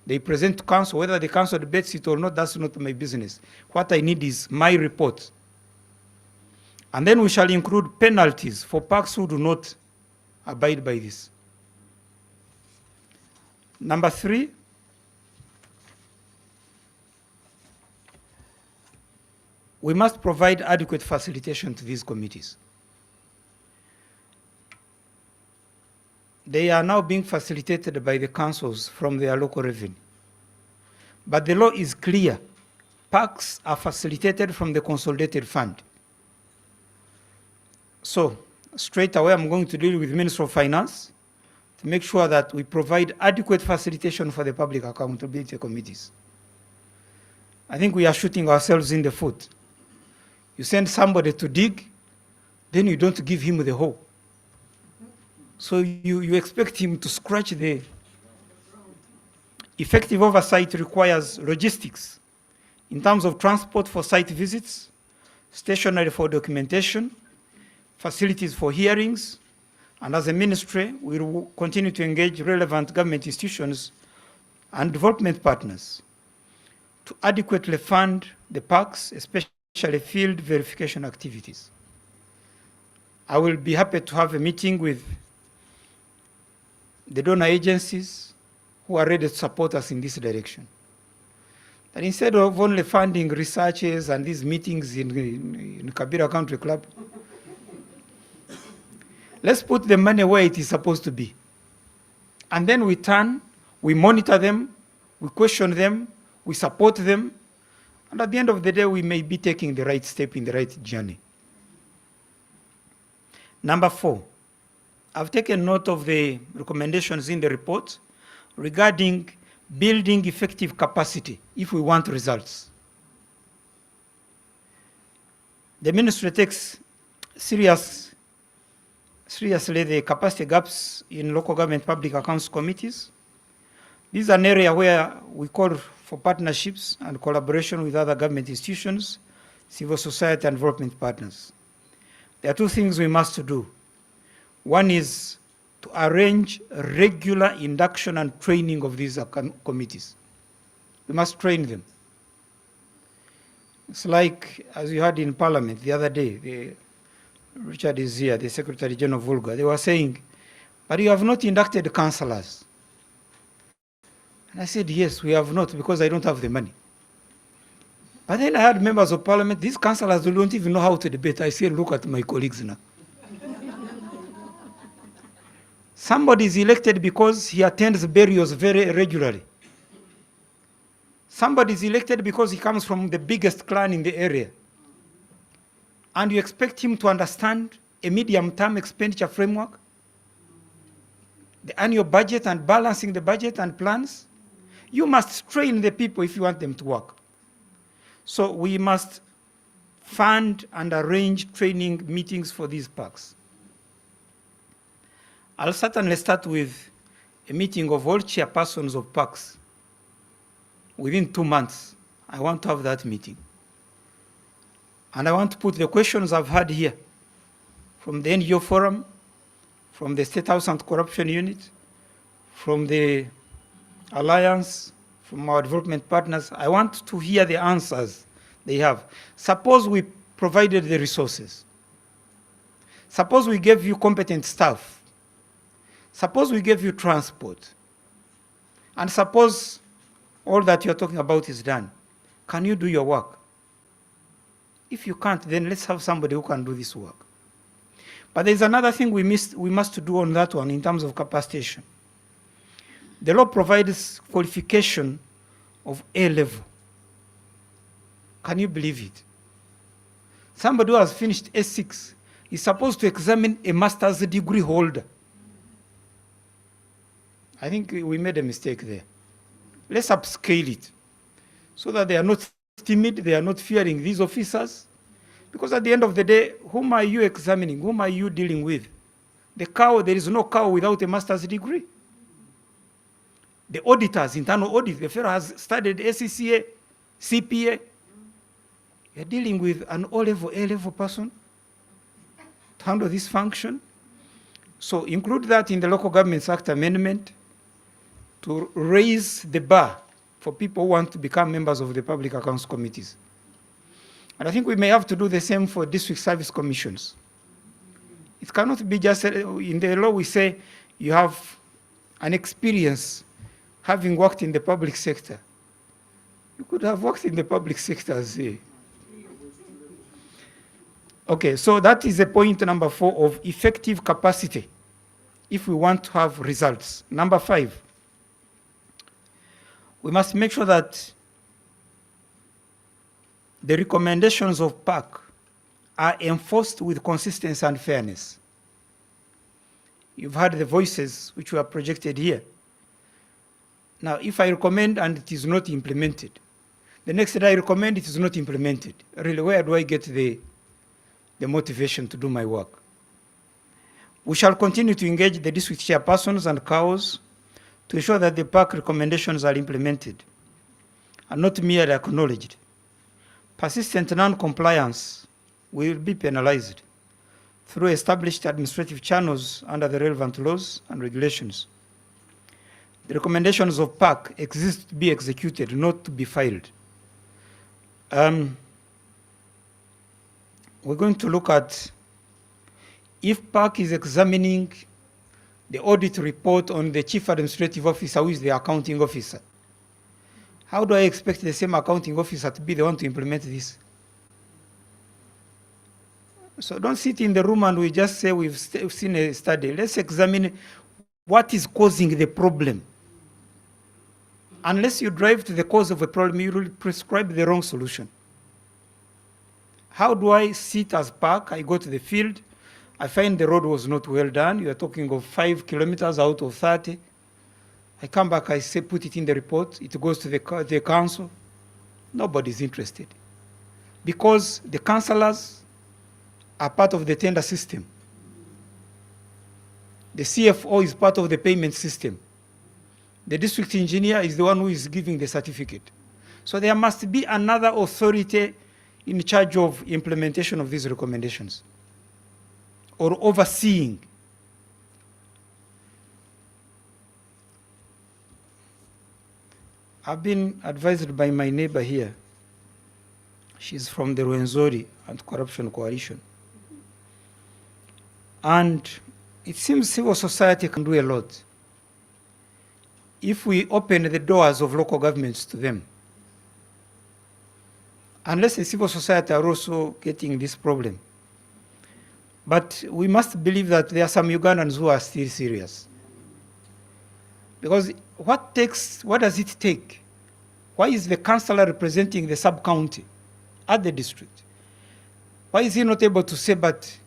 They present to council, whether the council debates it or not, that's not my business. What I need is my report. And then we shall include penalties for parks who do not abide by this. Number 3, we must provide adequate facilitation to these committees. They are now being facilitated by the councils from their local revenue. But the law is clear. Parks are facilitated from the consolidated fund. So, straight away, I'm going to deal with Minister of Finance to make sure that we provide adequate facilitation for the public accountability committees. I think we are shooting ourselves in the foot. You send somebody to dig, then you don't give him the hoe. So you expect him to scratch the... Effective oversight requires logistics in terms of transport for site visits, stationery for documentation, facilities for hearings, and as a ministry, we will continue to engage relevant government institutions and development partners to adequately fund the parks, especially field verification activities. I will be happy to have a meeting with the donor agencies who are ready to support us in this direction. That instead of only funding researches and these meetings in Kabira Country Club, let's put the money where it is supposed to be. And then we monitor them, we question them, we support them, and at the end of the day, we may be taking the right step in the right journey. Number 4, I've taken note of the recommendations in the report regarding building effective capacity if we want results. The ministry takes seriously the capacity gaps in local government public accounts committees. This is an area where we call for partnerships and collaboration with other government institutions, civil society, and development partners. There are 2 things we must do. One is to arrange regular induction and training of these committees. We must train them. It's like, as you heard in Parliament the other day, Richard is here, the Secretary General of Volga, they were saying, but you have not inducted councillors. And I said, yes, we have not, because I don't have the money. But then I had members of Parliament, these councillors don't even know how to debate. I said, look at my colleagues now. Somebody is elected because he attends burials very regularly. Somebody is elected because he comes from the biggest clan in the area. And you expect him to understand a medium-term expenditure framework, the annual budget and balancing the budget and plans? You must train the people if you want them to work. So we must fund and arrange training meetings for these parks. I'll certainly start with a meeting of all chairpersons of parks. Within 2 months, I want to have that meeting. And I want to put the questions I've had here from the NGO Forum, from the State House Anti-Corruption Unit, from the Alliance, from our development partners. I want to hear the answers they have. Suppose we provided the resources. Suppose we gave you competent staff. Suppose we gave you transport. And suppose all that you're talking about is done. Can you do your work? If you can't, then let's have somebody who can do this work. But there's another thing we must do on that one in terms of capacitation. The law provides qualification of A level. Can you believe it? Somebody who has finished A6 is supposed to examine a master's degree holder. I think we made a mistake there. Let's upscale it so that they are not timid, they are not fearing these officers. Because at the end of the day, whom are you examining? Whom are you dealing with? The cow, there is no cow without a master's degree. The auditors, internal audit, the fellow has studied SCCA, CPA. You're dealing with an O-level, A-level person to handle this function. So include that in the Local Governments Act amendment to raise the bar for people who want to become members of the public accounts committees. And I think we may have to do the same for district service commissions. It cannot be just, in the law we say you have an experience having worked in the public sector. You could have worked in the public sector as a... Okay, so that is the point number 4 of effective capacity if we want to have results. Number 5, we must make sure that the recommendations of PAC are enforced with consistency and fairness. You've heard the voices which were projected here. Now, if I recommend and it is not implemented, the next day I recommend it is not implemented. Really, where do I get the motivation to do my work? We shall continue to engage the district chairpersons and CAOs to ensure that the PAC recommendations are implemented and not merely acknowledged. Persistent non-compliance will be penalized through established administrative channels under the relevant laws and regulations. The recommendations of PAC exist to be executed, not to be filed. We're going to look at if PAC is examining the audit report on the chief administrative officer, who is the accounting officer. How do I expect the same accounting officer to be the one to implement this? So don't sit in the room and we just say we've seen a study. Let's examine what is causing the problem. Unless you drive to the cause of a problem, you will prescribe the wrong solution. How do I sit as PAC? I go to the field. I find the road was not well done. You are talking of 5 kilometers out of 30. I come back, I say, put it in the report. It goes to the council. Nobody's interested. Because the councillors are part of the tender system. The CFO is part of the payment system. The district engineer is the one who is giving the certificate. So there must be another authority in charge of implementation of these recommendations or overseeing. I've been advised by my neighbor here. She's from the Rwenzori Anti-Corruption Coalition. And it seems civil society can do a lot if we open the doors of local governments to them. Unless the civil society are also getting this problem. But we must believe that there are some Ugandans who are still serious. Because what does it take? Why is the councillor representing the sub-county at the district? Why is he not able to say, but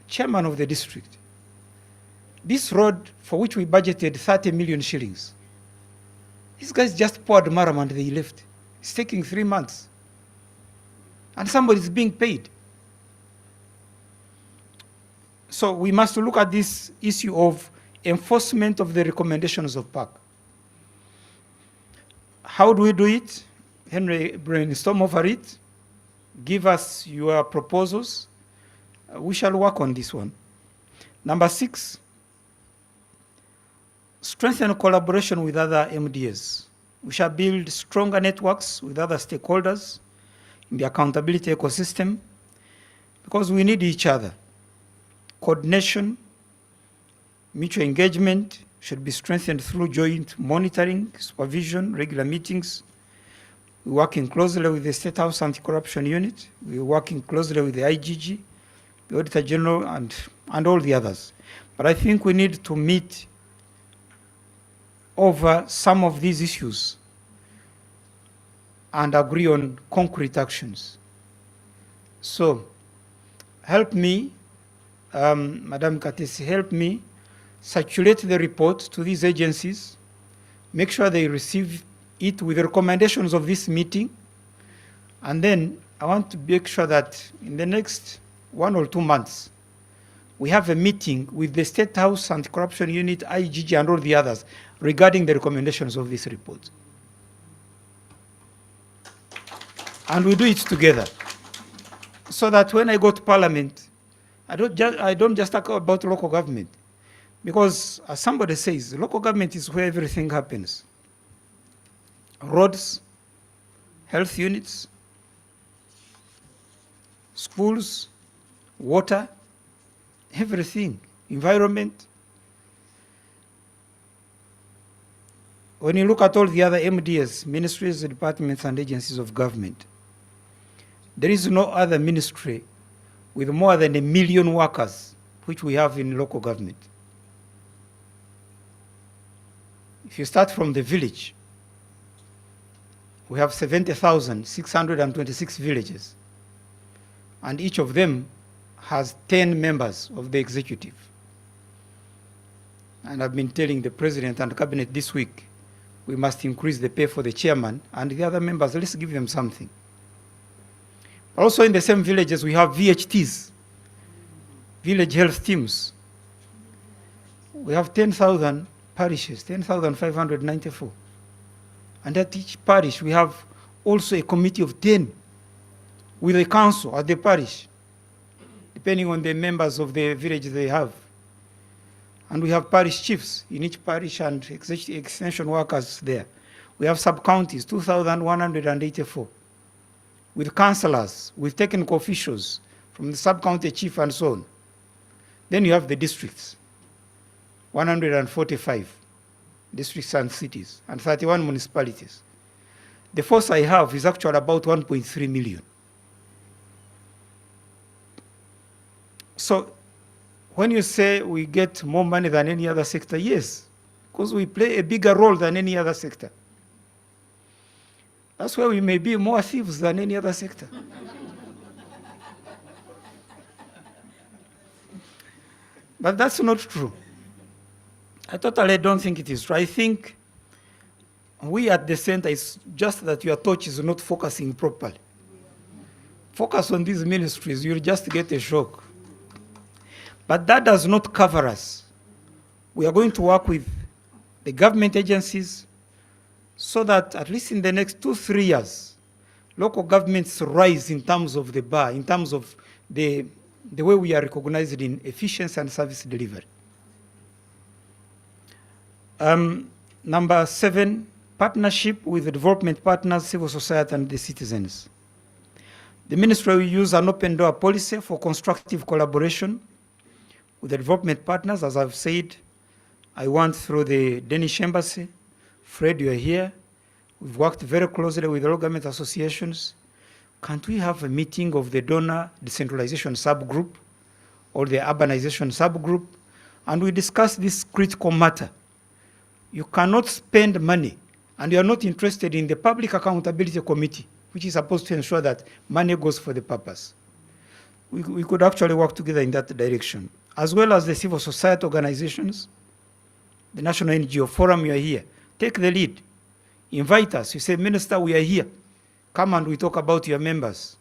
chairman of the district, this road for which we budgeted 30 million shillings, these guys just poured maram and they left. It's taking 3 months. And somebody's being paid. So we must look at this issue of enforcement of the recommendations of PAC. How do we do it? Henry, brainstorm over it. Give us your proposals. We shall work on this one. Number 6, strengthen collaboration with other MDAs. We shall build stronger networks with other stakeholders in the accountability ecosystem because we need each other. Coordination, mutual engagement should be strengthened through joint monitoring, supervision, regular meetings. We're working closely with the State House Anti-Corruption Unit. We're working closely with the IGG, the Auditor General, and all the others. But I think we need to meet over some of these issues and agree on concrete actions. So help me, Madam Katesi, help me circulate the report to these agencies, make sure they receive it with the recommendations of this meeting, and then I want to make sure that in the next 1 or 2 months, we have a meeting with the State House Anti-Corruption Unit, IGG, and all the others regarding the recommendations of this report. And we do it together, so that when I go to Parliament, I don't just talk about local government, because as somebody says, local government is where everything happens. Roads, health units, schools, water, everything, environment. When you look at all the other MDS, ministries, departments, and agencies of government, there is no other ministry with more than 1 million workers, which we have in local government. If you start from the village, we have 70,626 villages, and each of them has 10 members of the executive. And I've been telling the president and cabinet this week, we must increase the pay for the chairman and the other members. Let's give them something. Also in the same villages, we have VHTs, village health teams. We have 10,000 parishes, 10,594. And at each parish, we have also a committee of 10 with a council at the parish, depending on the members of the village they have. And we have parish chiefs in each parish and extension workers there. We have sub-counties, 2,184, with councillors, with technical officials from the sub-county chief and so on. Then you have the districts, 145 districts and cities, and 31 municipalities. The force I have is actually about 1.3 million. So when you say we get more money than any other sector, yes, because we play a bigger role than any other sector. That's why we may be more thieves than any other sector. But that's not true. I totally don't think it is true. I think we at the center, it's just that your torch is not focusing properly. Focus on these ministries, you'll just get a shock. But that does not cover us. We are going to work with the government agencies so that at least in the next 2-3 years, local governments rise in terms of the bar, in terms of the way we are recognized in efficiency and service delivery. Number 7, partnership with the development partners, civil society, and the citizens. The ministry will use an open door policy for constructive collaboration with the development partners. As I've said, I went through the Danish embassy. Fred, you're here. We've worked very closely with all government associations. Can't we have a meeting of the donor decentralization subgroup or the urbanization subgroup? And we discuss this critical matter You cannot spend money and you are not interested in the Public Accountability Committee, which is supposed to ensure that money goes for the purpose. We could actually work together in that direction, as well as the civil society organizations, the National NGO Forum, you are here. Take the lead. Invite us. You say, Minister, we are here. Come and we talk about your members.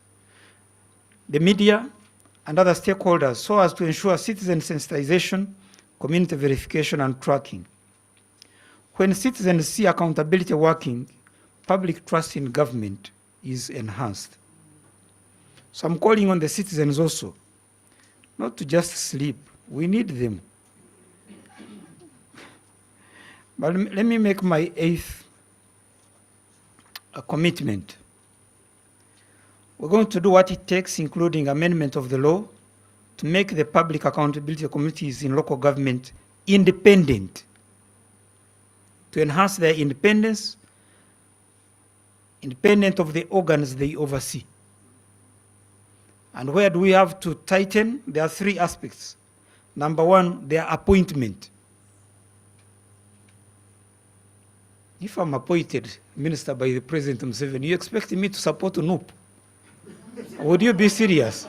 The media and other stakeholders, so as to ensure citizen sensitization, community verification, and tracking. When citizens see accountability working, public trust in government is enhanced. So I'm calling on the citizens also, not to just sleep. We need them. But let me make my 8th commitment. We're going to do what it takes, including amendment of the law, to make the public accountability committees in local government independent, to enhance their independence, independent of the organs they oversee. And where do we have to tighten? There are 3 aspects. Number 1, their appointment. If I'm appointed minister by the President Museveni, you expect me to support UNUP? Would you be serious?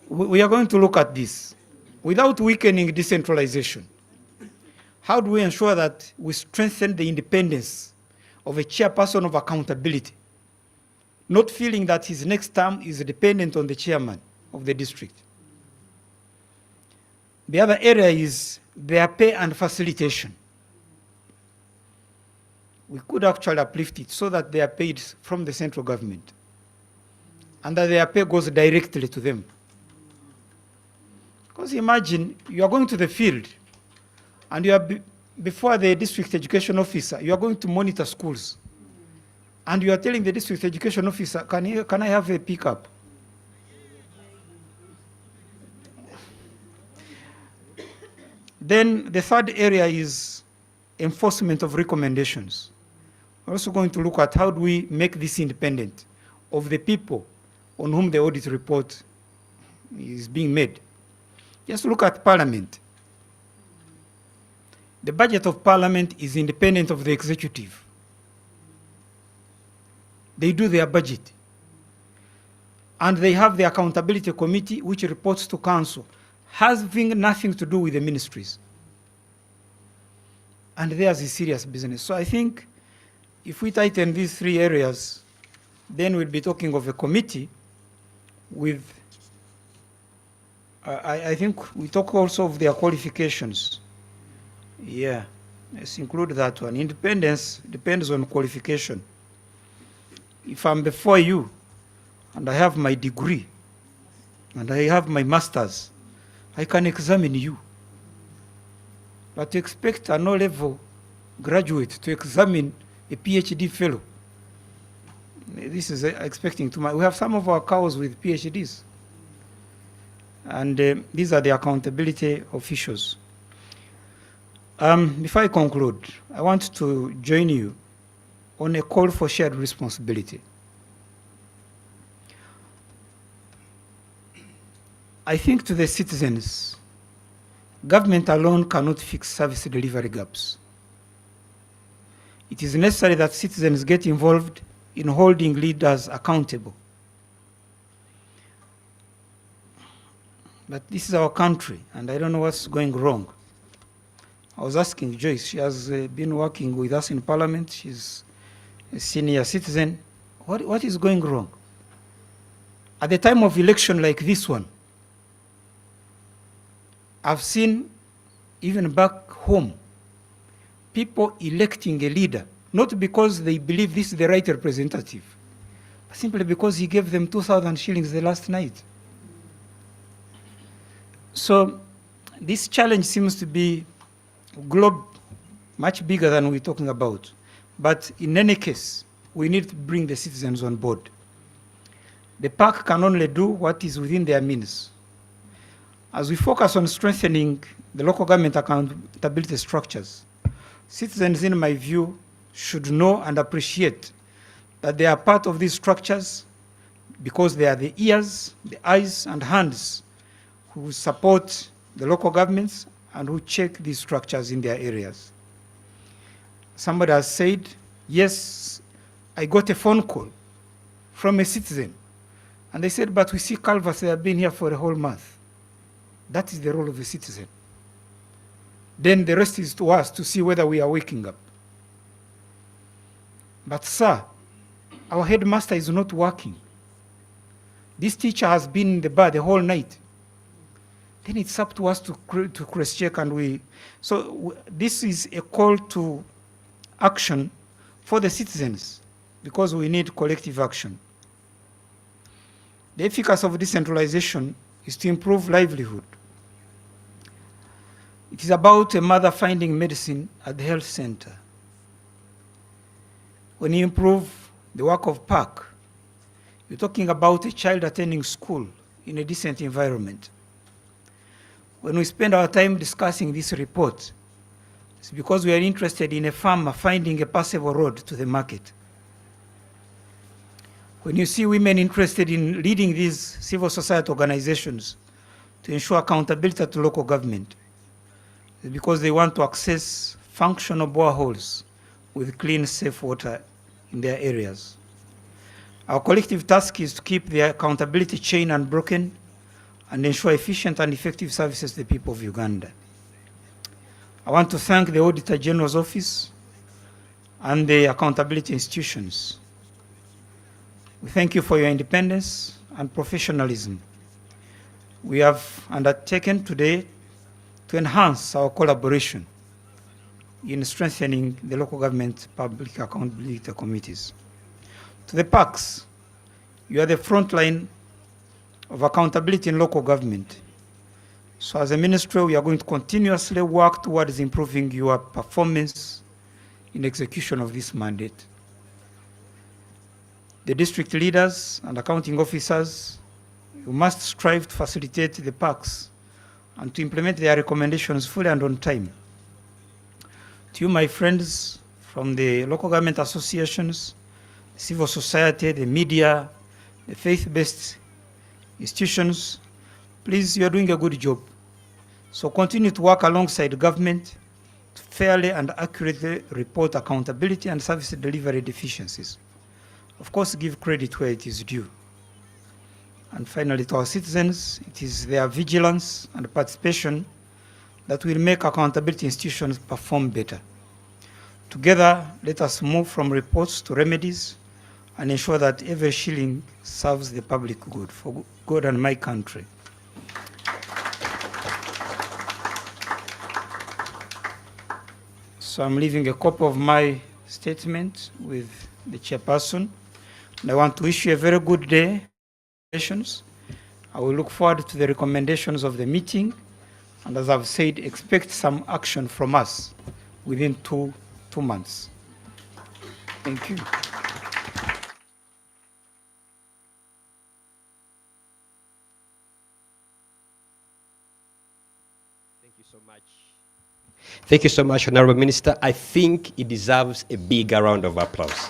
We are going to look at this without weakening decentralization. How do we ensure that we strengthen the independence of a chairperson of accountability, not feeling that his next term is dependent on the chairman of the district? The other area is their pay and facilitation. We could actually uplift it so that they are paid from the central government and that their pay goes directly to them. Because imagine you are going to the field and you are before the district education officer, you are going to monitor schools. And you are telling the district education officer, can I have a pickup? Then the third area is enforcement of recommendations. We're also going to look at how do we make this independent of the people on whom the audit report is being made. Just look at Parliament. The budget of Parliament is independent of the executive. They do their budget. And they have the accountability committee which reports to council, having nothing to do with the ministries. And there's a serious business. So I think if we tighten these 3 areas, then we'll be talking of a committee with, I think we talk also of their qualifications. Yeah, let's include that one. Independence depends on qualification. If I'm before you and I have my degree and I have my master's, I can examine you. But to expect a no-level graduate to examine a PhD fellow, this is expecting too much. We have some of our cows with PhDs. And these are the accountability officials. Before I conclude, I want to join you on a call for shared responsibility. I think to the citizens, government alone cannot fix service delivery gaps. It is necessary that citizens get involved in holding leaders accountable. But this is our country, and I don't know what's going wrong. I was asking Joyce, she has been working with us in Parliament, she's a senior citizen. What is going wrong? At the time of election like this one, I've seen, even back home, people electing a leader, not because they believe this is the right representative, but simply because he gave them 2,000 shillings the last night. So this challenge seems to be globe much bigger than we're talking about. But in any case, we need to bring the citizens on board. The park can only do what is within their means. As we focus on strengthening the local government accountability structures, citizens, in my view, should know and appreciate that they are part of these structures, because they are the ears, the eyes, and hands who support the local governments and who check these structures in their areas. Somebody has said, yes, I got a phone call from a citizen, and they said, but we see culverts, they have been here for a whole month. That is the role of a citizen. Then the rest is to us to see whether we are waking up. But sir, our headmaster is not working. This teacher has been in the bar the whole night. Then it's up to us to cross-check, and this is a call to action for the citizens, because we need collective action. The efficacy of decentralization is to improve livelihood. It is about a mother finding medicine at the health center. When you improve the work of park, you're talking about a child attending school in a decent environment. When we spend our time discussing this report, it's because we are interested in a farmer finding a passable road to the market. When you see women interested in leading these civil society organizations to ensure accountability to local government, it's because they want to access functional boreholes with clean, safe water in their areas. Our collective task is to keep the accountability chain unbroken and ensure efficient and effective services to the people of Uganda. I want to thank the Auditor General's Office and the accountability institutions. We thank you for your independence and professionalism. We have undertaken today to enhance our collaboration in strengthening the local government public accountability committees. To the PACs, you are the front line of accountability in local government. So as a ministry, we are going to continuously work towards improving your performance in execution of this mandate. The district leaders and accounting officers, you must strive to facilitate the PACs and to implement their recommendations fully and on time. To you, my friends from the local government associations, civil society, the media, the faith-based institutions, please, you are doing a good job. So continue to work alongside government to fairly and accurately report accountability and service delivery deficiencies. Of course, give credit where it is due. And finally, to our citizens, it is their vigilance and participation that will make accountability institutions perform better. Together, let us move from reports to remedies and ensure that every shilling serves the public good, for God and my country. So I'm leaving a copy of my statement with the chairperson, and I want to wish you a very good day. I will look forward to the recommendations of the meeting, and as I've said, expect some action from us within two months. Thank you. Thank you so much, Honorable Minister. I think it deserves a bigger round of applause.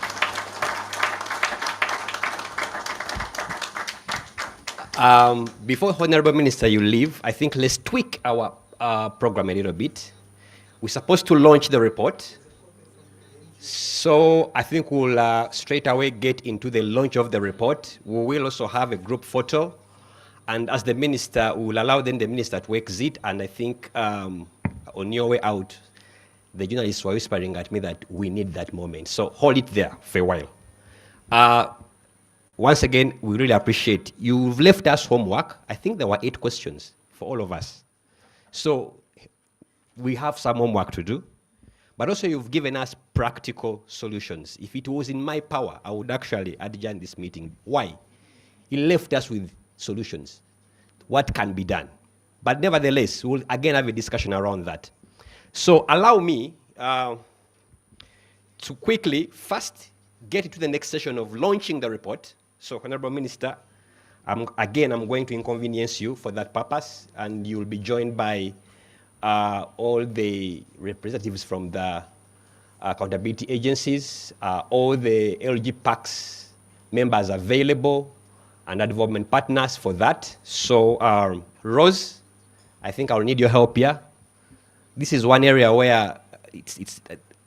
Before Honorable Minister, you leave, I think let's tweak our program a little bit. We're supposed to launch the report. So I think we'll straight away get into the launch of the report. We will also have a group photo. And as the minister, we will allow then the minister to exit. And I think on your way out, the journalists were whispering at me that we need that moment. So hold it there for a while. Once again, we really appreciate you've left us homework. I think there were 8 questions for all of us. So we have some homework to do, but also you've given us practical solutions. If it was in my power, I would actually adjourn this meeting. Why? You left us with solutions. What can be done? But nevertheless, we'll again have a discussion around that. So allow me to quickly first get into the next session of launching the report. So, Honorable Minister, I'm going to inconvenience you for that purpose, and you'll be joined by all the representatives from the accountability agencies, all the Lgpacs members available, and our development partners for that. So Rose, I think I'll need your help here. This is one area where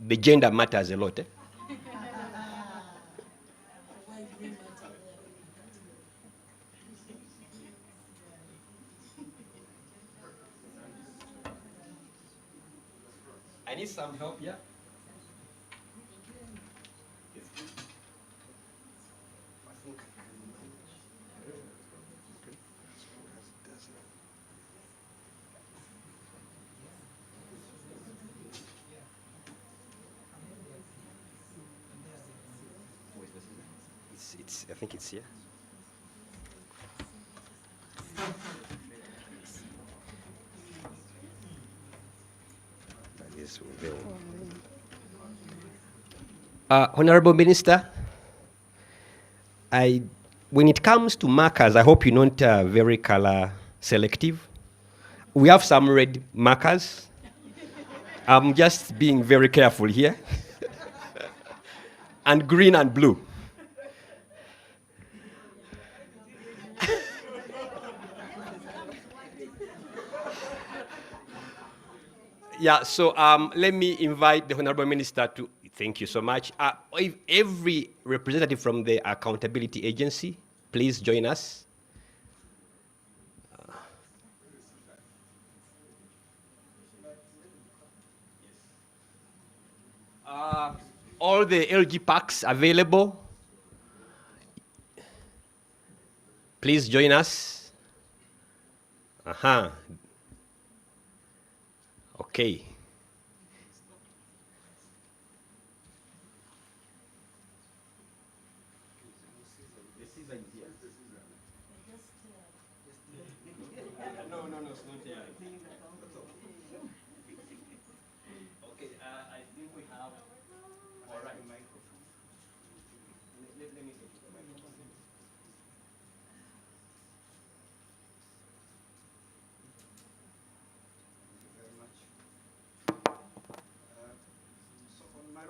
the gender matters a lot. I need some help here. I think it's here. Honorable Minister, when it comes to markers, I hope you're not very color selective. We have some red markers. I'm just being very careful here. And green and blue. Yeah, so let me invite the Honorable Minister to, thank you so much. If every representative from the Accountability Agency, please join us. All the Lgpacs available, please join us. Okay.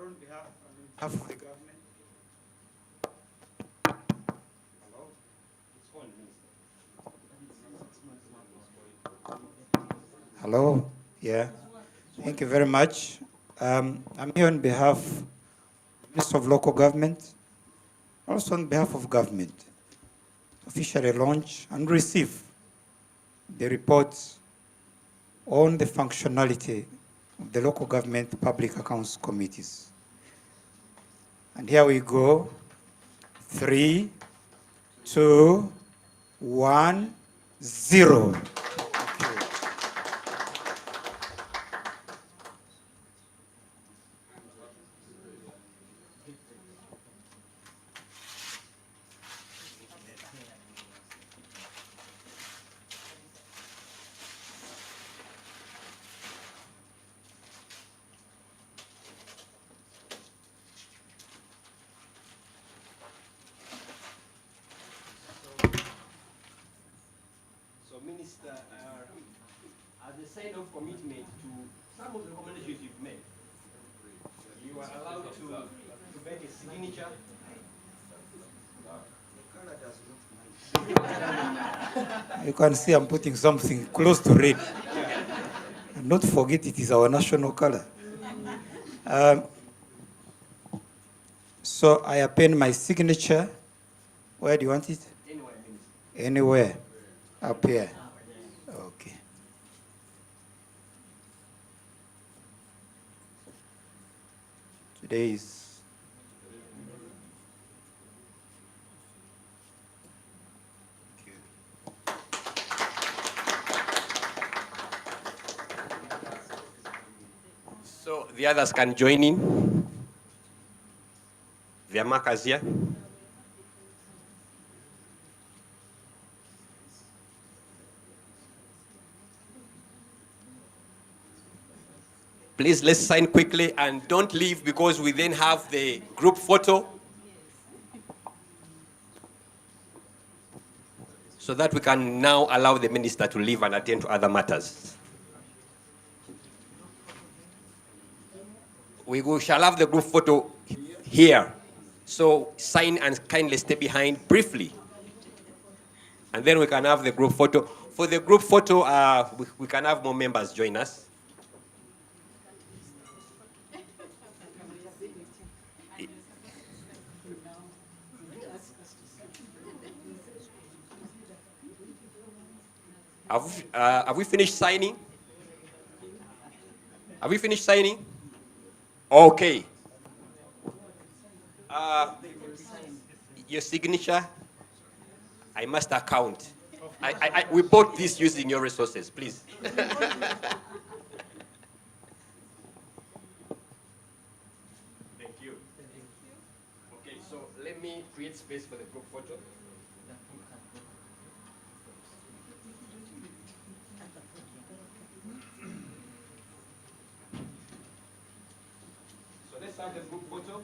On behalf of the government. Hello. Yeah. Thank you very much. I'm here on behalf of the Minister of Local Government, also on behalf of government, to officially launch and receive the reports on the functionality of the local government public accounts committees. And here we go. 3, 2, 1, 0. Minister, as a sign of commitment to some of the recommendations you've made, you are allowed to make a signature. You can see I'm putting something close to red. And don't forget it is our national color. So I append my signature. Where do you want it? Anywhere. Anywhere. Up here. Okay. Today is So the others can join in. Their markers here. Please, let's sign quickly and don't leave because we then have the group photo so that we can now allow the minister to leave and attend to other matters. We shall have the group photo here. So sign and kindly stay behind briefly. And then we can have the group photo. For the group photo, we can have more members join us. Have we finished signing? Have we finished signing? Okay. Your signature, I must account. We bought this using your resources, please. Thank you. Okay, so let me create space for the group photo. So let's have the group photo.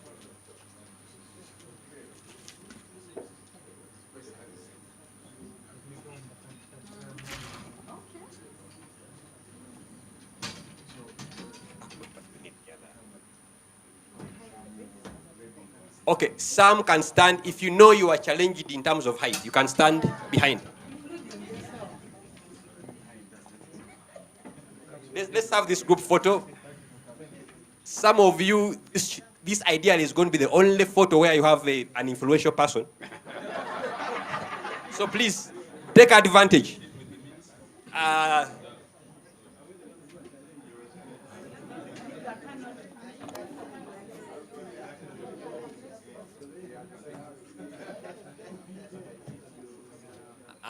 Okay, some can stand. If you know you are challenged in terms of height, you can stand behind. Let's have this group photo. Some of you, this idea is going to be the only photo where you have an influential person. So please, take advantage.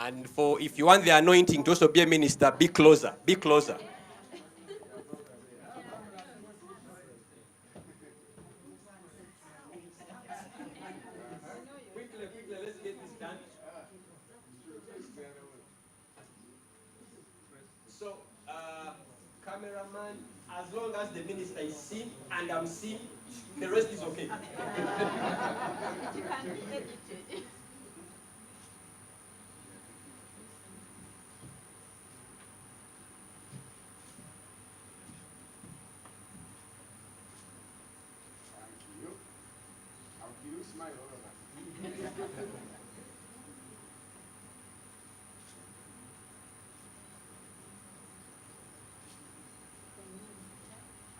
And if you want the anointing to also be a minister, be closer, be closer. Quickly, let's get this done. So, cameraman, as long as the minister is seen and I'm seen, the rest is okay. You can be edited.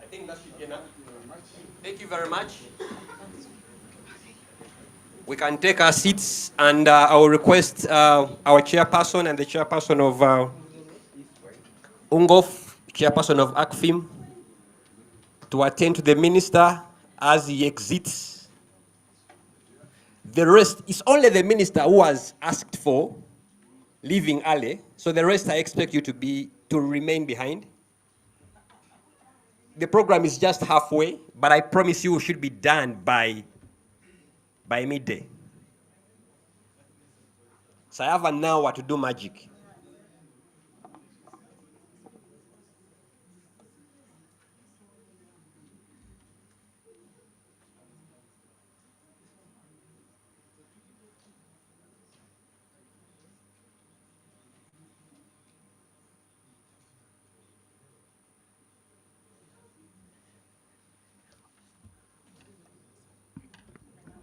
I think that should be enough. Thank you very much. We can take our seats, and I will request our chairperson and the chairperson of UNGOF, chairperson of ACFIM, to attend to the minister as he exits. The rest, it's only the minister who has asked for leaving early, so the rest I expect you to remain behind. The program is just halfway, but I promise you we should be done by midday. So I have an hour to do magic.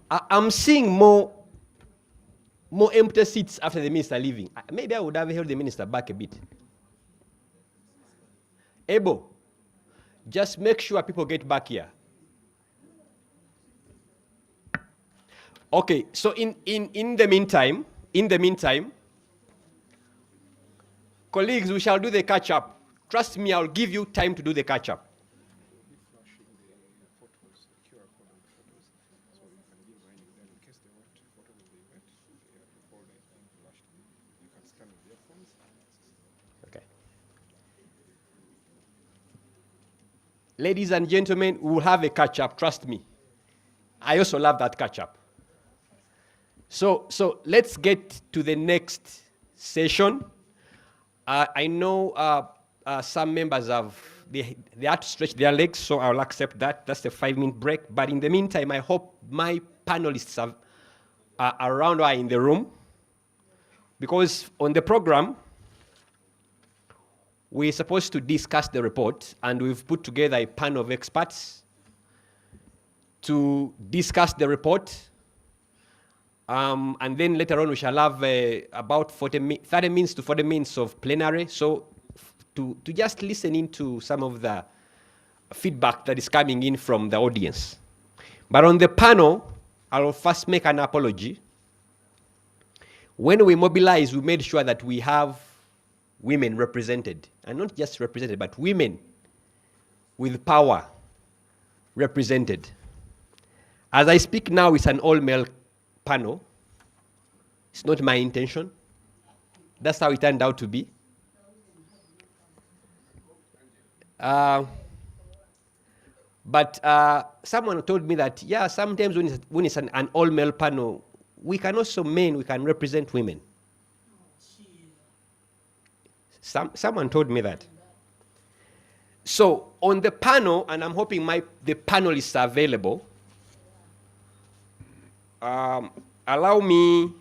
I'm seeing more empty seats after the minister leaving. Maybe I would have held the minister back a bit. Ebo, just make sure people get back here. Okay, so in the meantime, colleagues, we shall do the catch-up. Trust me, I'll give you time to do the catch-up. Ladies and gentlemen, we will have a catch-up, trust me. I also love that catch-up. So let's get to the next session. I know some members they have to stretch their legs, so I'll accept that. That's a 5-minute break. But in the meantime, I hope my panelists are around or in the room. Because on the program, we're supposed to discuss the report, and we've put together a panel of experts to discuss the report And then later on, we shall have about 30 minutes to 40 minutes of plenary. So to just listen into some of the feedback that is coming in from the audience. But on the panel, I'll first make an apology. When we mobilized, we made sure that we have women represented, and not just represented, but women with power represented. As I speak now, it's an all-male panel. It's not my intention. That's how it turned out to be. But someone told me that, yeah, sometimes when it's an all-male panel, we can also we can represent women. Someone told me that. So on the panel, and I'm hoping the panelists are available, allow me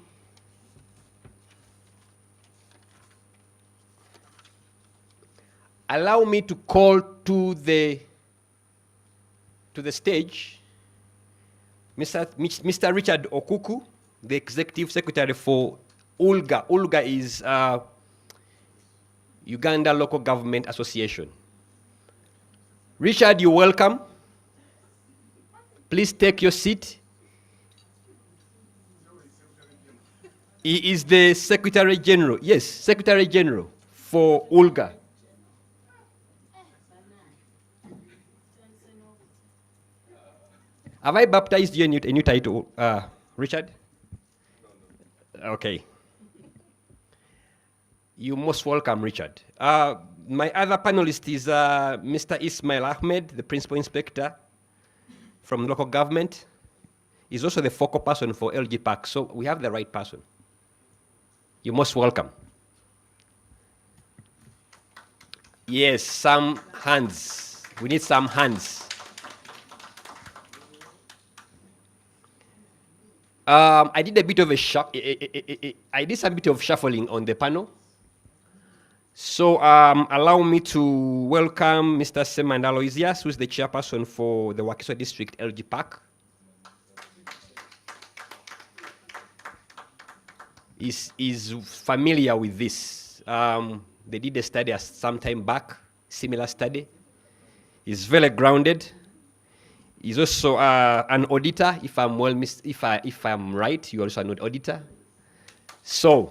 to call to the stage Mr. Richard Okuku, the Executive Secretary for ULGA. ULGA is Uganda Local Government Association. Richard, you're welcome. Please take your seat. He is the Secretary General. Yes, Secretary General for ULGA. Have I baptized you a new title, Richard? Okay. You're most welcome, Richard. My other panelist is Mr. Ismail Ahmed, the Principal Inspector from local government. He's also the focal person for Lgpacs, so we have the right person. You're most welcome. Yes, some hands. We need some hands. I did a bit of I did some bit of shuffling on the panel. So allow me to welcome Mr. Semand Aloysius, who is the chairperson for the Wakiso District Lgpac. Is familiar with this. They did a study some time back, similar study. He's very grounded. He's also an auditor. If I'm right, you're also an auditor. So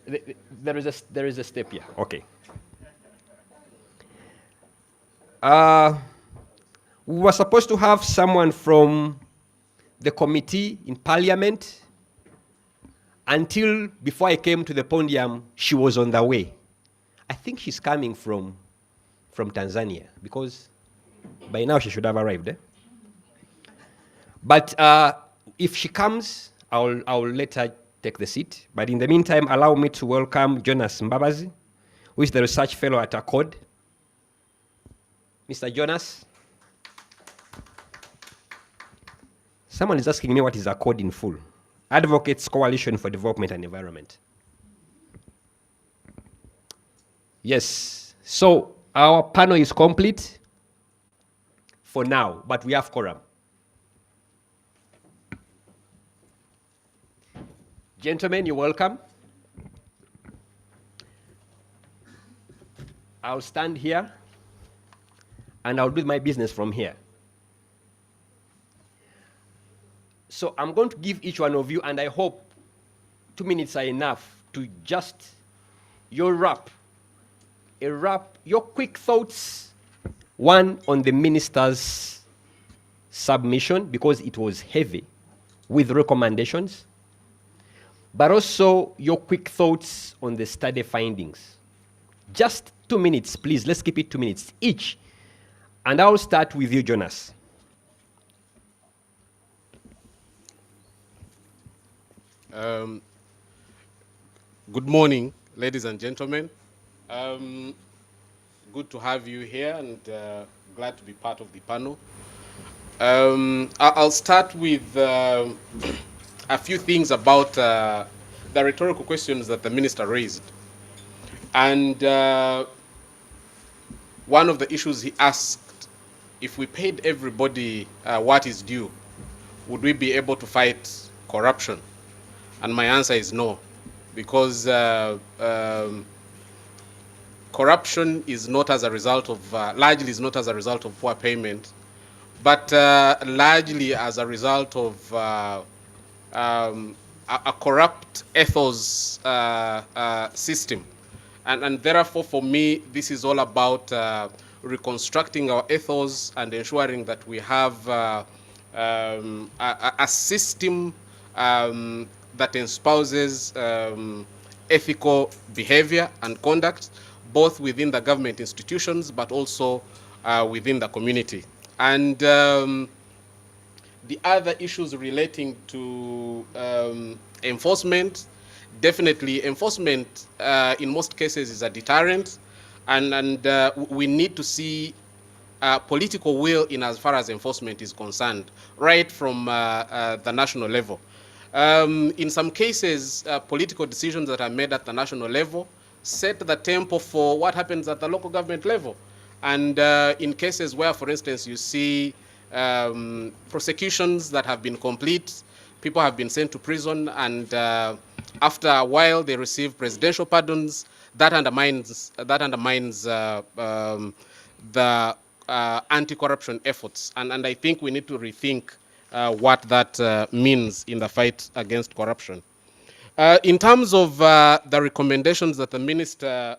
there is a step here. Okay. We were supposed to have someone from the committee in Parliament. Until before I came to the podium, she was on the way. I think she's coming from Tanzania, because by now she should have arrived. But if she comes, I'll let her take the seat. But in the meantime, allow me to welcome Jonas Mbabazi, who is the research fellow at ACCORD. Mr. Jonas. Someone is asking me what is ACCORD in full. Advocates Coalition for Development and Environment. Yes, so our panel is complete for now, but we have quorum. Gentlemen, you're welcome. I'll stand here and I'll do my business from here. So I'm going to give each one of you, and I hope 2 minutes are enough to just your your quick thoughts. One on the minister's submission, because it was heavy with recommendations, but also your quick thoughts on the study findings. Just 2 minutes, please. Let's keep it 2 minutes each. And I'll start with you, Jonas. Good morning, ladies and gentlemen. Good to have you here, and glad to be part of the panel. I'll start with a few things about the rhetorical questions that the minister raised. And one of the issues he asked, if we paid everybody what is due would we be able to fight corruption? And my answer is no, because corruption is not as a result of, largely is not as a result of poor payment, but largely as a result of a corrupt ethos system. And therefore, for me, this is all about reconstructing our ethos and ensuring that we have a system that espouses ethical behavior and conduct, both within the government institutions, but also within the community. And the other issues relating to enforcement, definitely enforcement in most cases is a deterrent, and we need to see political will in as far as enforcement is concerned, right from the national level. In some cases, political decisions that are made at the national level set the tempo for what happens at the local government level. And in cases where, for instance, you see prosecutions that have been complete, people have been sent to prison, and after a while they receive presidential pardons, that undermines the anti-corruption efforts. And I think we need to rethink what that means in the fight against corruption. In terms of the recommendations that the minister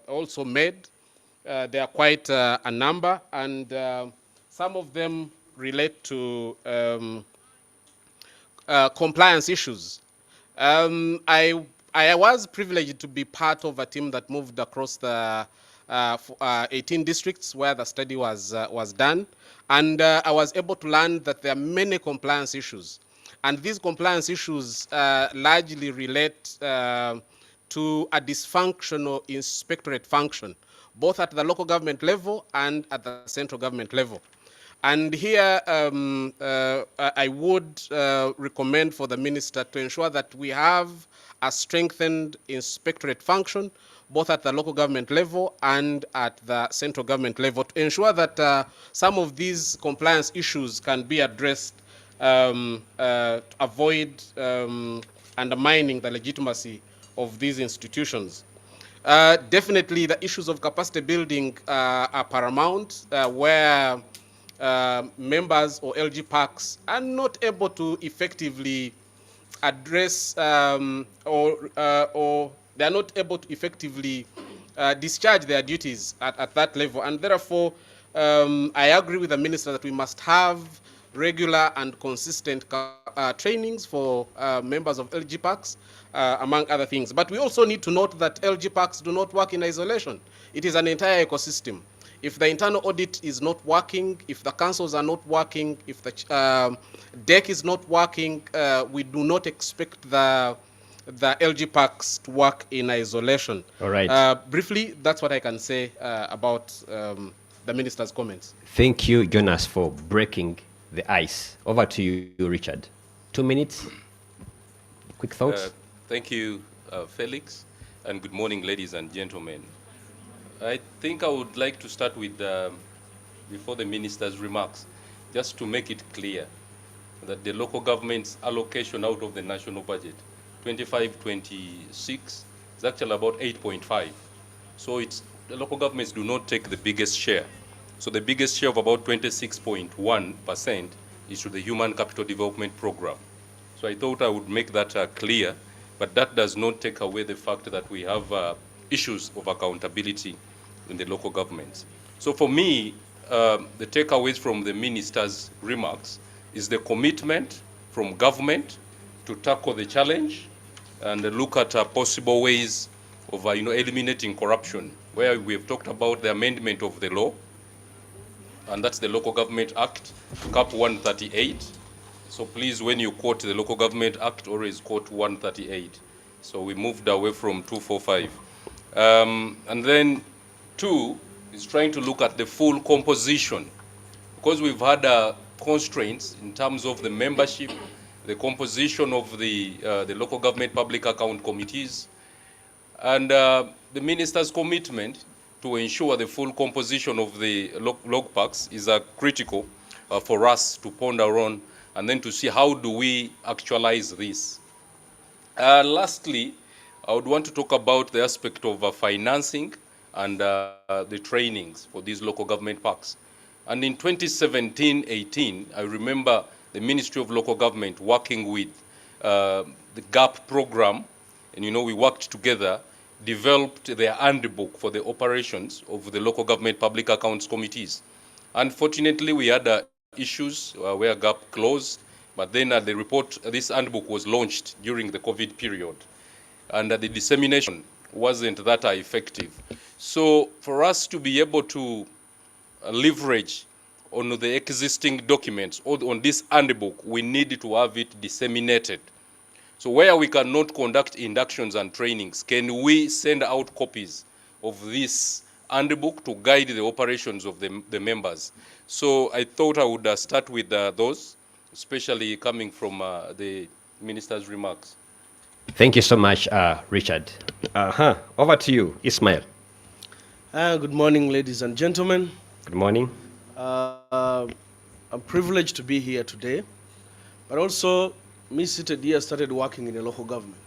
also made, there are quite a number, and some of them relate to compliance issues. I was privileged to be part of a team that moved across the 18 districts where the study was done, and I was able to learn that there are many compliance issues, and these compliance issues largely relate to a dysfunctional inspectorate function, both at the local government level and at the central government level. And here I would recommend for the minister to ensure that we have a strengthened inspectorate function, both at the local government level and at the central government level, to ensure that some of these compliance issues can be addressed to avoid undermining the legitimacy of these institutions. Definitely the issues of capacity building are paramount, where members or Lgpacs are not able to effectively address or they are not able to effectively discharge their duties at that level. And therefore, I agree with the minister that we must have regular and consistent trainings for members of Lgpacs, among other things. But we also need to note that Lgpacs do not work in isolation. It is an entire ecosystem. If the internal audit is not working, if the councils are not working, if the DEC is not working, we do not expect the Lgpacs to work in isolation. All right. Briefly, that's what I can say about the minister's comments. Thank you, Jonas, for breaking the ice. Over to you, Richard. 2 minutes. Quick thoughts. Thank you, Felix, and good morning, ladies and gentlemen. I think I would like to start with, before the minister's remarks, just to make it clear that the local government's allocation out of the national budget, 25-26, is actually about 8.5. So the local governments do not take the biggest share. So the biggest share of about 26.1% is to the Human Capital Development Program. So I thought I would make that clear, but that does not take away the fact that we have issues of accountability in the local governments. So for me, the takeaways from the minister's remarks is the commitment from government to tackle the challenge and look at possible ways of eliminating corruption, where we have talked about the amendment of the law, and that's the Local Government Act, Cap 138. So please, when you quote the Local Government Act, always quote 138. So we moved away from 245. And then 2 is trying to look at the full composition, because we've had constraints in terms of the membership, the composition of the local government public account committees, and the minister's commitment to ensure the full composition of the Lgpacs is critical for us to ponder on and then to see how do we actualize this. Lastly, I would want to talk about the aspect of financing and the trainings for these local government parks. And in 2017-18, I remember the Ministry of Local Government working with the GAP program, and we worked together, developed their handbook for the operations of the local government public accounts committees. Unfortunately, we had issues where GAP closed, but then the report, this handbook was launched during the COVID period, and the dissemination wasn't that effective. So for us to be able to leverage on the existing documents or on this handbook, we need to have it disseminated. So where we cannot conduct inductions and trainings, can we send out copies of this handbook to guide the operations of the members? So I thought I would start with those, especially coming from the minister's remarks. Thank you so much, Richard. Over to you, Ismail. Good morning, ladies and gentlemen. Good morning. I'm privileged to be here today, but also me seated here started working in a local government.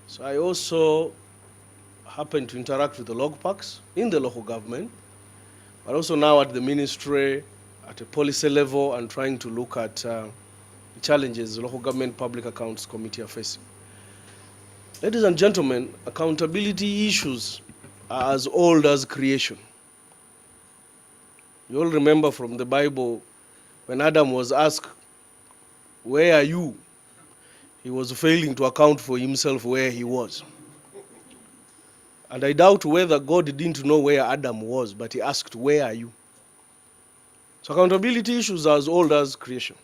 So I also happen to interact with the Lgpacs in the local government, but also now at the ministry, at a policy level, and trying to look at the challenges the local government public accounts committee are facing. Ladies and gentlemen, accountability issues are as old as creation. You all remember from the Bible when Adam was asked, "Where are you?" He was failing to account for himself where he was. And I doubt whether God didn't know where Adam was, but he asked, "Where are you?" So accountability issues are as old as creation.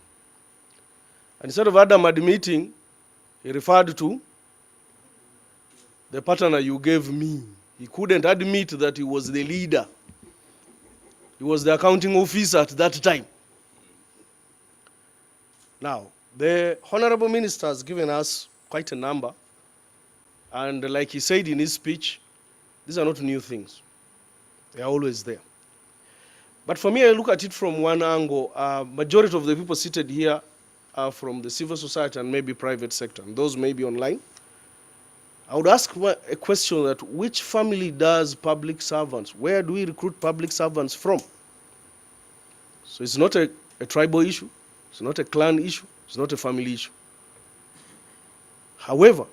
And instead of Adam admitting, he referred to the partner you gave me. He couldn't admit that he was the leader. He was the accounting officer at that time. Now, the Honorable Minister has given us quite a number. And like he said in his speech, these are not new things. They are always there. But for me, I look at it from one angle. Majority of the people seated here are from the civil society and maybe private sector, and those may be online. I would ask a question that which family does public servants? Where do we recruit public servants from? So it's not a tribal issue. It's not a clan issue. It's not a family issue. However,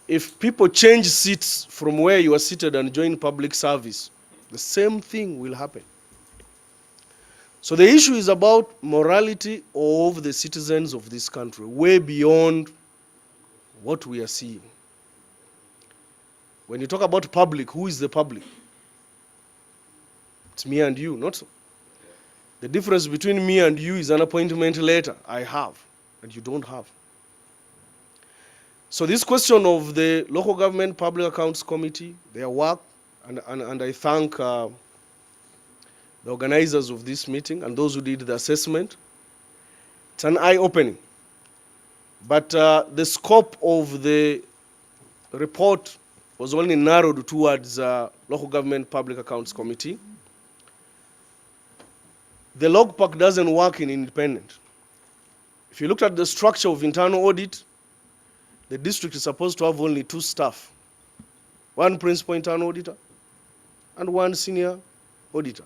if people change seats from where you are seated and join public service, the same thing will happen. So the issue is about morality of the citizens of this country, way beyond what we are seeing. When you talk about public, who is the public? It's me and you, not so. The difference between me and you is an appointment letter I have and you don't have. So this question of the Local Government Public Accounts Committee, their work, and I thank the organizers of this meeting and those who did the assessment. It's an eye-opening. But the scope of the report was only narrowed towards Local Government Public Accounts Committee. The Lgpac doesn't work in independent. If you looked at the structure of internal audit, the district is supposed to have only 2 staff, 1 principal internal auditor and 1 senior auditor,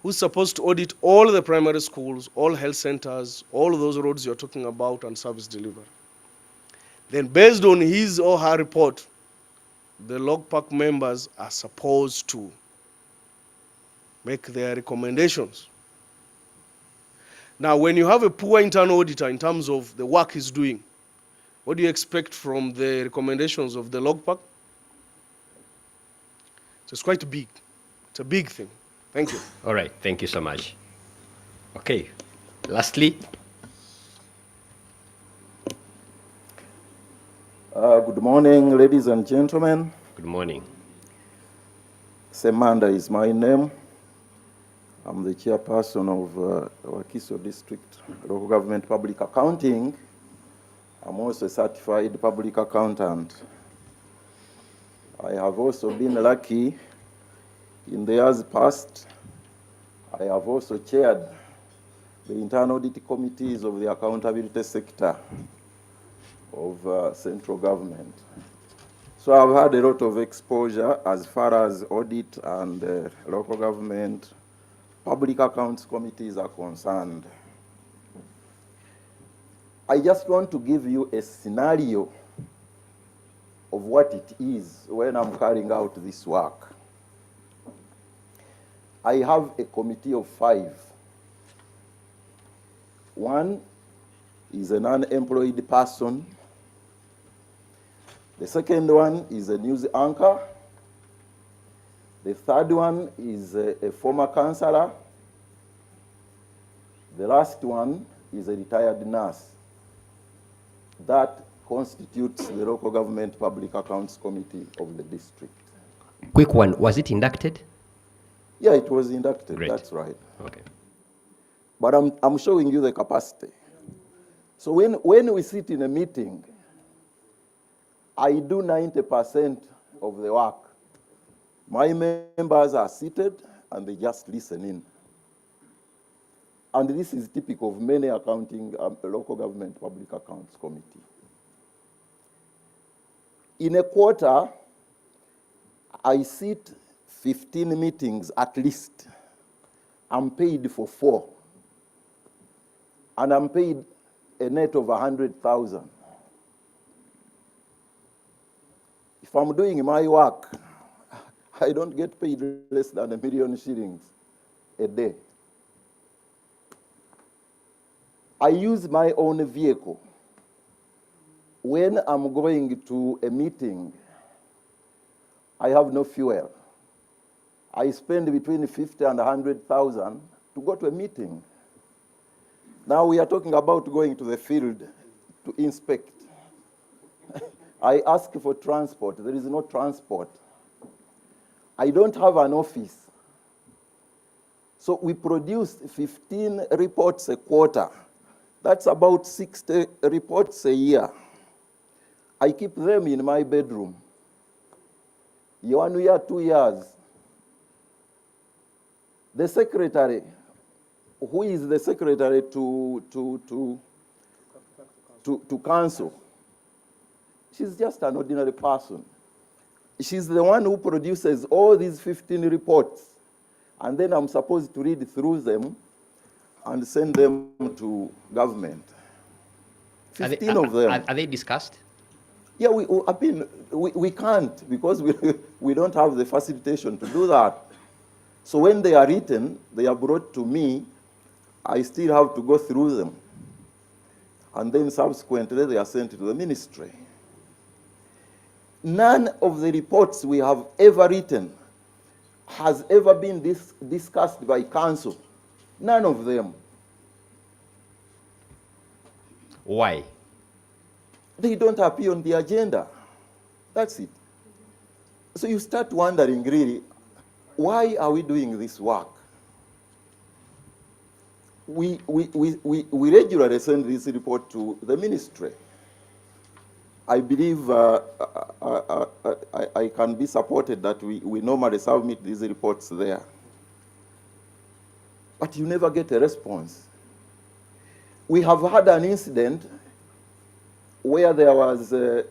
who's supposed to audit all the primary schools, all health centers, all those roads you're talking about, and service delivery. Then based on his or her report, the Lgpac members are supposed to make their recommendations. Now, when you have a poor internal auditor in terms of the work he's doing, what do you expect from the recommendations of the Lgpac? So it's quite big. It's a big thing. Thank you. All right, thank you so much. Okay, lastly. Good morning, ladies and gentlemen. Good morning. Semanda is my name. I'm the chairperson of Wakiso District Local Government Public Accounting. I'm also a certified public accountant. I have also been lucky in the years past. I have also chaired the internal audit committees of the accountability sector of central government. So I've had a lot of exposure as far as audit and local government public accounts committees are concerned. I just want to give you a scenario of what it is when I'm carrying out this work. I have a committee of 5. One is an unemployed person. The second one is a news anchor. The third one is a former counselor. The last one is a retired nurse. That constitutes the local government public accounts committee of the district. Quick one, was it inducted? Yeah, it was inducted, Great. That's right. Okay. But I'm showing you the capacity. So when we sit in a meeting, I do 90% of the work. My members are seated and they just listen in. And this is typical of many accounting, local government public accounts committee. In a quarter, I sit 15 meetings at least. I'm paid for 4. And I'm paid a net of 100,000. If I'm doing my work, I don't get paid less than $1 million shillings a day. I use my own vehicle. When I'm going to a meeting, I have no fuel. I spend between 50 and 100,000 to go to a meeting. Now we are talking about going to the field to inspect. I ask for transport. There is no transport. I don't have an office. So we produce 15 reports a quarter. That's about 60 reports a year. I keep them in my bedroom. 1 year, 2 years. The secretary, who is the secretary to council, she's just an ordinary person. She's the one who produces all these 15 reports. And then I'm supposed to read through them and send them to government. 15 of them. Are they discussed? Yeah, we can't because we don't have the facilitation to do that. So when they are written, they are brought to me. I still have to go through them. And then subsequently, they are sent to the ministry. None of the reports we have ever written has ever been discussed by council. None of them. Why? They don't appear on the agenda. That's it. So you start wondering, really, why are we doing this work? We regularly send this report to the ministry. I believe I can be supported that we normally submit these reports there. But you never get a response. We have had an incident where there was a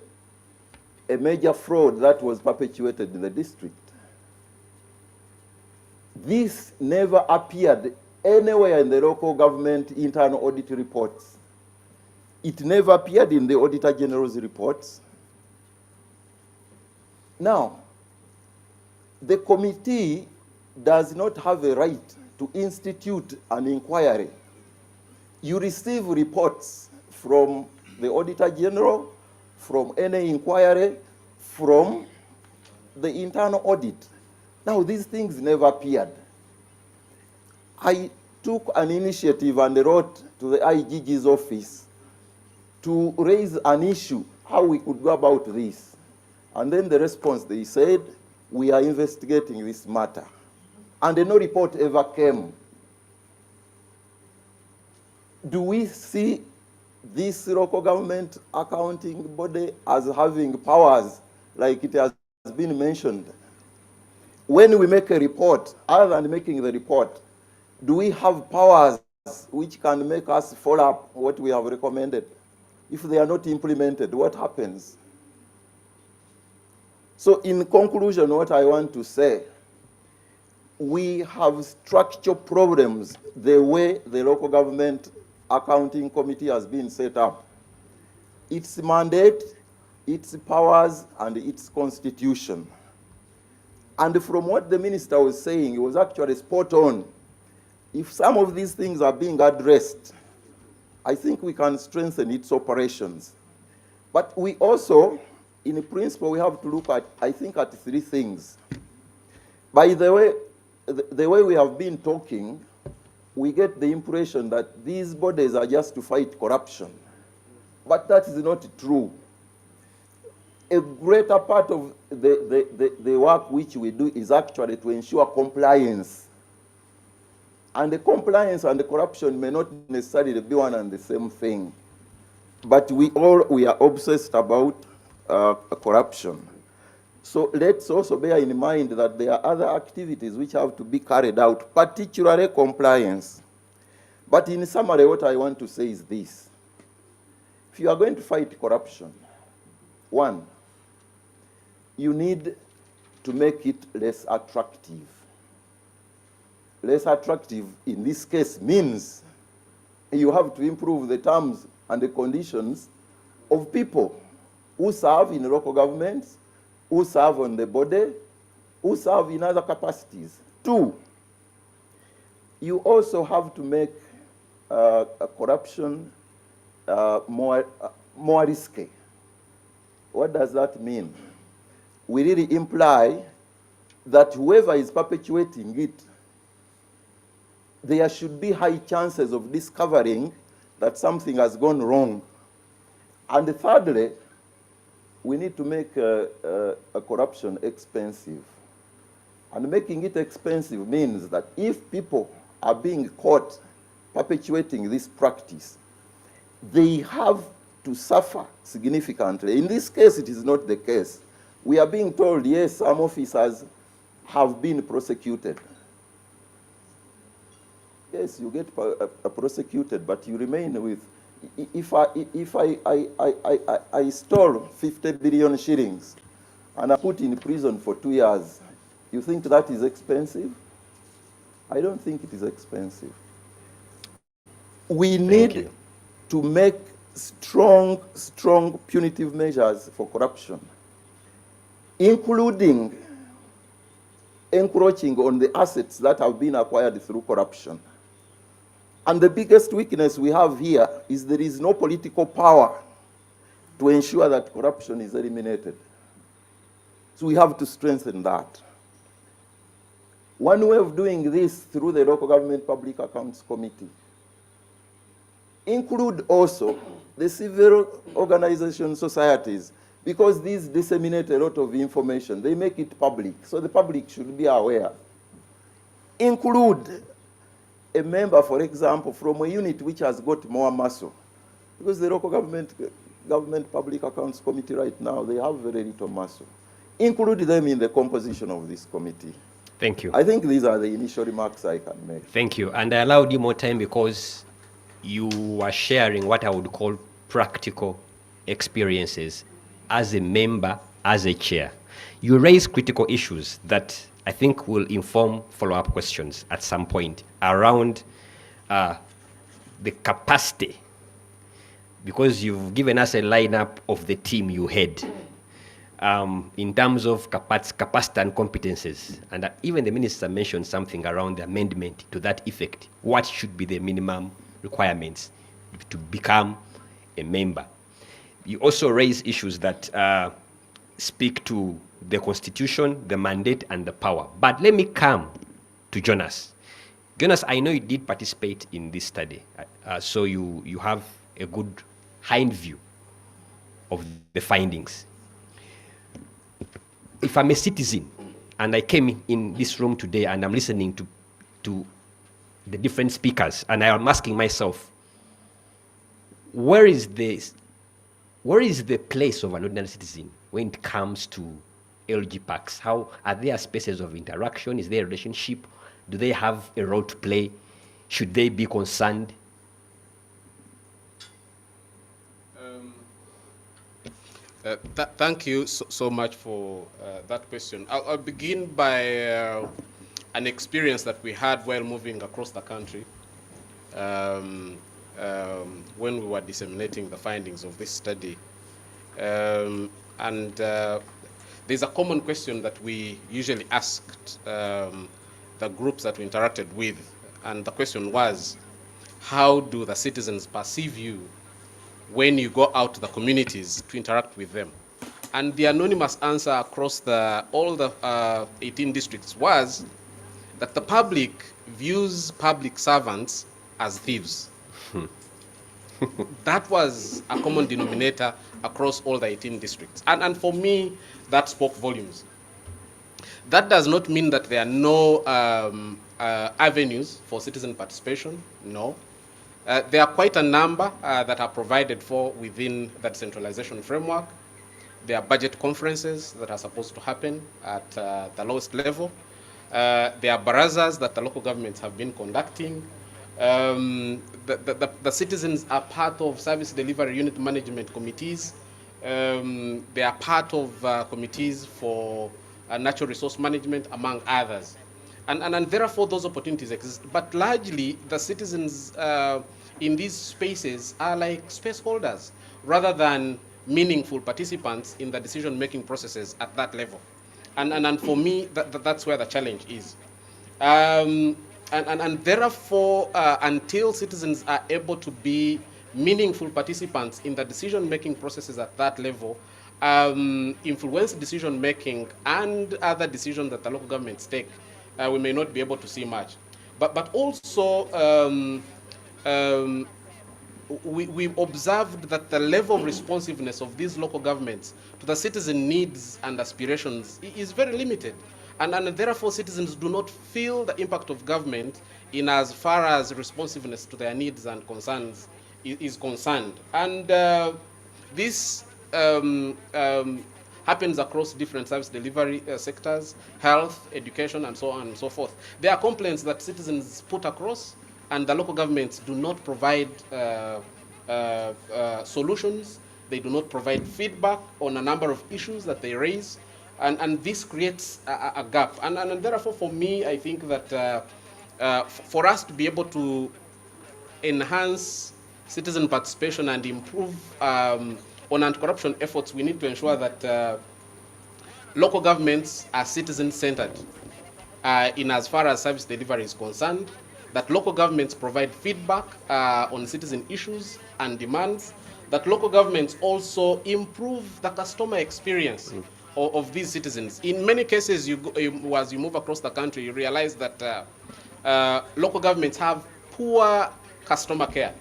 major fraud that was perpetuated in the district. This never appeared anywhere in the local government internal audit reports. It never appeared in the Auditor General's reports. Now, the committee does not have a right to institute an inquiry. You receive reports from the Auditor General, from any inquiry, from the internal audit. Now, these things never appeared. I took an initiative and wrote to the IGG's office to raise an issue, how we could go about this. And then the response, they said, we are investigating this matter. And no report ever came. Do we see this local government accounting body as having powers like it has been mentioned? When we make a report, other than making the report, do we have powers which can make us follow up what we have recommended. If they are not implemented, what happens? So in conclusion, what I want to say, we have structural problems the way the local government accounting committee has been set up. Its mandate, its powers, and its constitution. And from what the minister was saying, it was actually spot on. If some of these things are being addressed, I think we can strengthen its operations. But we also, in principle, we have to look at, I think, at three things. By the way, the way we have been talking, we get the impression that these bodies are just to fight corruption. But that is not true. A greater part of the work which we do is actually to ensure compliance. And the compliance and the corruption may not necessarily be one and the same thing. But we are obsessed about corruption. So let's also bear in mind that there are other activities which have to be carried out, particularly compliance. But in summary, what I want to say is this. If you are going to fight corruption, one, you need to make it less attractive. Less attractive in this case means you have to improve the terms and the conditions of people who serve in local governments, who serve on the body, who serve in other capacities. Two, you also have to make corruption more risky. What does that mean? We really imply that whoever is perpetuating it, there should be high chances of discovering that something has gone wrong. And thirdly, we need to make corruption expensive. And making it expensive means that if people are being caught perpetuating this practice, they have to suffer significantly. In this case, it is not the case. We are being told, yes, some officers have been prosecuted. Yes, you get prosecuted, but you remain with. If I stole 50 billion shillings and I put in prison for 2 years, you think that is expensive? I don't think it is expensive. We need to make strong punitive measures for corruption, including encroaching on the assets that have been acquired through corruption. And the biggest weakness we have here is there is no political power to ensure that corruption is eliminated. So we have to strengthen that. One way of doing this through the Local Government Public Accounts Committee include also the civil organization societies, because these disseminate a lot of information. They make it public, so the public should be aware. Include a member, for example, from a unit which has got more muscle, because the Local Government Public Accounts Committee right now, they have very little muscle. Include them in the composition of this committee. Thank you. I think these are the initial remarks I can make. Thank you. And I allowed you more time because you were sharing what I would call practical experiences as a member, as a chair. You raise critical issues that I think will inform follow-up questions at some point around the capacity, because you've given us a lineup of the team you head in terms of capacity and competences. And even the minister mentioned something around the amendment to that effect. What should be the minimum requirements to become a member? You also raise issues that speak to the constitution, the mandate, and the power. But let me come to Jonas. Jonas, I know you did participate in this study, so you have a good hind view of the findings. If I'm a citizen and I came in this room today and I'm listening to the different speakers and I am asking myself, where is the place of an ordinary citizen when it comes to Lgpacs? How are there spaces of interaction? Is there a relationship? Do they have a role to play? Should they be concerned? Thank you so much for that question. I'll begin by an experience that we had while moving across the country when we were disseminating the findings of this study. There's a common question that we usually asked the groups that we interacted with, and the question was, how do the citizens perceive you when you go out to the communities to interact with them? And the anonymous answer across all the 18 districts was that the public views public servants as thieves. That was a common denominator across all the 18 districts. And for me, that spoke volumes. That does not mean that there are no avenues for citizen participation, no. There are quite a number that are provided for within that decentralization framework. There are budget conferences that are supposed to happen at the lowest level. There are barazas that the local governments have been conducting. The citizens are part of service delivery unit management committees. They are part of committees for natural resource management, among others. And therefore, those opportunities exist. But largely, the citizens in these spaces are like space holders rather than meaningful participants in the decision-making processes at that level. And for me, that's where the challenge is. And therefore, until citizens are able to be meaningful participants in the decision-making processes at that level, influence decision-making and other decisions that the local governments take, we may not be able to see much. But also, we observed that the level of responsiveness of these local governments to the citizen needs and aspirations is very limited. And therefore, citizens do not feel the impact of government in as far as responsiveness to their needs and concerns is concerned. And this happens across different service delivery sectors, health, education, and so on and so forth. There are complaints that citizens put across, and the local governments do not provide solutions. They do not provide feedback on a number of issues that they raise. And this creates a gap. And therefore, for me, I think that for us to be able to enhance citizen participation and improve on anti-corruption efforts, we need to ensure that local governments are citizen-centered in as far as service delivery is concerned, that local governments provide feedback on citizen issues and demands, that local governments also improve the customer experience of these citizens. In many cases, as you move across the country, you realize that local governments have poor customer care.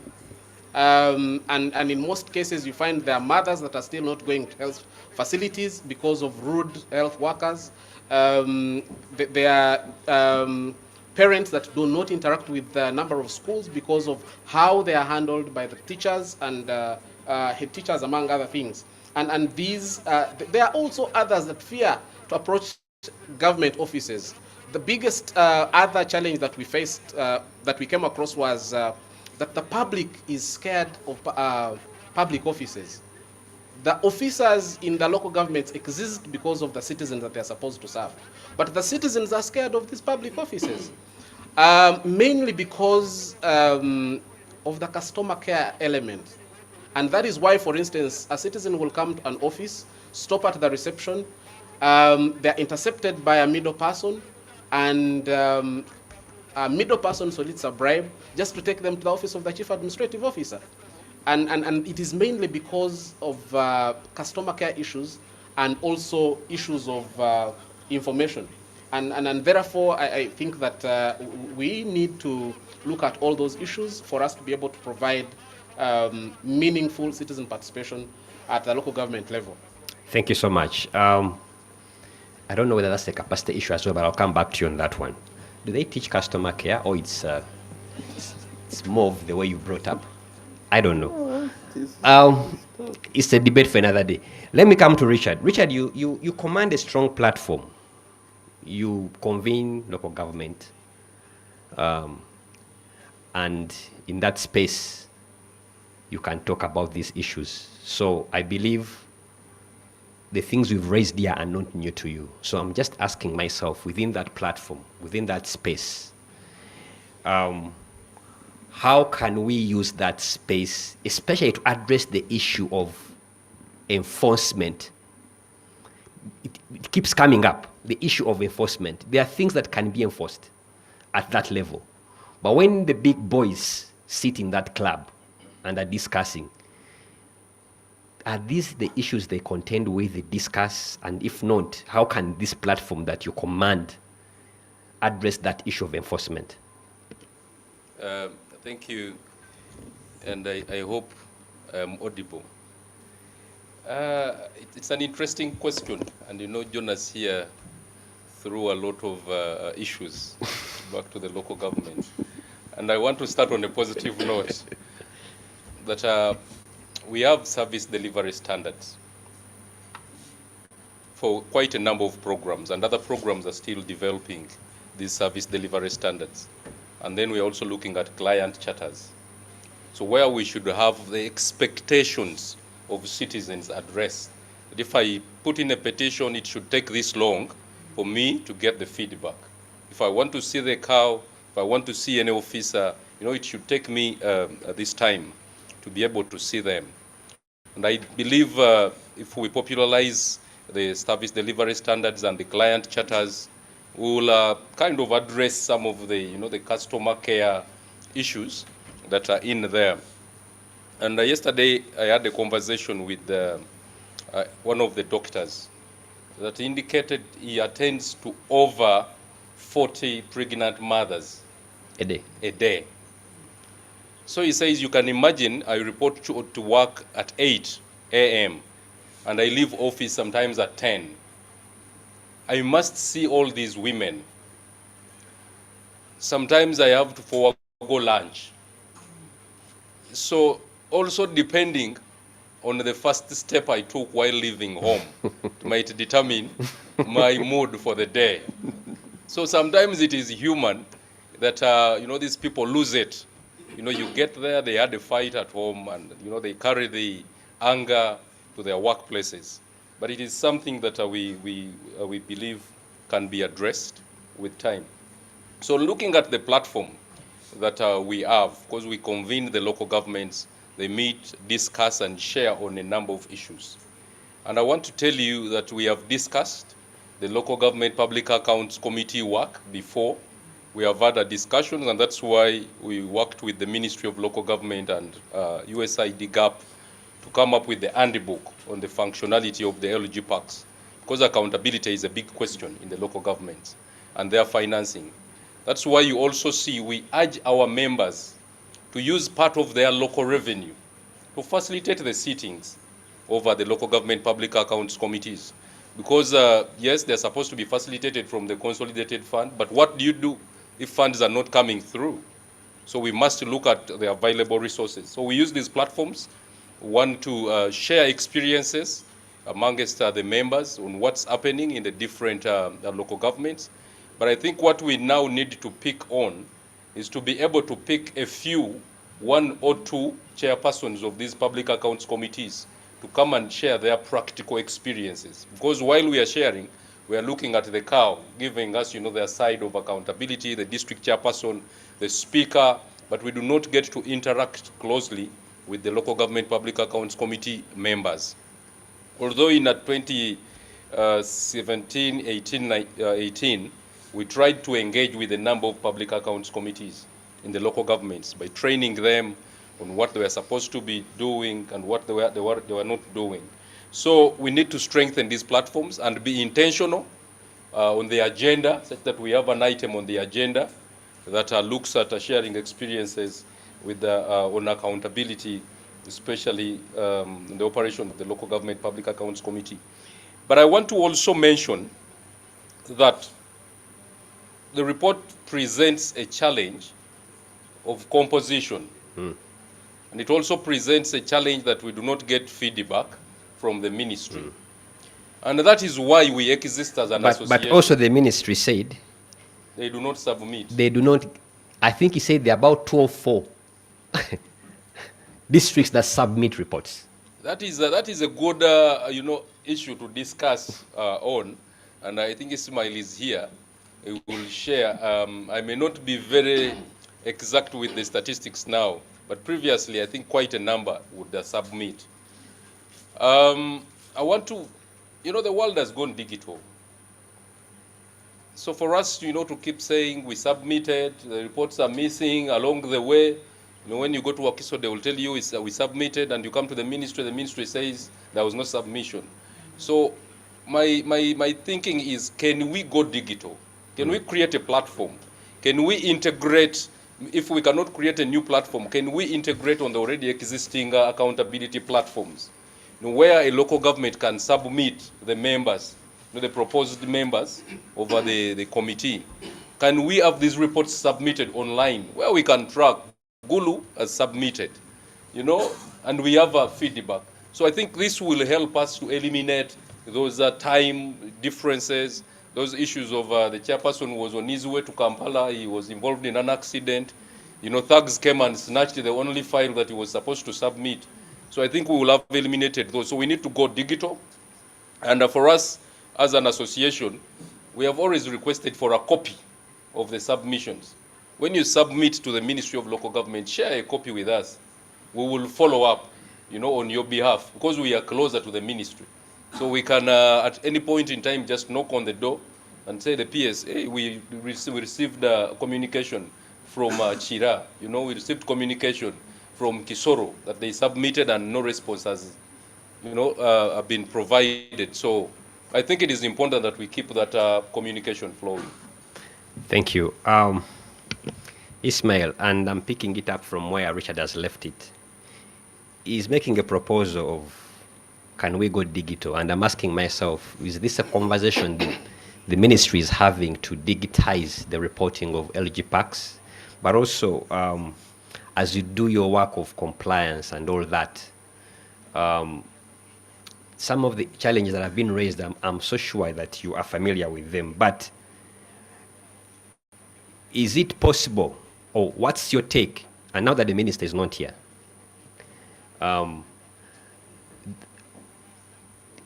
And in most cases, you find there are mothers that are still not going to health facilities because of rude health workers. There are parents that do not interact with the number of schools because of how they are handled by the teachers and head teachers, among other things. And these, there are also others that fear to approach government offices. The biggest other challenge that we faced, that we came across was that the public is scared of public offices. The officers in the local governments exist because of the citizens that they're supposed to serve. But the citizens are scared of these public offices, mainly because of the customer care element. And that is why, for instance, a citizen will come to an office, stop at the reception, they're intercepted by a middle person, and a middle person solicits a bribe just to take them to the office of the chief administrative officer. And it is mainly because of customer care issues and also issues of information. And therefore, I think that we need to look at all those issues for us to be able to provide meaningful citizen participation at the local government level. Thank you so much. I don't know whether that's a capacity issue as well, but I'll come back to you on that one. Do they teach customer care, or it's more of the way you brought up? I don't know. It's a debate for another day. Let me come to Richard. Richard, you command a strong platform. You convene local government. And in that space, you can talk about these issues. So I believe the things we've raised here are not new to you. So I'm just asking myself, within that platform, within that space, how can we use that space, especially to address the issue of enforcement? It keeps coming up, the issue of enforcement. There are things that can be enforced at that level. But when the big boys sit in that club and are discussing, are these the issues they contend with, they discuss? And if not, how can this platform that you command address that issue of enforcement? Thank you, and I hope I'm audible. It's an interesting question, and you know, Jonas here threw a lot of issues back to the local government. And I want to start on a positive note that we have service delivery standards for quite a number of programs, and other programs are still developing these service delivery standards. And then we're also looking at client charters. So where we should have the expectations of citizens addressed. That if I put in a petition, it should take this long for me to get the feedback. If I want to see the cow, if I want to see any officer, you know, it should take me this time to be able to see them. And I believe if we popularize the service delivery standards and the client charters, we'll kind of address some of the, you know, the customer care issues that are in there. And yesterday I had a conversation with one of the doctors that indicated he attends to over 40 pregnant mothers a day. A day. So he says, you can imagine I report to work at 8 a.m. and I leave office sometimes at 10. I must see all these women. Sometimes I have to forego lunch. So also depending on the first step I took while leaving home, it might determine my mood for the day. So sometimes it is human that, you know, these people lose it. You know, you get there, they had a fight at home, and, you know, they carry the anger to their workplaces. But it is something that we believe can be addressed with time. So looking at the platform that we have, because we convene the local governments, they meet, discuss, and share on a number of issues. And I want to tell you that we have discussed the Local Government Public Accounts Committee work before. We have had a discussion, and that's why we worked with the Ministry of Local Government and USAID GAP to come up with the handbook on the functionality of the Lgpacs, because accountability is a big question in the local governments and their financing. That's why you also see we urge our members to use part of their local revenue to facilitate the sittings over the local government public accounts committees. Because yes, they're supposed to be facilitated from the consolidated fund, but what do you do if funds are not coming through? So we must look at the available resources. So we use these platforms, one, to share experiences amongst the members on what's happening in the different local governments. But I think what we now need to pick on is to be able to pick a few, 1 or 2 chairpersons of these public accounts committees to come and share their practical experiences. Because while we are sharing, we are looking at the cow, giving us, you know, their side of accountability, the district chairperson, the speaker, but we do not get to interact closely with the local government public accounts committee members. Although in 2017, 18, we tried to engage with a number of public accounts committees in the local governments by training them on what they were supposed to be doing and what they were not doing. So we need to strengthen these platforms and be intentional on the agenda, such that we have an item on the agenda that looks at sharing experiences with on accountability, especially in the operation of the local government public accounts committee. But I want to also mention that the report presents a challenge of composition. And it also presents a challenge that we do not get feedback from the ministry. And that is why we exist as an association. But also the ministry said they do not submit. They do not I think he said there are about 204 districts that submit reports. That is a good issue to discuss on, and I think Ismail is here. He will share. I may not be very exact with the statistics now, but previously I think quite a number would submit. I want to, the world has gone digital. So for us, to keep saying we submitted, the reports are missing along the way. When you go to Wakiso, they will tell you we submitted, and you come to the ministry says there was no submission. So my thinking is, can we go digital? Can we create a platform? Can we integrate, if we cannot create a new platform, can we integrate on the already existing accountability platforms? Where a local government can submit the members, the proposed members over the committee. Can we have these reports submitted online where we can track Gulu has submitted, and we have a feedback. So I think this will help us to eliminate those time differences, those issues of the chairperson was on his way to Kampala, he was involved in an accident. Thugs came and snatched the only file that he was supposed to submit. So I think we will have eliminated those. So we need to go digital. And for us, as an association, we have always requested for a copy of the submissions. When you submit to the Ministry of Local Government, share a copy with us. We will follow up, on your behalf, because we are closer to the ministry. So we can, at any point in time, just knock on the door and say the PS, hey, we received communication from Chira. We received communication from Kisoro that they submitted and no response has, been provided. So I think it is important that we keep that communication flowing. Thank you. Ismail, and I'm picking it up from where Richard has left it, is making a proposal of, can we go digital? And I'm asking myself, is this a conversation the ministry is having to digitize the reporting of Lgpacs? But also, as you do your work of compliance and all that, some of the challenges that have been raised, I'm so sure that you are familiar with them. But is it possible, or what's your take? And now that the minister is not here,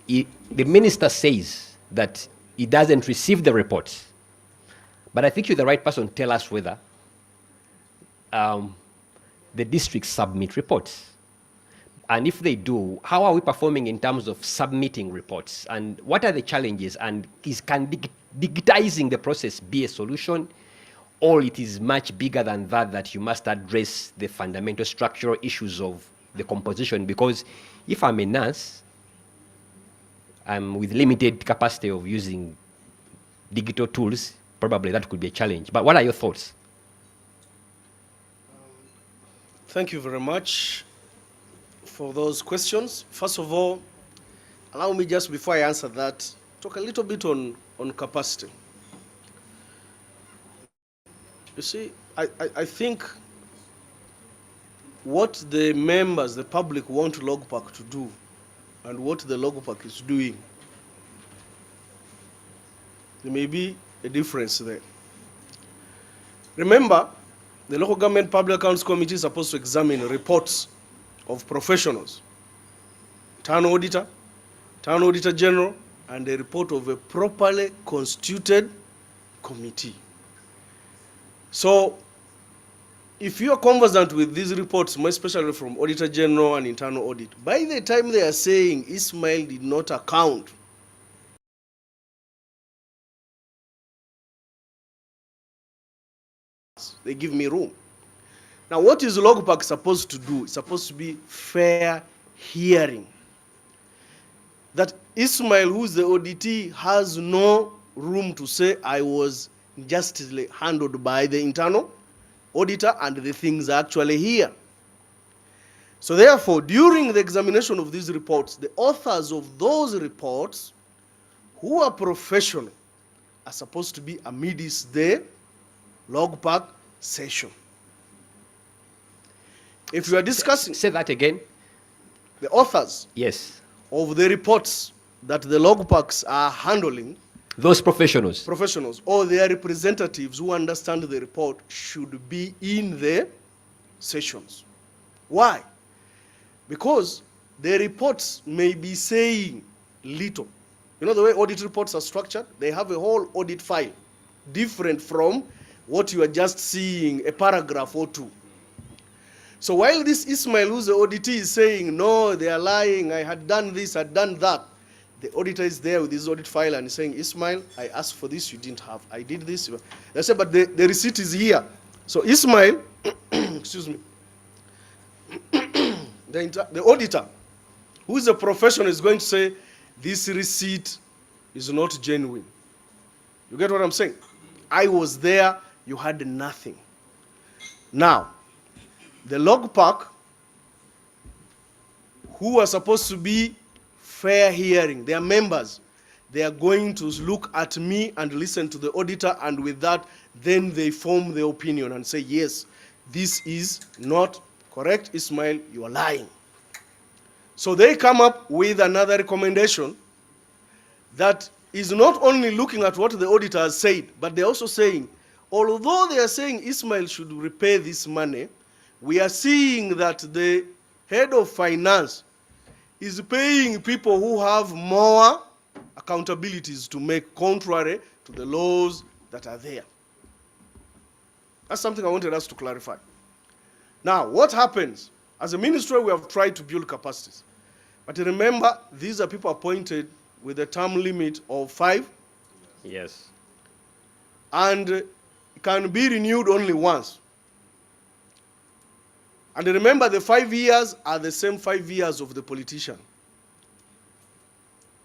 the minister says that he doesn't receive the reports. But I think you're the right person to tell us whether the districts submit reports. And if they do, how are we performing in terms of submitting reports? And what are the challenges? And can digitizing the process be a solution? Or it is much bigger than that you must address the fundamental structural issues of the composition? Because if I'm a nurse, I'm with limited capacity of using digital tools, probably that could be a challenge. But what are your thoughts? Thank you very much for those questions. First of all, allow me just before I answer that, talk a little bit on capacity. You see, I think what the members, the public want Lgpac to do and what the Lgpac is doing, there may be a difference there. Remember, the Local Government Public Accounts Committee is supposed to examine reports of professionals, town auditor general, and a report of a properly constituted committee. So, if you are conversant with these reports, more especially from Auditor General and internal audit, by the time they are saying Ismail did not account, they give me room. Now, what is Lgpac supposed to do? It's supposed to be fair hearing. That Ismail, who is the auditee, has no room to say, I was justly handled by the internal auditor and the things are actually here. So therefore, during the examination of these reports, the authors of those reports, who are professional, are supposed to be amidst the Lgpac session. If you are discussing... Say that again. The authors, yes, of the reports that the Lgpacs are handling Those professionals or their representatives who understand the report should be in the sessions. Why? Because the reports may be saying little. You know the way audit reports are structured? They have a whole audit file, different from what you are just seeing, a paragraph or two. So while this Ismail, who's the auditee, is saying, no, they are lying, I had done this, I had done that, the auditor is there with his audit file and saying, Ismail, I asked for this, you didn't have. I did this. They say, but the receipt is here. So Ismail, excuse me, the auditor, who is a professional, is going to say, this receipt is not genuine. You get what I'm saying? I was there, you had nothing. Now, the Lgpac, who are supposed to be fair hearing, their members, they are going to look at me and listen to the auditor, and with that, then they form their opinion and say, yes, this is not correct, Ismail, you are lying. So they come up with another recommendation that is not only looking at what the auditor has said, but they're also saying, although they are saying Ismail should repay this money, we are seeing that the head of finance is paying people who have more accountabilities to make, contrary to the laws that are there. That's something I wanted us to clarify. Now, what happens? As a ministry, we have tried to build capacities. But remember, these are people appointed with a term limit of 5. Yes. And can be renewed only once. And remember, the 5 years are the same 5 years of the politician.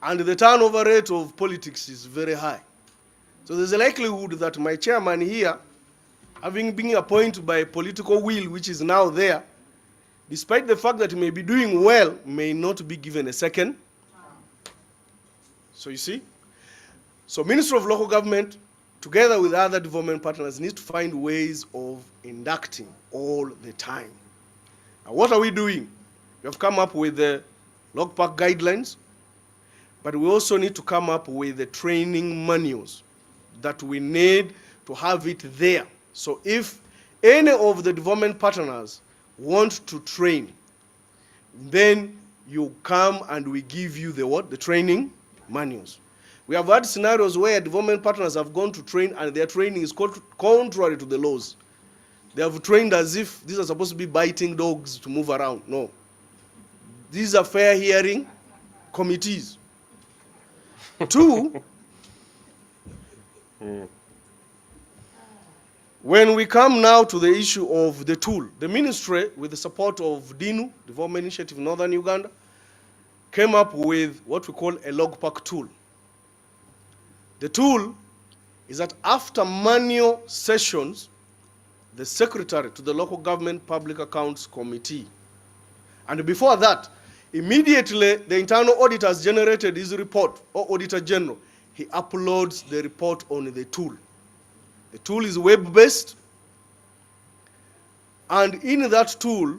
And the turnover rate of politics is very high. So there's a likelihood that my chairman here, having been appointed by a political will which is now there, despite the fact that he may be doing well, may not be given a second. So you see? So Ministry of Local Government, together with other development partners, need to find ways of inducting all the time. Now, what are we doing? We have come up with the Lgpac guidelines, but we also need to come up with the training manuals that we need to have it there. So if any of the development partners want to train, then you come and we give you the what? The training manuals. We have had scenarios where development partners have gone to train and their training is contrary to the laws. They have trained as if these are supposed to be biting dogs to move around. No. These are fair hearing committees. Two, when we come now to the issue of the tool, the ministry, with the support of DINU, Development Initiative Northern Uganda, came up with what we call a Lgpac tool. The tool is that after manual sessions, the secretary to the Local Government Public Accounts Committee, and before that, immediately the internal auditor has generated his report, or Auditor General, he uploads the report on the tool. The tool is web-based, and in that tool,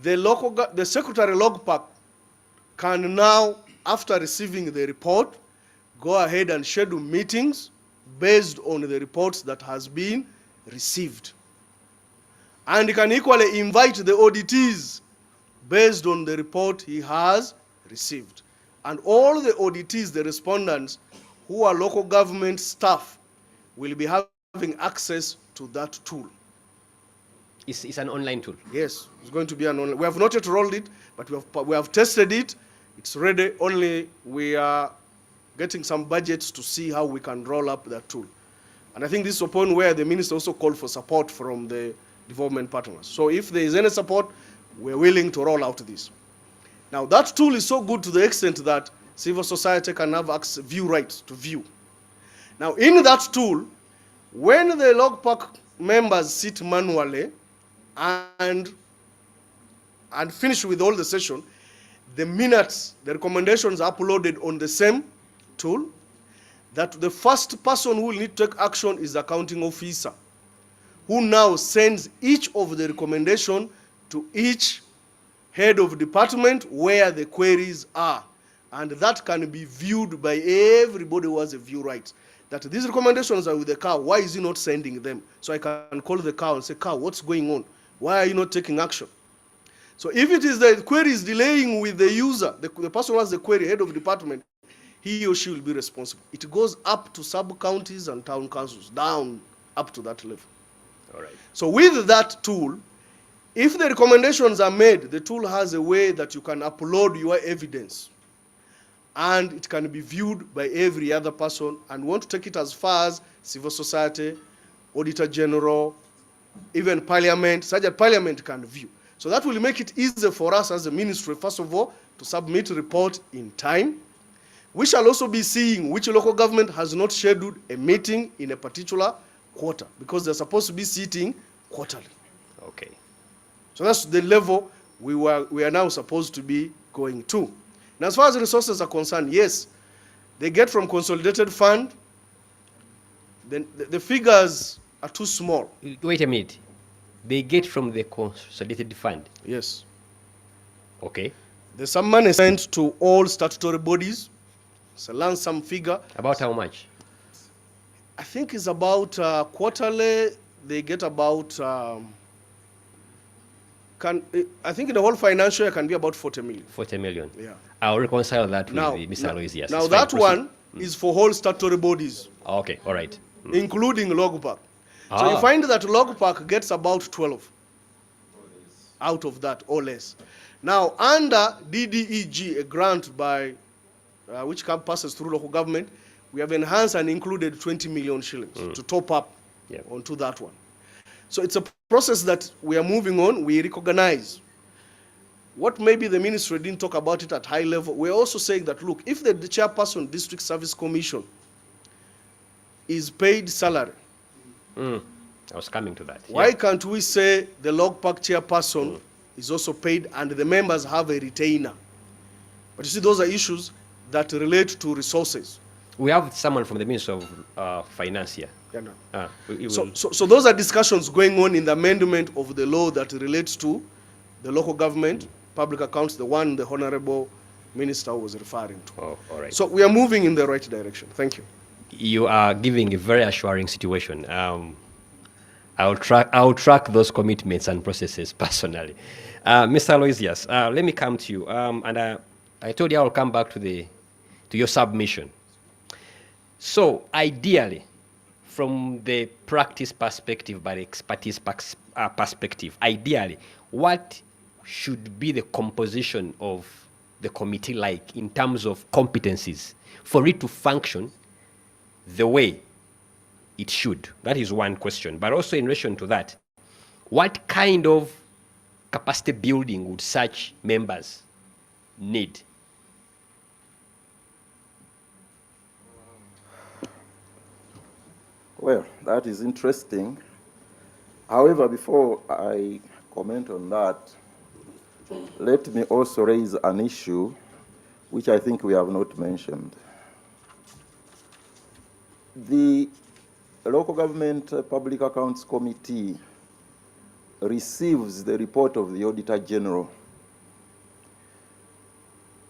the Secretary Lgpac can now, after receiving the report, go ahead and schedule meetings based on the reports that has been received. And he can equally invite the auditees based on the report he has received. And all the auditees, the respondents, who are local government staff, will be having access to that tool. It's an online tool? Yes, it's going to be an online. We have not yet rolled it, but we have tested it. It's ready, only we are getting some budgets to see how we can roll up that tool. And I think this is a point where the minister also called for support from the development partners. So if there is any support, we're willing to roll out this. Now that tool is so good to the extent that civil society can have view rights to view. Now in that tool, when the Lgpac members sit manually and finish with all the session, the minutes, the recommendations are uploaded on the same tool. That the first person who will need to take action is the accounting officer, who now sends each of the recommendation to each head of department where the queries are. And that can be viewed by everybody who has a view right. That these recommendations are with the cow, why is he not sending them? So I can call the cow and say, cow, what's going on? Why are you not taking action? So if it is the query is delaying with the user, the person who has the query, head of department, he or she will be responsible. It goes up to sub-counties and town councils, down up to that level. All right. So with that tool, if the recommendations are made, the tool has a way that you can upload your evidence. And it can be viewed by every other person, and want to take it as far as civil society, auditor general, even parliament, such that parliament can view. So that will make it easier for us as a ministry, first of all, to submit a report in time. We shall also be seeing which local government has not scheduled a meeting in a particular quarter, because they're supposed to be sitting quarterly. Okay. So that's the level we are now supposed to be going to. And as far as resources are concerned, yes, they get from consolidated fund. Then the figures are too small. Wait a minute. They get from the consolidated fund? Yes. Okay. There's some money sent to all statutory bodies. It's a lump sum figure. About how much? I think it's about quarterly, they get about, I think in the whole financial year can be about 40 million. 40 million. Yeah. I'll reconcile that Now, with Mr. Aloysius. Now It's fine. that Proceed. one is for whole statutory bodies. Okay, all right. Including Lgpac. So you find that Lgpac gets about 12 out of that or less. Now under DDEG, a grant by which passes through local government, we have enhanced and included 20 million shillings to top up onto that one. So it's a process that we are moving on. We recognize what maybe the ministry didn't talk about it at high level. We're also saying that, look, if the chairperson District Service Commission is paid salary, I was coming to that. why can't we say the Lgpac chairperson is also paid and the members have a retainer? But you see, those are issues that relate to resources. We have someone from the Ministry of Finance here. Yeah, no. So those are discussions going on in the amendment of the law that relates to the local government, public accounts, the one the Honorable Minister was referring to. Oh, all right. So we are moving in the right direction. Thank you. You are giving a very assuring situation. I'll track those commitments and processes personally. Mr. Aloysius, let me come to you. And I told you I'll come back to your submission. So ideally, from the practice perspective, by the expertise perspective, ideally, what should be the composition of the committee like in terms of competencies for it to function the way it should? That is one question. But also in relation to that, what kind of capacity building would such members need? Well, that is interesting. However, before I comment on that, let me also raise an issue which I think we have not mentioned. The Local Government Public Accounts Committee receives the report of the Auditor General,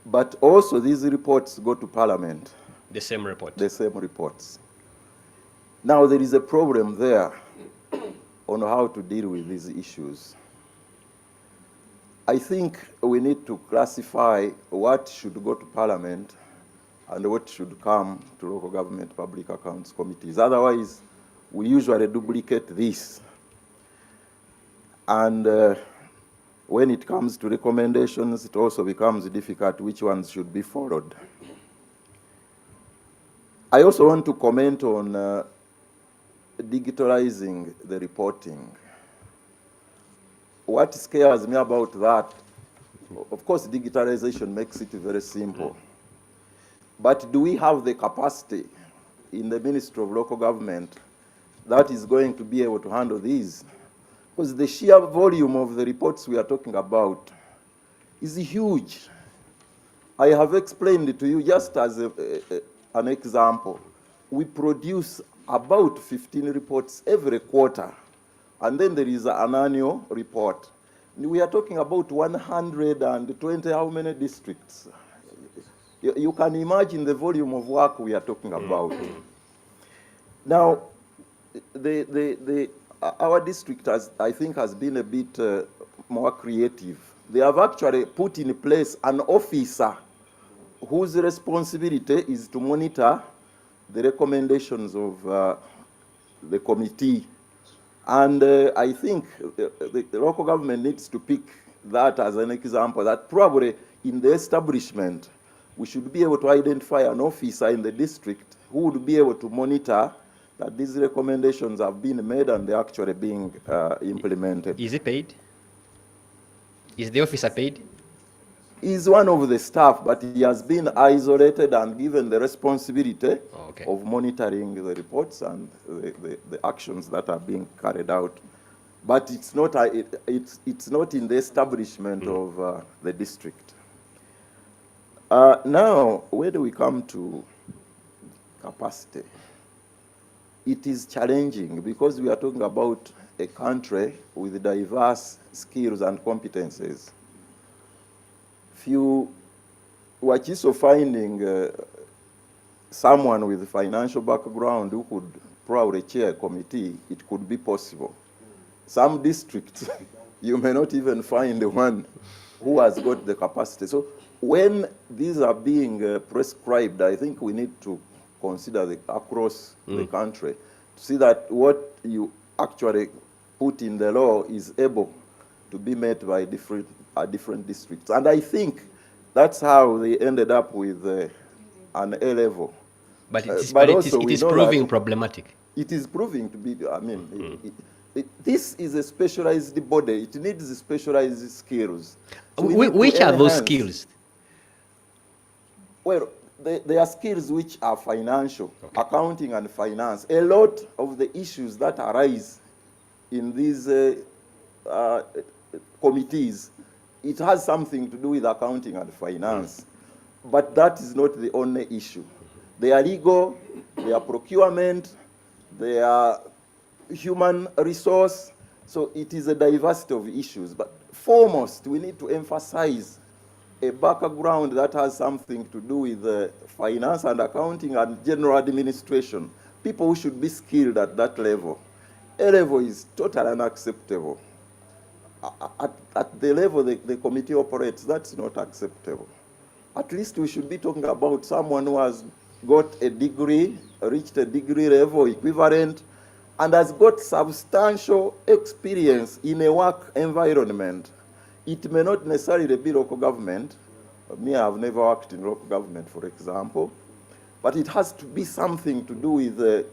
but also these reports go to Parliament. The same report? The same reports. Now, there is a problem there on how to deal with these issues. I think we need to classify what should go to Parliament and what should come to local government public accounts committees. Otherwise, we usually duplicate this. And when it comes to recommendations, it also becomes difficult which ones should be followed. I also want to comment on digitalizing the reporting. What scares me about that, of course, digitalization makes it very simple. But do we have the capacity in the Ministry of Local Government that is going to be able to handle these? Because the sheer volume of the reports we are talking about is huge. I have explained it to you just as an example. We produce about 15 reports every quarter, and then there is an annual report. We are talking about 120 how many districts? You can imagine the volume of work we are talking about. Now, our district I think has been a bit more creative. They have actually put in place an officer whose responsibility is to monitor the recommendations of the committee. And I think the local government needs to pick that as an example, that probably in the establishment, we should be able to identify an officer in the district who would be able to monitor that these recommendations have been made and they're actually being implemented. Is he paid? Is the officer paid? He's one of the staff, but he has been isolated and given the responsibility of monitoring the reports and the actions that are being carried out. But it's not, it's not in the establishment of the district. Now, where do we come to capacity? It is challenging because we are talking about a country with diverse skills and competences. Few were just finding someone with financial background who could probably chair a committee, it could be possible. Some districts, you may not even find the one who has got the capacity. So when these are being prescribed, I think we need to consider across the country to see that what you actually put in the law is able to be met by different districts. And I think that's how they ended up with an A level. But it is proving problematic. It is proving to be, I mean, this is a specialized body. It needs specialized skills. So which are those skills? Well, there are skills which are financial, accounting and finance. A lot of the issues that arise in these committees, it has something to do with accounting and finance. But that is not the only issue. They are legal, they are procurement, they are human resource. So it is a diversity of issues. But foremost, we need to emphasize a background that has something to do with finance and accounting and general administration. People who should be skilled at that level. A level is totally unacceptable. At the level the committee operates, that's not acceptable. At least we should be talking about someone who has got a degree, reached a degree level equivalent, and has got substantial experience in a work environment. It may not necessarily be local government. Me, I've never worked in local government, for example. But it has to be something to do with,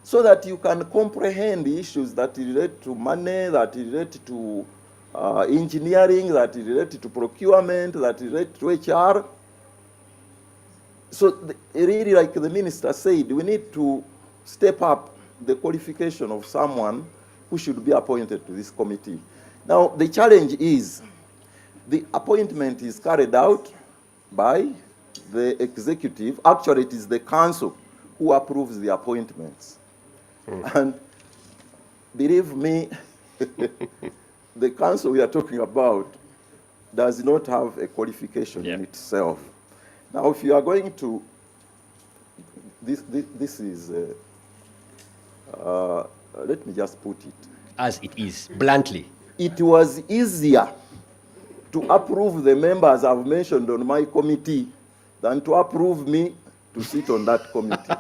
so that you can comprehend the issues that relate to money, that relate to engineering, that relate to procurement, that relate to HR. So really, like the minister said, we need to step up the qualification of someone who should be appointed to this committee. Now, the challenge is the appointment is carried out by the executive. Actually, it is the council who approves the appointments. And believe me, the council we are talking about does not have a qualification in itself. Now, if you are going to, this is, let me just put it. As it is, bluntly. It was easier to approve the members I've mentioned on my committee than to approve me to sit on that committee.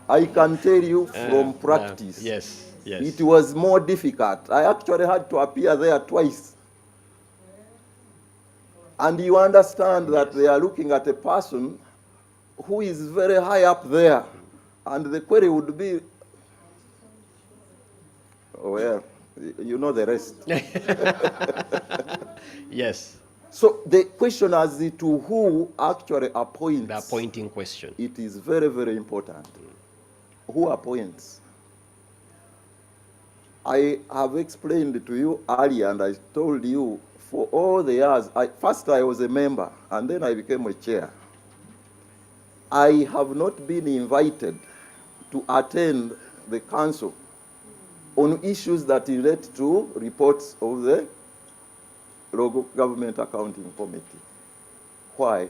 I can tell you from practice, yes. It was more difficult. I actually had to appear there twice. And you understand that they are looking at a person who is very high up there. And the query would be, well, you know the rest. Yes. So the question as to who actually appoints. The appointing question. It is very, very important. Who appoints? I have explained to you earlier, and I told you, for all the years, first I was a member, and then I became a chair. I have not been invited to attend the council on issues that relate to reports of the local government accounting committee. Why?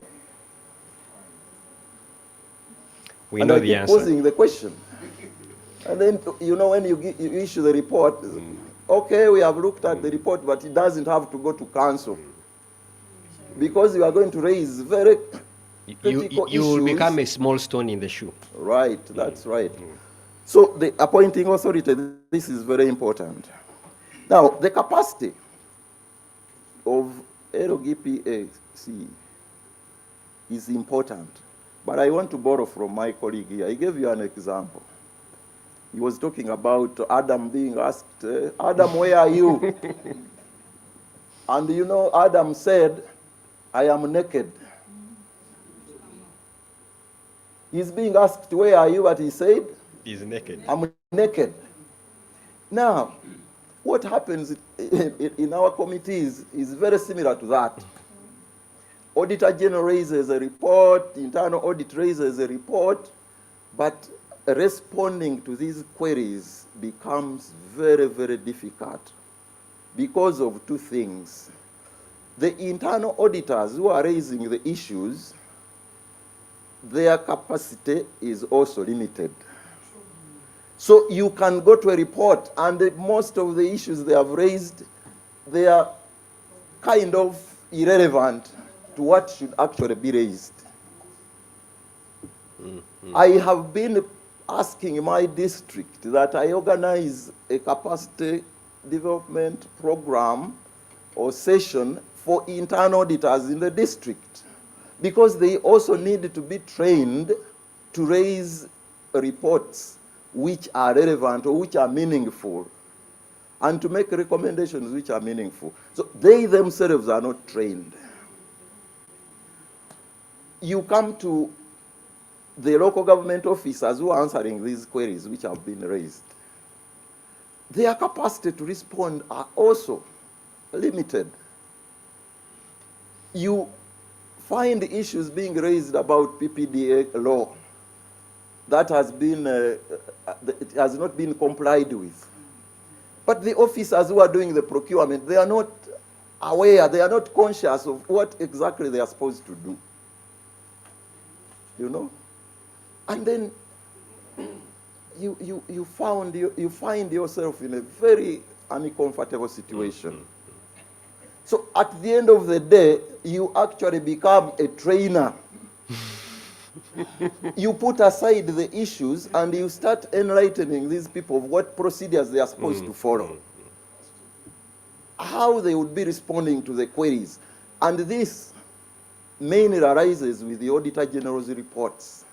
We and know I the keep answer. posing the question. And then, you know, when you issue the report, okay, we have looked at the report, but it doesn't have to go to council. Because you are going to raise very critical You issues. will become a small stone in the shoe. Right, that's right. So the appointing authority, this is very important. Now, the capacity of Lgpacs is important. But I want to borrow from my colleague here. I gave you an example. He was talking about Adam being asked, Adam, where are you? And you know, Adam said, I am naked. He's being asked, where are you? But he said, He's naked. I'm naked. Now, what happens in our committees is very similar to that. Auditor General raises a report, internal audit raises a report, but responding to these queries becomes very, very difficult because of two things. The internal auditors who are raising the issues, their capacity is also limited. So you can go to a report and most of the issues they have raised, they are kind of irrelevant to what should actually be raised. I have been asking my district that I organize a capacity development program or session for internal auditors in the district, because they also need to be trained to raise reports which are relevant or which are meaningful, and to make recommendations which are meaningful. So they themselves are not trained. You come to the local government officers who are answering these queries which have been raised. Their capacity to respond are also limited. You find issues being raised about PPDA law that has been, it has not been complied with. But the officers who are doing the procurement, they are not aware, they are not conscious of what exactly they are supposed to do. You know? And then you find yourself in a very uncomfortable situation. So at the end of the day, you actually become a trainer. You put aside the issues and you start enlightening these people of what procedures they are supposed to follow, how they would be responding to the queries. And this mainly arises with the Auditor General's reports.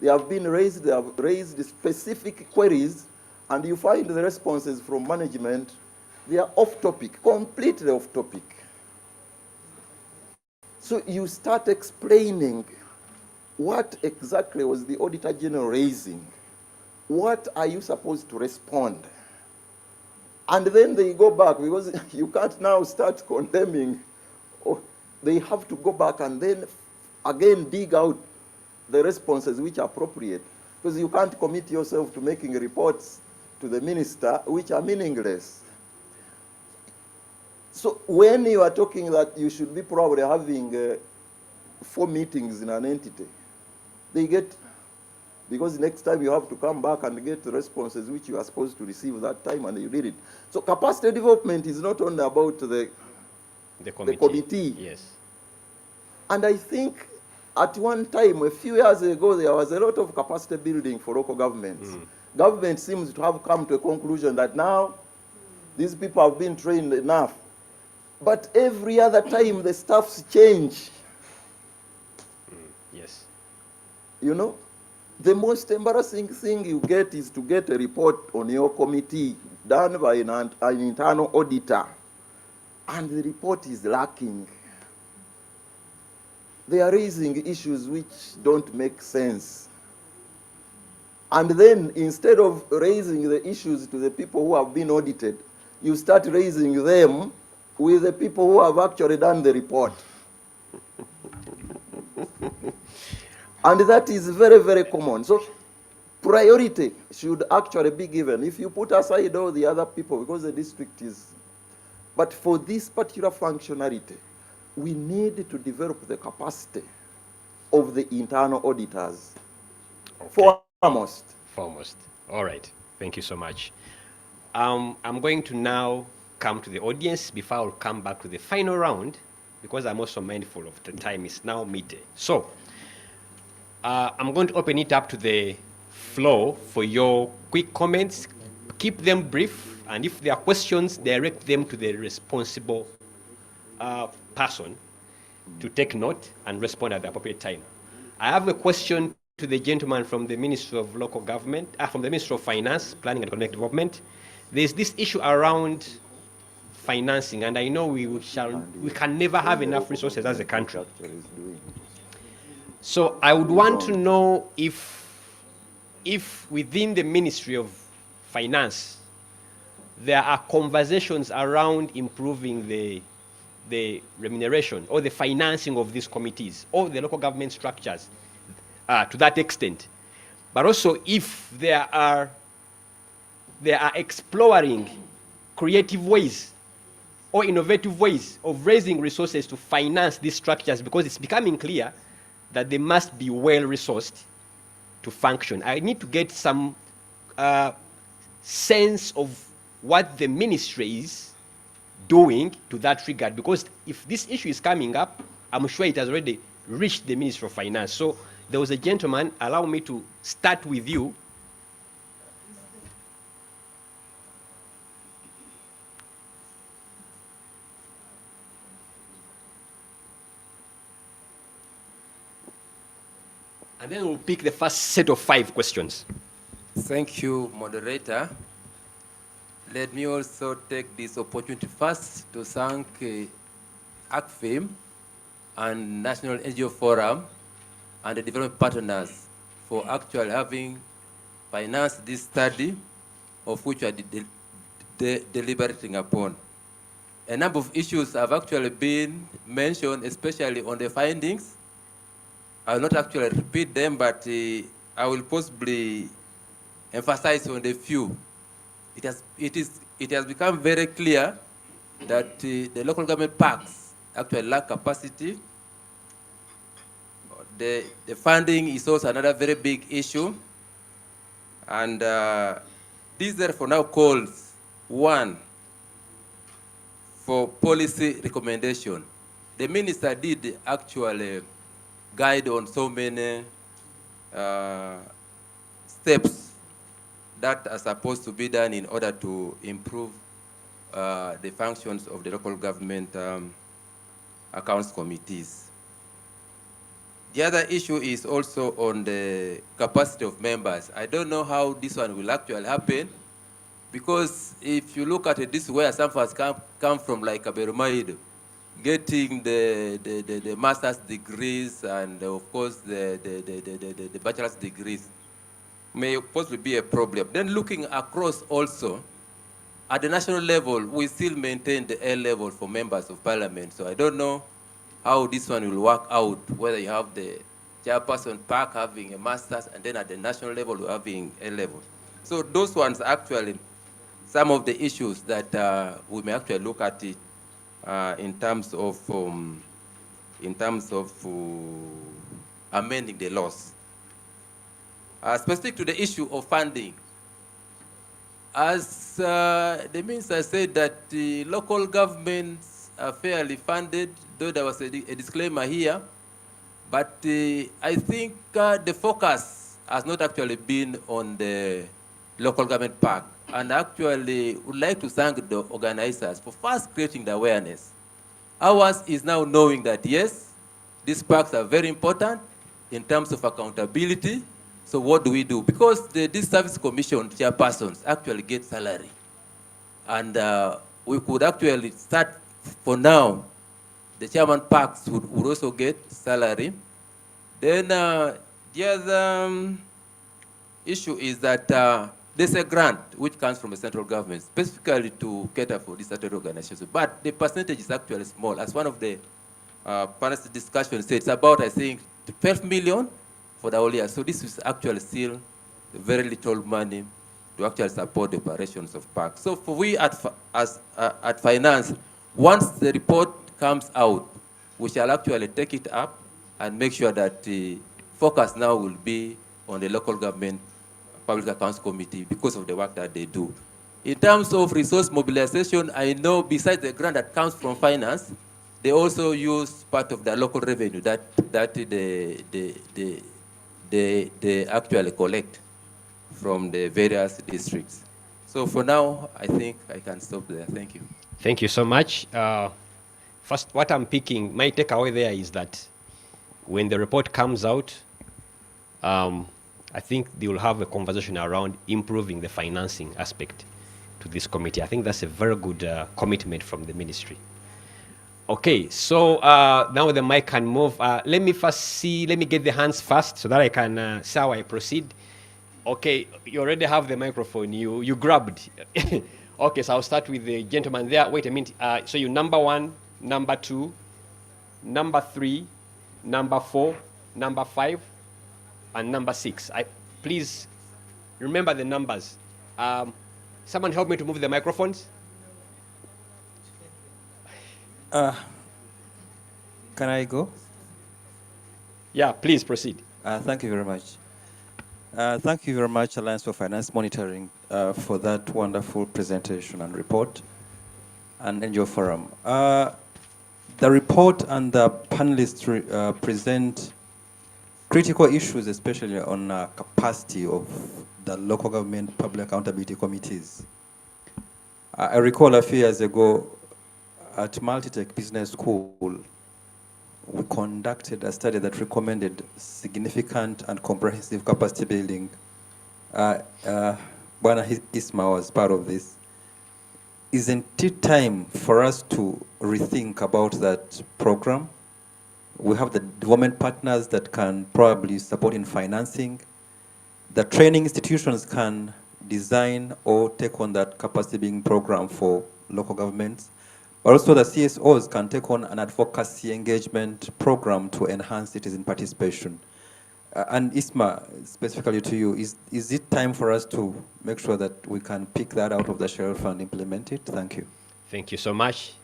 They have raised specific queries, and you find the responses from management, they are off topic, completely off topic. So you start explaining what exactly was the Auditor General raising? What are you supposed to respond? And then they go back, because you can't now start condemning. Oh, they have to go back and then again dig out the responses which are appropriate, because you can't commit yourself to making reports to the minister which are meaningless. So when you are talking that you should be probably having 4 meetings in an entity, they get, because next time you have to come back and get the responses which you are supposed to receive that time, and you did it. So capacity development is not only about the committee. Yes. And I think at one time, a few years ago, there was a lot of capacity building for local governments. Government seems to have come to a conclusion that now these people have been trained enough. But every other time, the staffs change. Yes. You know, the most embarrassing thing you get is to get a report on your committee done by an internal auditor, and the report is lacking. They are raising issues which don't make sense. And then instead of raising the issues to the people who have been audited, you start raising them with the people who have actually done the report. And that is very, very common. So priority should actually be given. If you put aside all the other people, because the district is, but for this particular functionality, we need to develop the capacity of the internal auditors Foremost. Foremost. All right. Thank you so much. I'm going to now come to the audience before I'll come back to the final round because I'm also mindful of the time. It's now midday. So I'm going to open it up to the floor for your quick comments. Keep them brief, and if there are questions, direct them to the responsible person to take note and respond at the appropriate time. I have a question to the gentleman from the Ministry of Local Government, from the Ministry of Finance, Planning and Economic Development. There's this issue around financing, and I know we can never have enough resources as a country. So I would want to know if within the Ministry of Finance, there are conversations around improving the remuneration or the financing of these committees or the local government structures to that extent. But also if they are exploring creative ways or innovative ways of raising resources to finance these structures, because it's becoming clear that they must be well-resourced to function. I need to get some sense of what the ministry is doing to that regard, because if this issue is coming up, I'm sure it has already reached the Ministry of Finance. So there was a gentleman, allow me to start with you. And then we'll pick the first set of 5 questions. Thank you, moderator. Let me also take this opportunity first to thank ACFIM and National NGO Forum and the development partners for actually having financed this study, of which we are deliberating upon. A number of issues have actually been mentioned, especially on the findings. I will not actually repeat them, but I will possibly emphasize on a few. It has become very clear that the local government parks actually lack capacity. The funding is also another very big issue. And this therefore now calls, one, for policy recommendation. The minister did actually guide on so many steps that are supposed to be done in order to improve the functions of the local government accounts committees. The other issue is also on the capacity of members. I don't know how this one will actually happen, because if you look at it this way, some of us come from like Aberumaido, getting the master's degrees and of course the bachelor's degrees may possibly be a problem. Then looking across also, at the national level, we still maintain the A level for members of parliament. So I don't know how this one will work out, whether you have the chairperson park having a master's and then at the national level you're having A level. So those ones actually some of the issues that we may actually look at it in terms of amending the laws. Specific to the issue of funding, as the minister said that the local governments are fairly funded, though there was a disclaimer here, but I think the focus has not actually been on the local government park. And actually would like to thank the organizers for first creating the awareness. Ours is now knowing that yes, these parks are very important in terms of accountability. So what do we do? Because this service commission chairpersons actually get salary. And we could actually start, for now, the chairman parks would also get salary. Then the other issue is that there's a grant which comes from the central government, specifically to cater for these statutory organizations. But the percentage is actually small. As one of the panelist discussions said, it's about, I think, 12 million for the whole year. So this is actually still very little money to actually support the operations of parks. So for we at finance, once the report comes out, we shall actually take it up and make sure that the focus now will be on the local government public accounts committee because of the work that they do. In terms of resource mobilization, I know besides the grant that comes from finance, they also use part of the local revenue that they actually collect from the various districts. So for now, I think I can stop there. Thank you. Thank you so much. First, what I'm picking, my takeaway there is that when the report comes out, I think they will have a conversation around improving the financing aspect to this committee. I think that's a very good commitment from the ministry. Okay, so now the mic can move. Let me get the hands first so that I can see how I proceed. Okay, you already have the microphone. You grabbed. Okay, so I'll start with the gentleman there. Wait a minute. So you number 1, number 2, number 3, number 4, number 5, and number 6. Please remember the numbers. Someone help me to move the microphones. Can I go? Yeah, please proceed. Thank you very much. Thank you very much, Alliance for Finance Monitoring, for that wonderful presentation and report and NGO Forum. The report and the panelists present critical issues, especially on capacity of the local government public accountability committees. I recall a few years ago at Multitech Business School, we conducted a study that recommended significant and comprehensive capacity building. Bwana Isma was part of this. Isn't it time for us to rethink about that program? We have the development partners that can probably support in financing. The training institutions can design or take on that capacity building program for local governments. But also the CSOs can take on an advocacy engagement program to enhance citizen participation. And Isma, specifically to you, is it time for us to make sure that we can pick that out of the shelf and implement it? Thank you. Thank you so much.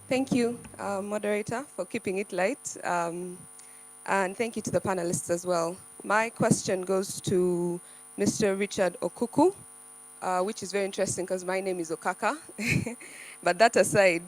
Thank you, moderator, for keeping it light. And thank you to the panelists as well. My question goes to Mr. Richard Okuku, which is very interesting because my name is Okaka. But that aside,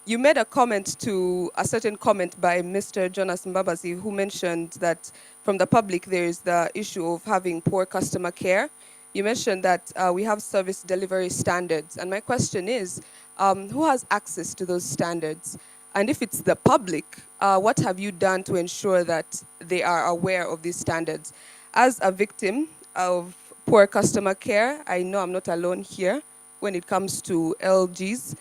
you made a comment to a certain comment by Mr. Jonas Mbabazi, who mentioned that from the public there is the issue of having poor customer care. You mentioned that we have service delivery standards. And my question is, who has access to those standards? And if it's the public, what have you done to ensure that they are aware of these standards? As a victim of poor customer care, I know I'm not alone here when it comes to LGs.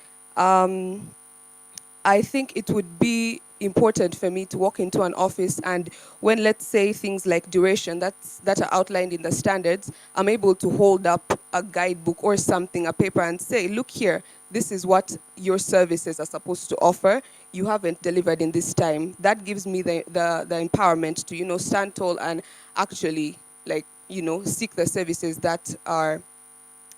I think it would be important for me to walk into an office and when, let's say, things like duration that are outlined in the standards, I'm able to hold up a guidebook or something, a paper, and say, look here, this is what your services are supposed to offer. You haven't delivered in this time. That gives me the empowerment to, stand tall and actually, seek the services that are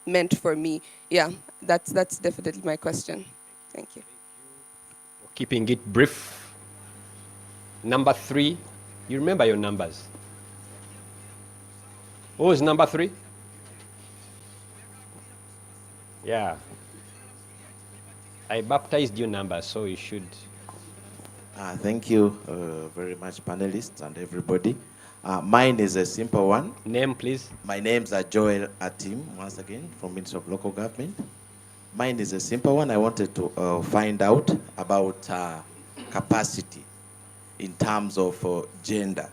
meant for me. Yeah, that's definitely my question. Thank you. Keeping it brief. Number 3, you remember your numbers. Who was number 3? Yeah. I baptized your numbers, so you should. Thank you very much, panelists and everybody. Mine is a simple one. Name, please. My name's Joel Atim, once again, from Ministry of Local Government. Mine is a simple one. I wanted to find out about capacity in terms of gender.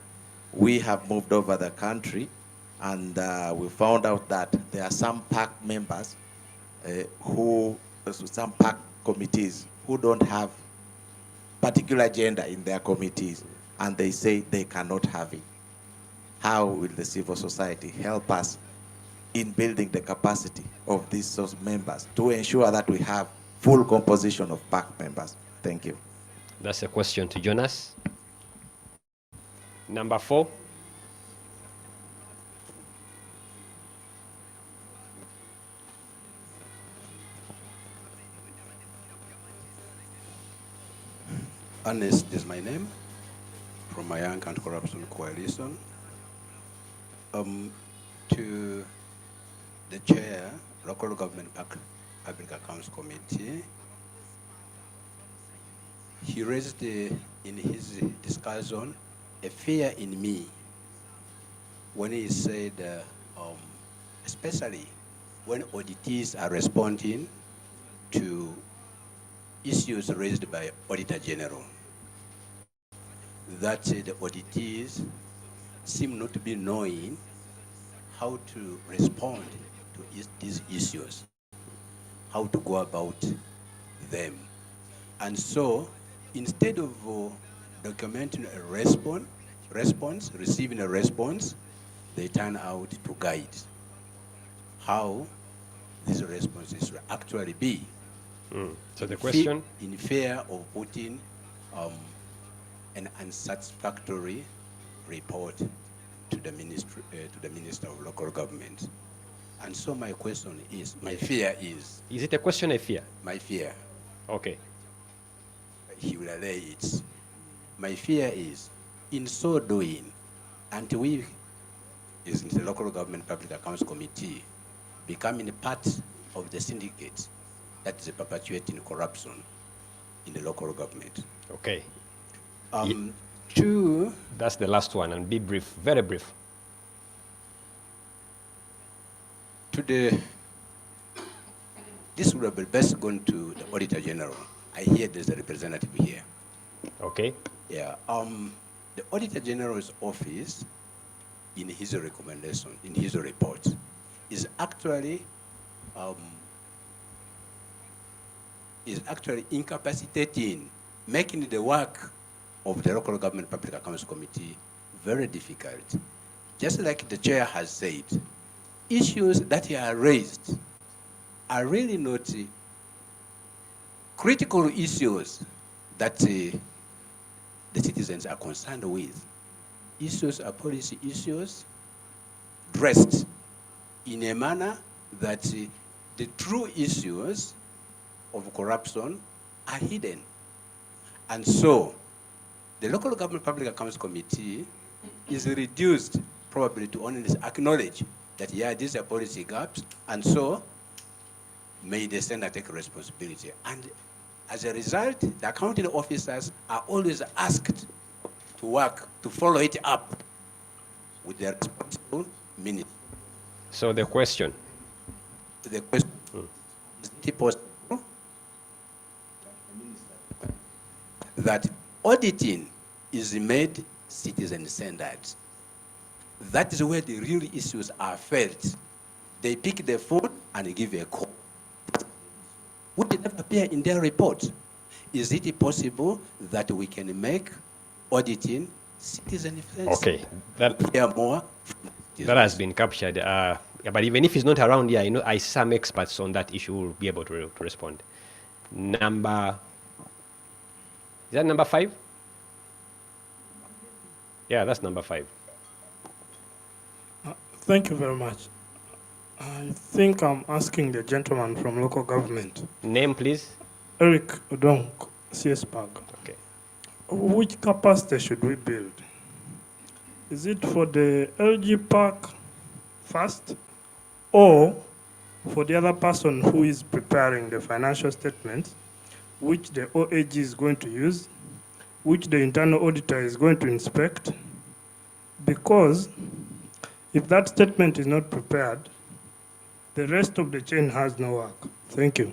We have moved over the country and we found out that there are some PAC members some PAC committees who don't have particular gender in their committees and they say they cannot have it. How will the civil society help us in building the capacity of these members to ensure that we have full composition of PAC members? Thank you. That's a question to Jonas. Number 4. Ernest is my name, from my Young Anti-Corruption Coalition. To the chair, Local Government Public Accounts Committee, he raised in his discussion a fear in me when he said, especially when auditees are responding to issues raised by Auditor General, that the auditees seem not to be knowing how to respond to these issues, how to go about them. And so, instead of documenting a response, receiving a response, they turn out to guide how these responses should actually be. So the question? In fear of putting an unsatisfactory report to the Minister of Local Government. And so my question is, my fear is... Is it a question or fear? My fear. Okay. He will allay it. My fear is, in so doing, until we, as in the Local Government Public Accounts Committee, becoming part of the syndicate that is perpetuating corruption in the local government. Okay. Two. That's the last one, and be brief, very brief. This would have been best gone to the Auditor General. I hear there's a representative here. Okay. Yeah. The Auditor General's office, in his recommendation, in his report, is actually incapacitating, making the work of the Local Government Public Accounts Committee very difficult. Just like the chair has said, issues that are raised are really not critical issues that the citizens are concerned with. Issues are policy issues dressed in a manner that the true issues of corruption are hidden. And so, the Local Government Public Accounts Committee is reduced probably to only acknowledge that, yeah, these are policy gaps, and so may the Senate take responsibility. And as a result, the accounting officers are always asked to work, to follow it up with their responsible ministry. So the question? The question is it possible that auditing is made citizen-centered? That is where the real issues are felt. They pick the phone and give a call. Would it never appear in their report? Is it possible that we can make auditing citizen-centered? Okay, more. That has been captured. But even if he's not around here, I some experts on that issue will be able to respond. Is that number 5? Yeah, that's number 5. Thank you very much. I think I'm asking the gentleman from local government. Name, please. Eric Odong, CSPAG. Okay. Which capacity should we build? Is it for the Lgpac first, or for the other person who is preparing the financial statement, which the OAG is going to use, which the internal auditor is going to inspect? Because if that statement is not prepared, the rest of the chain has no work. Thank you.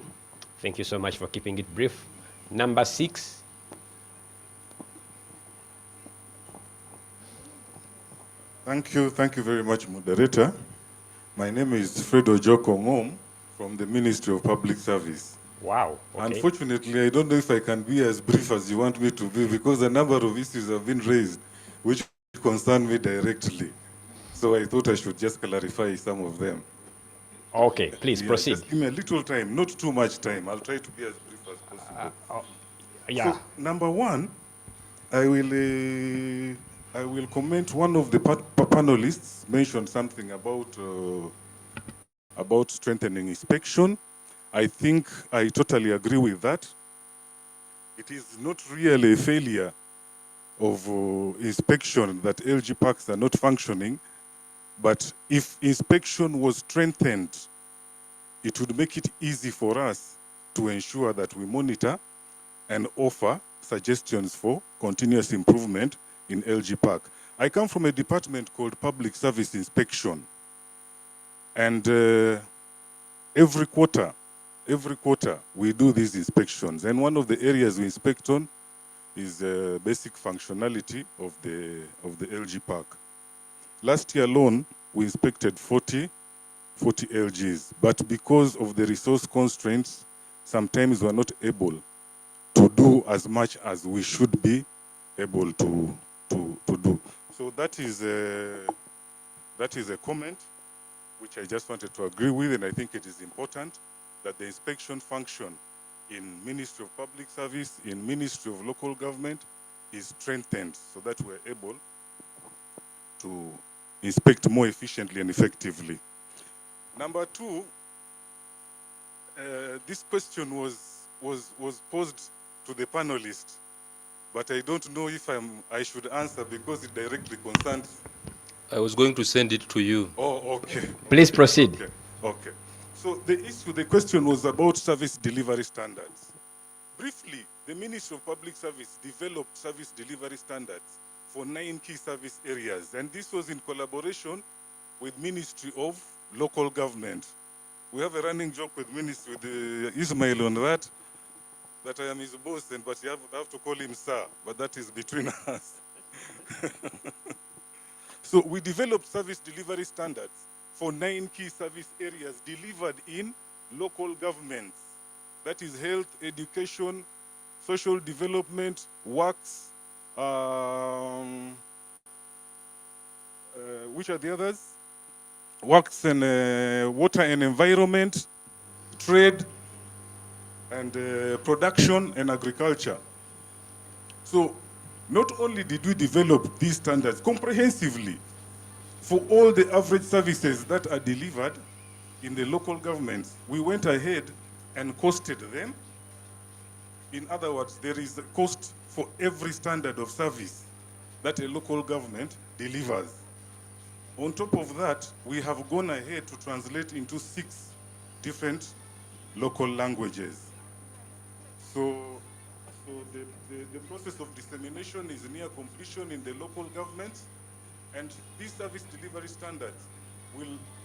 Thank you so much for keeping it brief. Number 6. Thank you very much, moderator. My name is Fred Ojoko Ngom from the Ministry of Public Service. Wow. Okay. Unfortunately, I don't know if I can be as brief as you want me to be, because a number of issues have been raised which concern me directly. So I thought I should just clarify some of them. Okay, please proceed. Just give me a little time, not too much time. I'll try to be as brief as possible. Yeah. So, number 1, I will comment. One of the panelists mentioned something about strengthening inspection. I think I totally agree with that. it is not really a failure of inspection that Lgpacs are not functioning, but if inspection was strengthened, it would make it easy for us to ensure that we monitor and offer suggestions for continuous improvement in Lgpac. I come from a department called Public Service Inspection, and every quarter we do these inspections, and one of the areas we inspect on is basic functionality of the Lgpac. Last year alone, we inspected 40 LGs, but because of the resource constraints, sometimes we're not able to do as much as we should be able to do. So that is a comment which I just wanted to agree with, and I think it is important that the inspection function in Ministry of Public Service, in Ministry of Local Government is strengthened so that we're able to inspect more efficiently and effectively. Number two, this question was posed to the panelists, but I don't know if I should answer because it directly concerns. I was going to send it to you. Oh, okay. Please proceed. Okay. So the question was about service delivery standards. Briefly, the Ministry of Public Service developed service delivery standards for 9 key service areas, and this was in collaboration with Ministry of Local Government. We have a running joke with Ministry, with Ismail on that I am his boss, but you have to call him sir, but that is between us. So we developed service delivery standards for 9 key service areas delivered in local governments. That is health, education, social development, works, which are the others? Works and water and environment, trade, and production and agriculture. So not only did we develop these standards comprehensively for all the average services that are delivered in the local governments, we went ahead and costed them. In other words, there is a cost for every standard of service that a local government delivers. On top of that, we have gone ahead to translate into 6 different local languages. So the process of dissemination is near completion in the local government, and these service delivery standards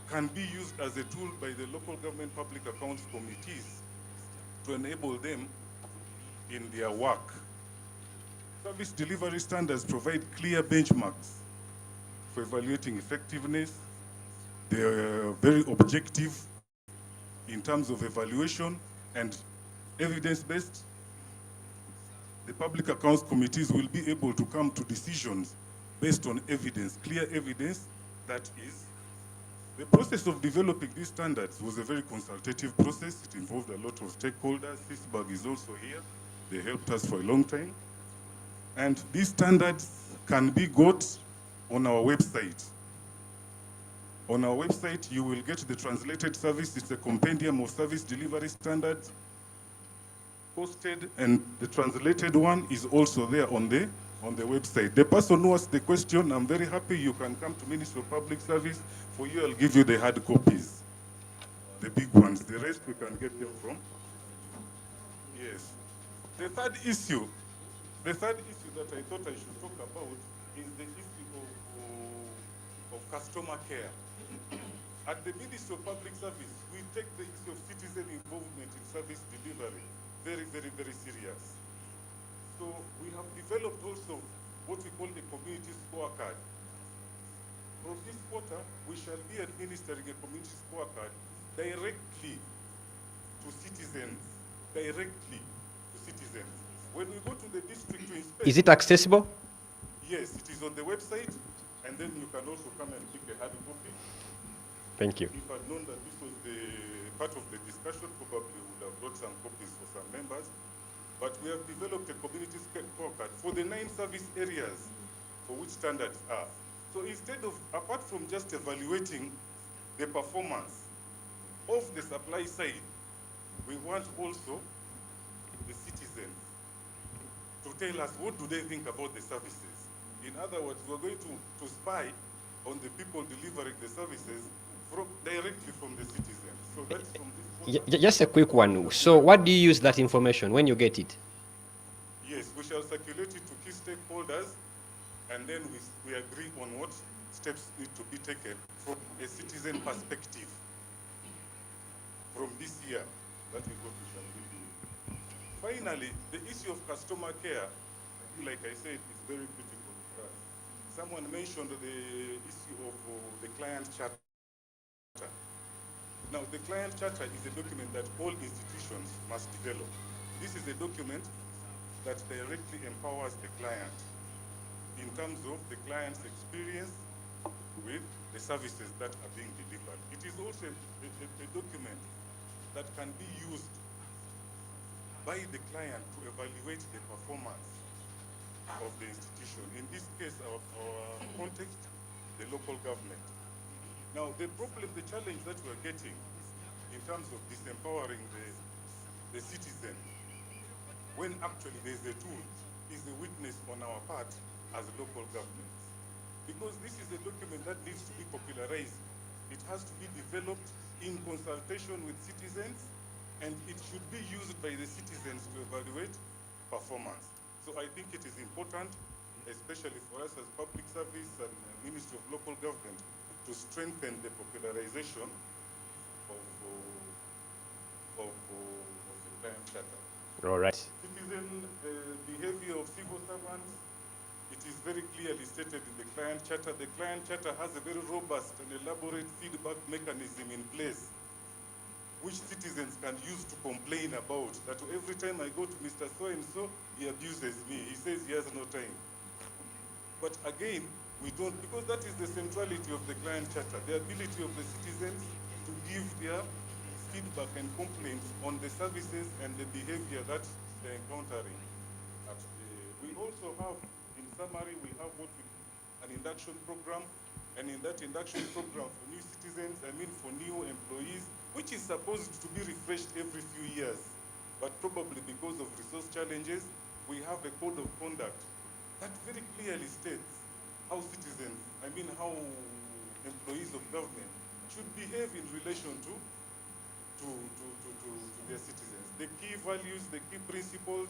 can be used as a tool by the local government public accounts committees to enable them in their work. Service delivery standards provide clear benchmarks for evaluating effectiveness. They are very objective in terms of evaluation and evidence-based. The public accounts committees will be able to come to decisions based on evidence, clear evidence. That is, the process of developing these standards was a very consultative process. It involved a lot of stakeholders. CISBAG is also here. They helped us for a long time. And these standards can be got on our website. On our website, you will get the translated service. It's a compendium of service delivery standards posted, and the translated one is also there on the website. The person who asked the question, I'm very happy you can come to Ministry of Public Service. For you, I'll give you the hard copies, the big ones. The rest we can get them from. Yes. The third issue that I thought I should talk about is the issue of customer care. At the Ministry of Public Service, we take the issue of citizen involvement in service delivery very, very, very serious. So we have developed also what we call the community scorecard. From this quarter, we shall be administering a community scorecard directly to citizens. When we go to the district to inspect... Is it accessible? Yes, it is on the website, and then you can also come and pick a hard copy. Thank you. If I'd known that this was the part of the discussion, probably would have brought some copies for some members. But we have developed a community scorecard for the 9 service areas for which standards are. So instead of, apart from just evaluating the performance of the supply side, we want also the citizens to tell us what do they think about the services. In other words, we're going to spy on the people delivering the services directly from the citizens. So that's from this. Just a quick one. So what do you use that information when you get it? Yes, we shall circulate it to key stakeholders, and then we agree on what steps need to be taken from a citizen perspective from this year that we go to shall review. Finally, the issue of customer care, like I said, is very critical for us. Someone mentioned the issue of the client charter. Now, the client charter is a document that all institutions must develop. This is a document that directly empowers the client in terms of the client's experience with the services that are being delivered. It is also a document that can be used by the client to evaluate the performance of the institution. In this case, our context, the local government. Now, the problem, the challenge that we're getting in terms of disempowering the citizen, when actually there's a tool, is a weakness on our part as local governments. Because this is a document that needs to be popularized. It has to be developed in consultation with citizens, and it should be used by the citizens to evaluate performance. So I think it is important, especially for us as public service and Ministry of Local Government, to strengthen the popularization of the client charter. All right. Citizen behavior of civil servants, it is very clearly stated in the client charter. The client charter has a very robust and elaborate feedback mechanism in place, which citizens can use to complain about. That every time I go to Mr. So-and-so, he abuses me. He says he has no time. But again, we don't, because that is the centrality of the client charter, the ability of the citizens to give their feedback and complaints on the services and the behavior that they're encountering. We also have, in summary, we have what we an induction program, and in that induction program for new citizens, for new employees, which is supposed to be refreshed every few years. But probably because of resource challenges, we have a code of conduct that very clearly states how citizens, how employees of government should behave in relation to their citizens. The key values, the key principles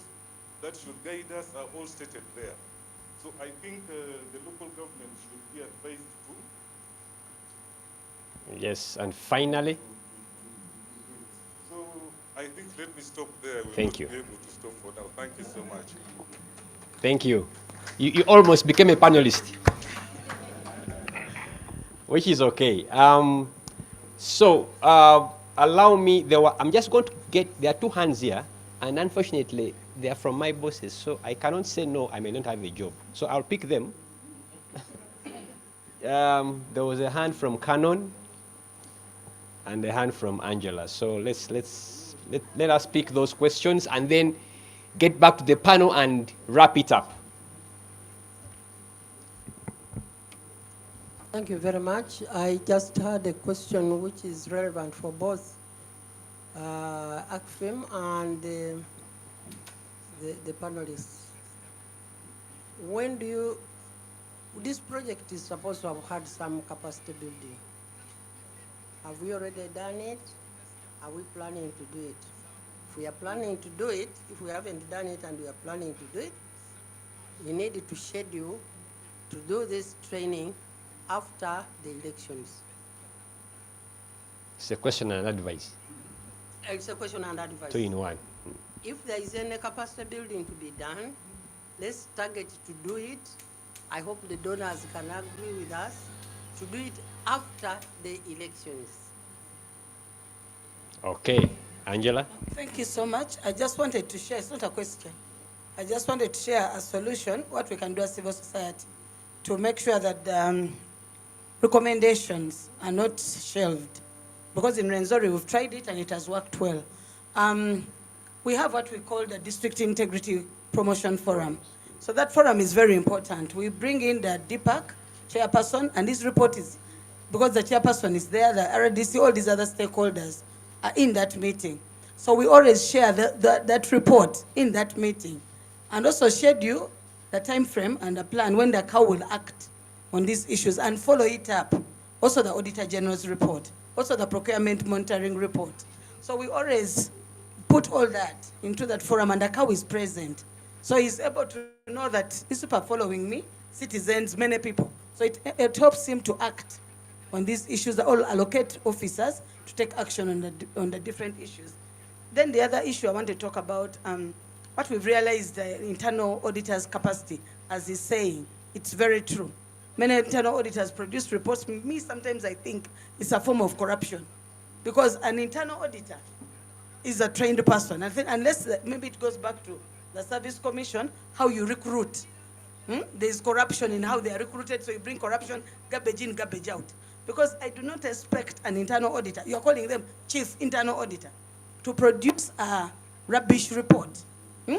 that should guide us are all stated there. So I think the local government should be advised to. Yes, and finally. So I think let me stop there. Thank you. Be able to stop for now. Thank you so much. Thank you. You almost became a panelist, which is okay. Allow me, I'm just going to there are two hands here, and unfortunately, they are from my bosses, so I cannot say no, I may not have a job. So I'll pick them. There was a hand from Canon and a hand from Angela. So let us pick those questions and then get back to the panel and wrap it up. Thank you very much. I just had a question which is relevant for both ACFIM and the panelists. When do you, this project is supposed to have had some capacity building. Have we already done it? Are we planning to do it? If we are planning to do it, if we haven't done it and we are planning to do it, we need to schedule to do this training after the elections. It's a question and advice. It's a question and advice. 2 in 1. If there is any capacity building to be done, let's target to do it. I hope the donors can agree with us to do it after the elections. Okay. Angela? Thank you so much. I just wanted to share, it's not a question. I just wanted to share a solution, what we can do as civil society to make sure that recommendations are not shelved. Because in Rwenzori, we've tried it and it has worked well. We have what we call the District Integrity Promotion Forum. So that forum is very important. We bring in the DPAC chairperson, and this report is, because the chairperson is there, the RDC, all these other stakeholders are in that meeting. So we always share that report in that meeting. and also schedule the time frame and the plan when the cow will act on these issues and follow it up. Also the Auditor General's report, also the procurement monitoring report. So we always put all that into that forum and the cow is present. So he's able to know that these people are following me, citizens, many people. So it helps him to act on these issues, all allocate officers to take action on the different issues. Then the other issue I want to talk about, what we've realized, the internal auditors' capacity, as he's saying, it's very true. Many internal auditors produce reports. Me, sometimes I think it's a form of corruption, because an internal auditor is a trained person. I think unless maybe it goes back to the service commission, how you recruit. There's corruption in how they are recruited, so you bring corruption, garbage in, garbage out. Because I do not expect an internal auditor, you're calling them chief internal auditor, to produce a rubbish report,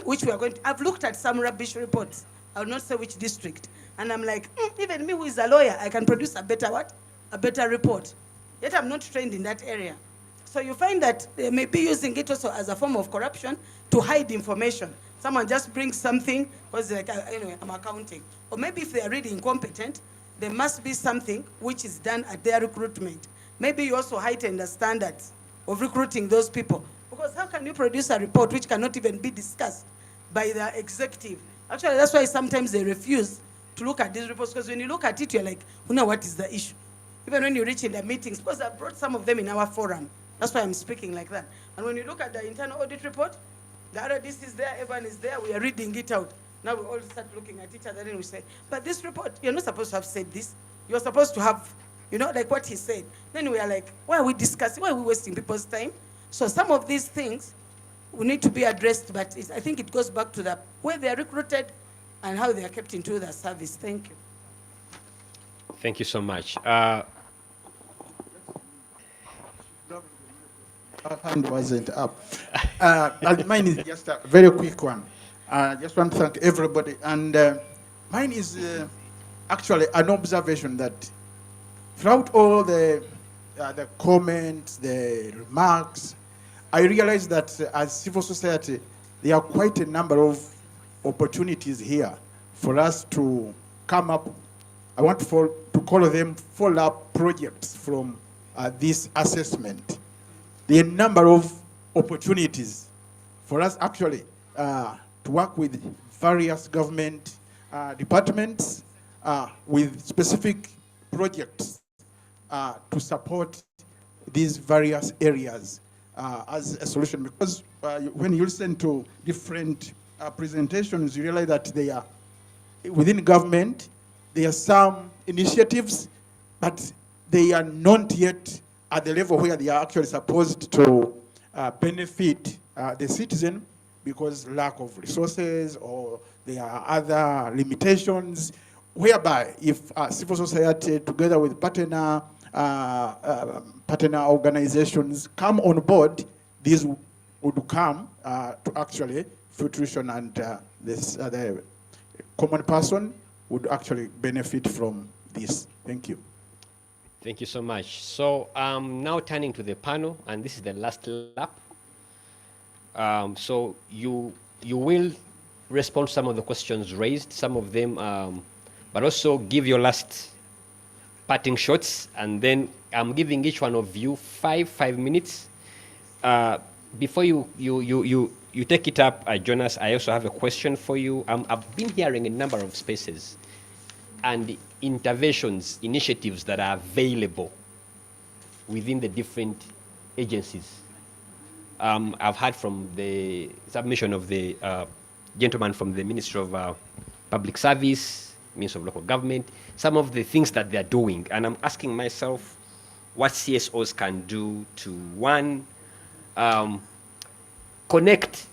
which we are going to, I've looked at some rubbish reports, I will not say which district, and I'm like, even me who is a lawyer, I can produce a better what? A better report. Yet I'm not trained in that area. So you find that they may be using it also as a form of corruption to hide information. Someone just brings something, because like, anyway, I'm accounting. Or maybe if they are really incompetent, there must be something which is done at their recruitment. Maybe you also heighten the standards of recruiting those people. Because how can you produce a report which cannot even be discussed by the executive? Actually, that's why sometimes they refuse to look at these reports, because when you look at it, you're like, what is the issue? Even when you reach in the meetings, because I brought some of them in our forum. That's why I'm speaking like that. And when you look at the internal audit report, the RDC is there, everyone is there, we are reading it out. Now we all start looking at each other and we say, but this report, you're not supposed to have said this. You're supposed to have, like what he said. Then we are like, why are we discussing? Why are we wasting people's time? So some of these things will need to be addressed, but I think it goes back to the way they are recruited and how they are kept into the service. Thank you. Thank you so much. Hand wasn't up. And mine is just a very quick one. I just want to thank everybody. And mine is actually an observation that throughout all the comments, the remarks, I realized that as civil society, there are quite a number of opportunities here for us to come up. I want to call them follow-up projects from this assessment. There are a number of opportunities for us actually to work with various government departments with specific projects to support these various areas as a solution. Because when you listen to different presentations, you realize that they are within government, there are some initiatives, but they are not yet at the level where they are actually supposed to benefit the citizen, because lack of resources or there are other limitations, whereby if civil society together with partner organizations come on board, these would come to actually fruition, and the common person would actually benefit from this. Thank you. Thank you so much. So now turning to the panel, and this is the last lap. So you will respond to some of the questions raised, some of them, but also give your last parting shots, and then I'm giving each one of you five minutes. Before you take it up, Jonas, I also have a question for you. I've been hearing a number of spaces and interventions, initiatives that are available within the different agencies. I've heard from the submission of the gentleman from the Ministry of Public Service, Ministry of Local Government, some of the things that they're doing. And I'm asking myself what CSOs can do to, one, connect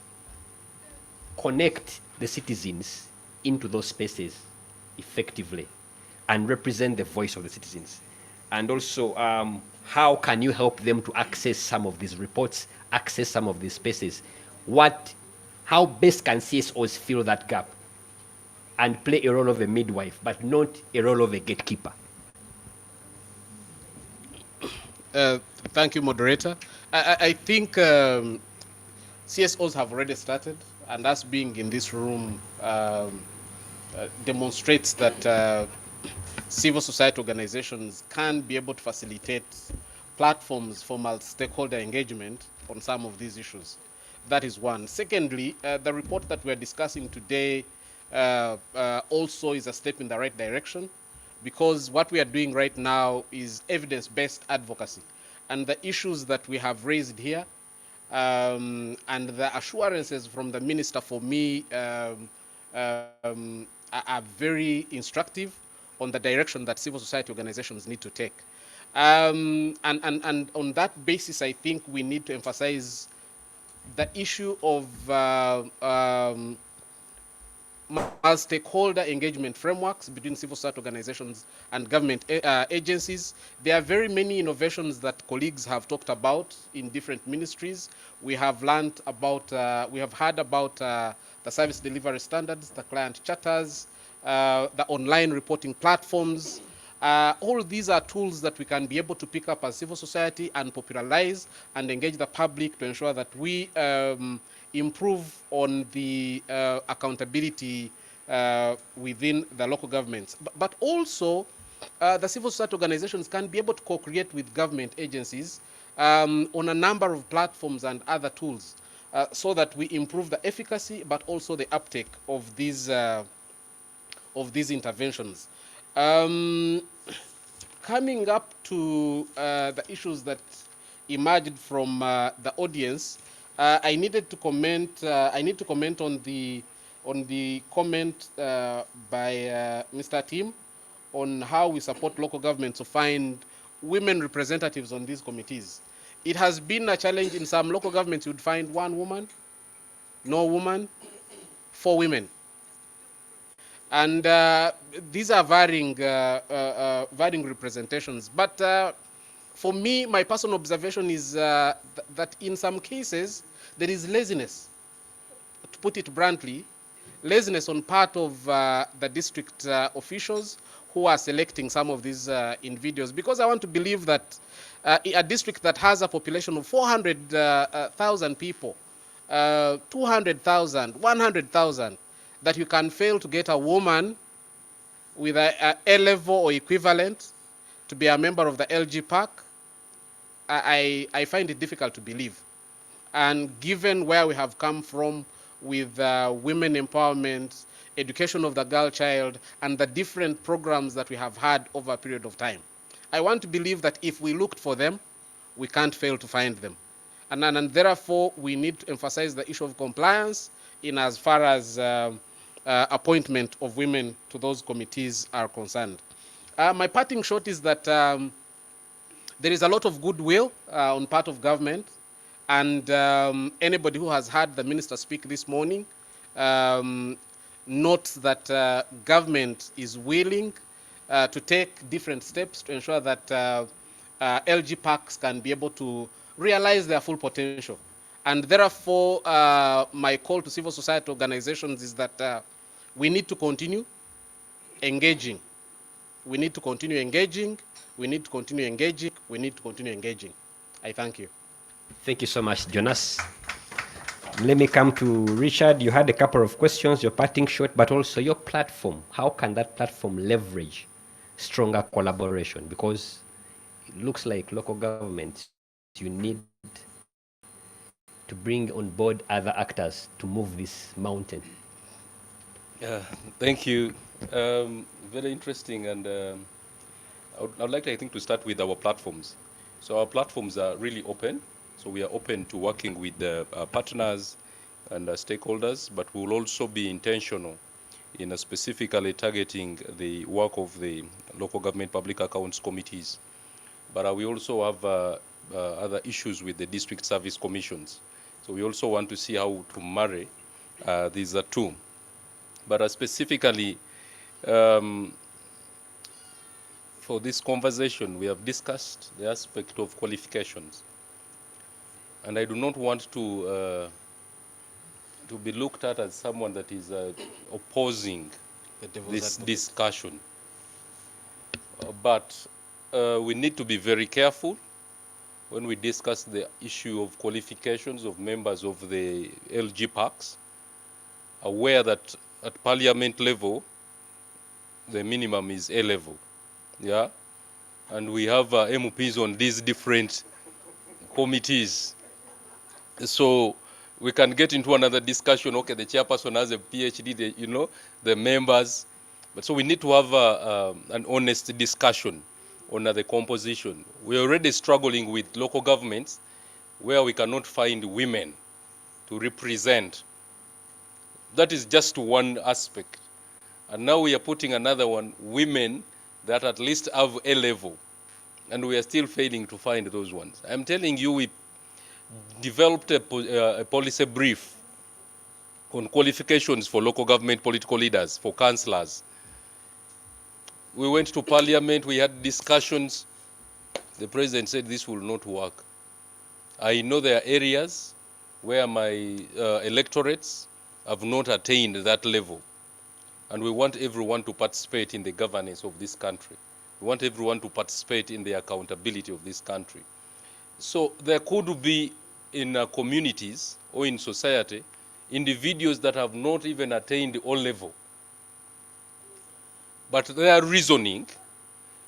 the citizens into those spaces effectively and represent the voice of the citizens. And also, how can you help them to access some of these reports, access some of these spaces? How best can CSOs fill that gap and play a role of a midwife, but not a role of a gatekeeper? Thank you, moderator. I think CSOs have already started. and us being in this room demonstrates that civil society organizations can be able to facilitate platforms for multi-stakeholder engagement on some of these issues. That is one. Secondly, the report that we're discussing today also is a step in the right direction, because what we are doing right now is evidence-based advocacy. And the issues that we have raised here and the assurances from the minister, for me, are very instructive on the direction that civil society organizations need to take. And on that basis, I think we need to emphasize the issue of stakeholder engagement frameworks between civil society organizations and government agencies. There are very many innovations that colleagues have talked about in different ministries. We have learned about, we have heard about the service delivery standards, the client charters, the online reporting platforms. All these are tools that we can be able to pick up as civil society and popularize and engage the public to ensure that we improve on the accountability within the local governments. But also, the civil society organizations can be able to co-create with government agencies on a number of platforms and other tools so that we improve the efficacy but also the uptake of these interventions. Coming up to the issues that emerged from the audience, I needed to comment. I need to comment on the comment by Mr. Tim on how we support local government to find women representatives on these committees. It has been a challenge. In some local governments, you'd find one woman, no woman, 4 women. And these are varying representations. But for me, my personal observation is that in some cases, there is laziness, to put it bluntly, laziness on part of the district officials who are selecting some of these individuals. Because I want to believe that a district that has a population of 400,000 people, 200,000, 100,000, that you can fail to get a woman with a A-level or equivalent to be a member of the Lgpac, I find it difficult to believe. And given where we have come from with women empowerment, education of the girl child, and the different programs that we have had over a period of time, I want to believe that if we looked for them, we can't fail to find them. And therefore, we need to emphasize the issue of compliance in as far as appointment of women to those committees are concerned. My parting shot is that there is a lot of goodwill on part of government, and anybody who has heard the minister speak this morning notes that government is willing to take different steps to ensure that Lgpacs can be able to realize their full potential. And therefore, my call to civil society organizations is that we need to continue engaging. We need to continue engaging. We need to continue engaging. We need to continue engaging. I thank you. Thank you so much, Jonas. Let me come to Richard. You had a couple of questions, your parting shot, but also your platform. How can that platform leverage stronger collaboration? Because it looks like local governments, you need to bring on board other actors to move this mountain. Thank you. Very interesting, and I'd like, I think, to start with our platforms. So our platforms are really open. So we are open to working with our partners and stakeholders, but we will also be intentional in specifically targeting the work of the local government public accounts committees. But we also have other issues with the district service commissions. So we also want to see how to marry these two. But specifically, for this conversation, we have discussed the aspect of qualifications. And I do not want to be looked at as someone that is opposing this discussion. But we need to be very careful when we discuss the issue of qualifications of members of the Lgpacs, aware that at parliament level, the minimum is A level, yeah? And we have MPs on these different committees. So we can get into another discussion, okay, the chairperson has a PhD, the members. But so we need to have an honest discussion on the composition. We're already struggling with local governments where we cannot find women to represent. That is just one aspect. And now we are putting another one, women that at least have A level. And we are still failing to find those ones. I'm telling you, we developed a policy brief on qualifications for local government political leaders, for councillors. We went to parliament, we had discussions. The president said this will not work. I know there are areas where my electorates have not attained that level. And we want everyone to participate in the governance of this country. We want everyone to participate in the accountability of this country. So there could be in communities or in society individuals that have not even attained O level, but their reasoning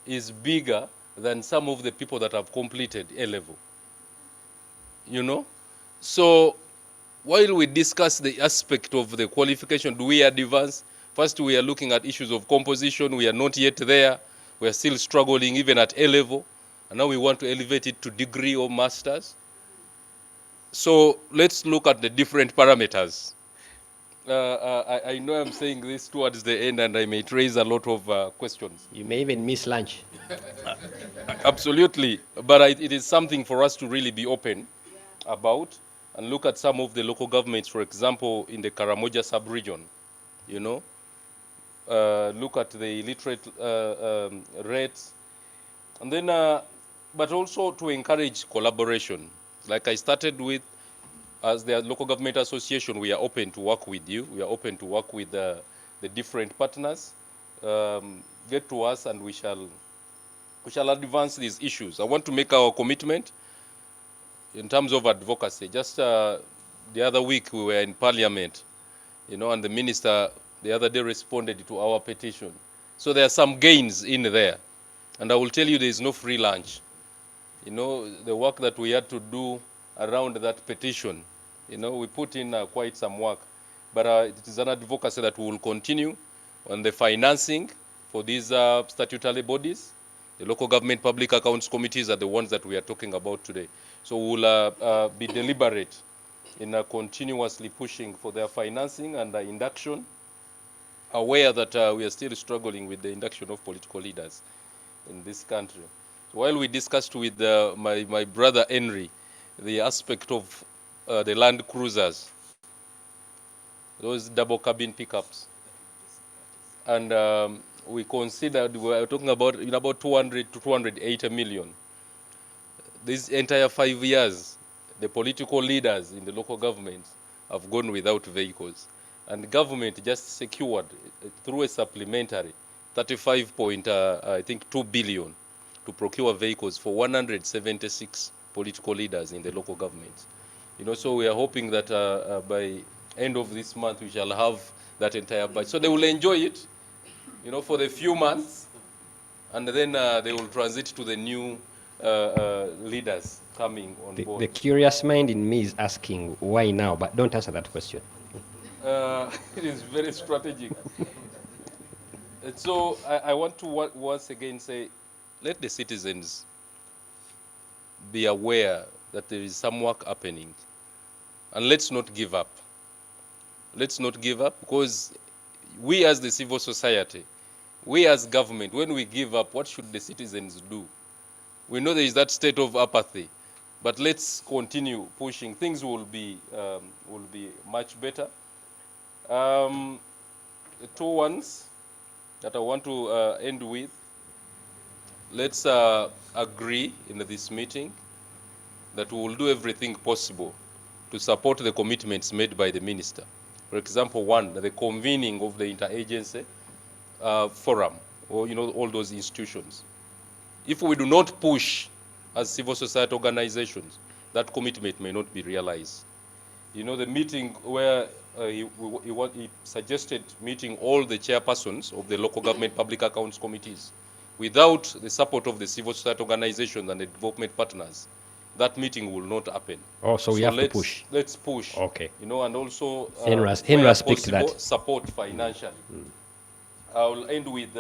is bigger than some of the people that have completed A level. So while we discuss the aspect of the qualification, do we advance? First, we are looking at issues of composition. We are not yet there. We are still struggling even at A level. And now we want to elevate it to degree or masters. So let's look at the different parameters. I know I'm saying this towards the end and I may raise a lot of questions. You may even miss lunch. Absolutely. But it is something for us to really be open about and look at some of the local governments, for example, in the Karamoja sub-region, look at the illiterate rates, and then, but also to encourage collaboration. Like I started with, as the local government association, we are open to work with you. We are open to work with the different partners. Get to us and we shall advance these issues. I want to make our commitment in terms of advocacy. Just the other week we were in parliament, and the minister the other day responded to our petition. So there are some gains in there. And I will tell you there is no free lunch. The work that we had to do around that petition, we put in quite some work. But it is an advocacy that we will continue on the financing for these statutory bodies. The local government public accounts committees are the ones that we are talking about today. So we will be deliberate in continuously pushing for their financing and induction, aware that we are still struggling with the induction of political leaders in this country. So while we discussed with my brother Henry the aspect of the Land Cruisers, those double cabin pickups, and we considered, we were talking about about 200 to 280 million. These entire 5 years, the political leaders in the local governments have gone without vehicles. And the government just secured, through a supplementary, 35.2 billion to procure vehicles for 176 political leaders in the local governments. So we are hoping that by end of this month, we shall have that entire budget. So they will enjoy it, for the few months, and then they will transit to the new leaders coming on board. The curious mind in me is asking why now, but don't answer that question. It is very strategic. And so I want to once again say, let the citizens be aware that there is some work happening. And let's not give up. Let's not give up, because we as the civil society, we as government, when we give up, what should the citizens do? We know there is that state of apathy, but let's continue pushing. Things will be much better. The two ones that I want to end with, let's agree in this meeting that we will do everything possible to support the commitments made by the minister. For example, one, the convening of the interagency forum, or all those institutions. If we do not push as civil society organizations, that commitment may not be realized. You know, the meeting where he suggested meeting all the chairpersons of the local government public accounts committees. Without the support of the civil society organizations and the development partners, that meeting will not happen. Oh, so we have to let's, push. Let's push. Okay. You know, and also, Henry where speak to possible, that. support financially. I will end with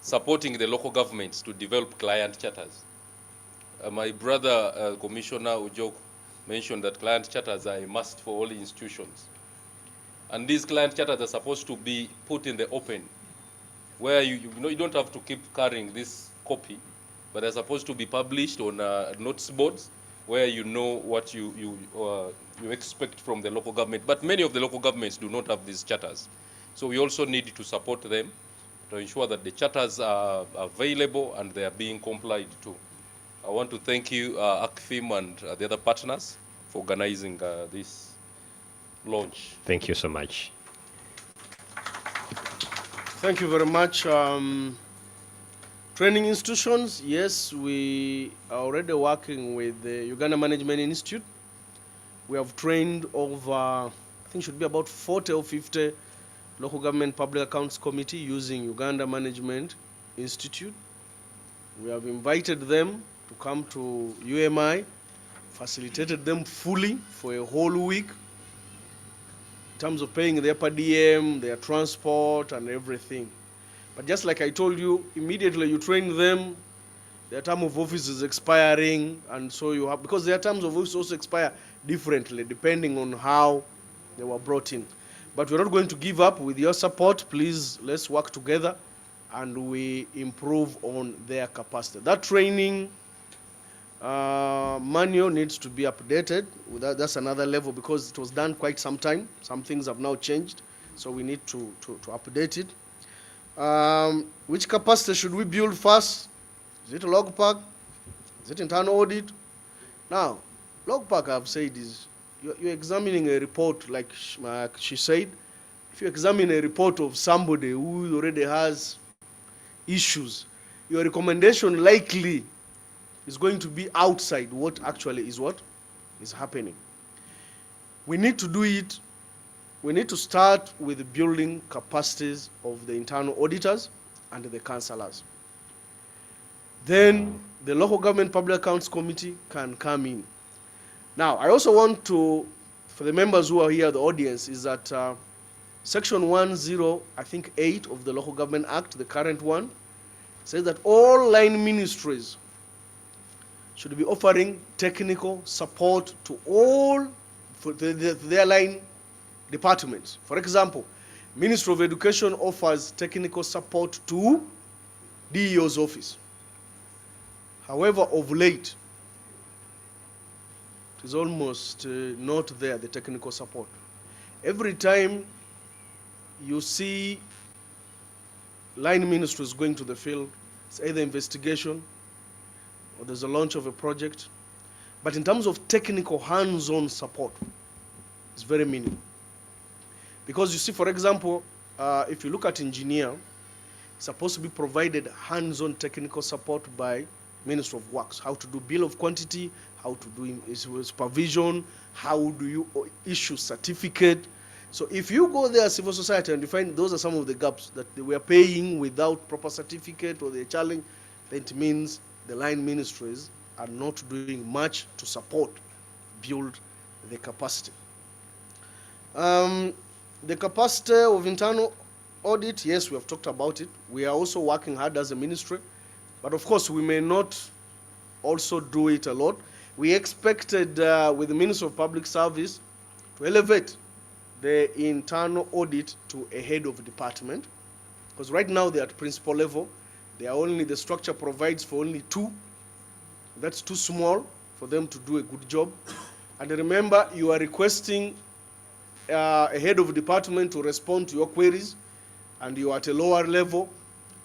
supporting the local governments to develop client charters. My brother, Commissioner Ujok, mentioned that client charters are a must for all institutions. And these client charters are supposed to be put in the open, where you don't have to keep carrying this copy, but they're supposed to be published on notice boards, where you know what you expect from the local government. But many of the local governments do not have these charters. So we also need to support them to ensure that the charters are available and they are being complied to. I want to thank you, ACFIM and the other partners, for organizing this launch. Thank you so much. Thank you very much. Training institutions, yes, we are already working with the Uganda Management Institute. We have trained over, I think should be about 40 or 50 local government public accounts committee using Uganda Management Institute. We have invited them to come to UMI, facilitated them fully for a whole week in terms of paying their per diem, their transport and everything. But just like I told you, immediately you train them, their term of office is expiring, and so you have, because their terms of office also expire differently depending on how they were brought in. But we're not going to give up. With your support, please, let's work together and we improve on their capacity. That training manual needs to be updated. That's another level because it was done quite some time. Some things have now changed, so we need to update it. Which capacity should we build first? Is it a Lgpac? Is it internal audit? Now, Lgpac, I've said, is you're examining a report, like she said. If you examine a report of somebody who already has issues, your recommendation likely is going to be outside what actually is happening. We need to do it. We need to start with building capacities of the internal auditors and the councillors. Then the local government public accounts committee can come in. Now, I also want to, for the members who are here, the audience, is that Section 8 of the Local Government Act, the current one, says that all line ministries should be offering technical support to all for their line departments. For example, Ministry of Education offers technical support to DEO's office. However, of late, it is almost not there, the technical support. Every time you see line ministries going to the field, it's either investigation or there's a launch of a project. But in terms of technical hands-on support, it's very minimal. Because you see, for example, if you look at engineer, it's supposed to be provided hands-on technical support by Minister of Works, how to do bill of quantity, how to do supervision, how do you issue certificate. So if you go there, civil society, and you find those are some of the gaps that they were paying without proper certificate or the challenge, then it means the line ministries are not doing much to support, build the capacity. The capacity of internal audit, yes, we have talked about it. We are also working hard as a ministry, but of course we may not also do it a lot. We expected with the Ministry of Public Service to elevate the internal audit to a head of department, because right now they're at principal level. They are only, the structure provides for only 2. That's too small for them to do a good job. And remember, you are requesting a head of department to respond to your queries, and you are at a lower level.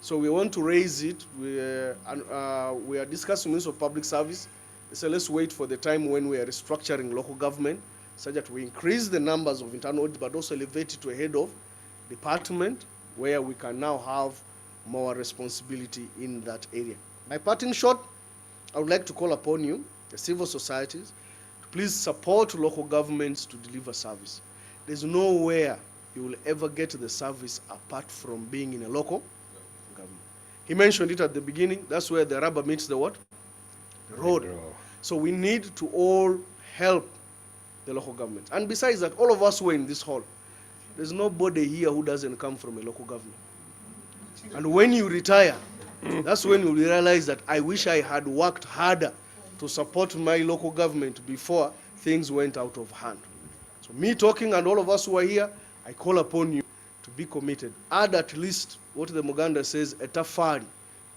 So we want to raise it. We are discussing Ministry of Public Service. So let's wait for the time when we are restructuring local government, so that we increase the numbers of internal audit, but also elevate it to a head of department, where we can now have more responsibility in that area. My parting shot, I would like to call upon you, the civil societies, to please support local governments to deliver service. There's nowhere you will ever get the service apart from being in a local government. He mentioned it at the beginning. That's where the rubber meets the what? The road. So we need to all help the local government. And besides that, all of us who are in this hall, there's nobody here who doesn't come from a local government. And when you retire, that's when you realize that I wish I had worked harder to support my local government before things went out of hand. So me talking and all of us who are here, I call upon you to be committed. Add at least what the Muganda says, a tafari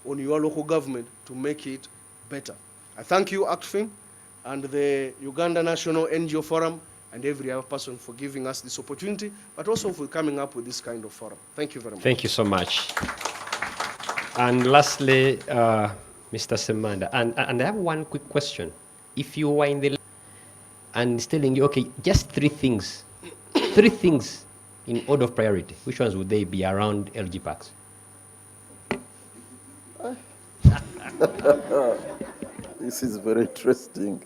on your local government to make it better. I thank you, ACTFIM, and the Uganda National NGO Forum, and every other person for giving us this opportunity, but also for coming up with this kind of forum. Thank you very much. Thank you so much. And lastly, Mr. Semanda, and I have one quick question. If you were in the and it's telling you, okay, just three things in order of priority, which ones would they be around Lgpacs? This is very interesting.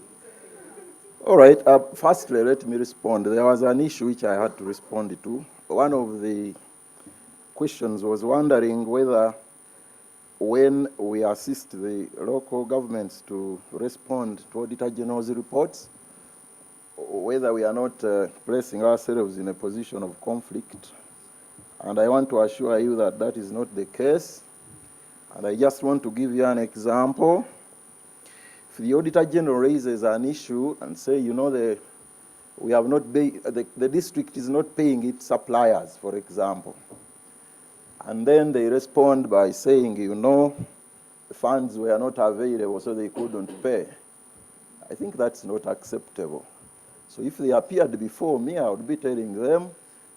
All right, firstly, let me respond. There was an issue which I had to respond to. One of the questions was wondering whether when we assist the local governments to respond to Auditor General's reports, whether we are not placing ourselves in a position of conflict. And I want to assure you that that is not the case. And I just want to give you an example. If the Auditor General raises an issue and say, you know, we have not the district is not paying its suppliers, for example. And then they respond by saying, you know, the funds were not available, so they couldn't pay. I think that's not acceptable. So if they appeared before me, I would be telling them,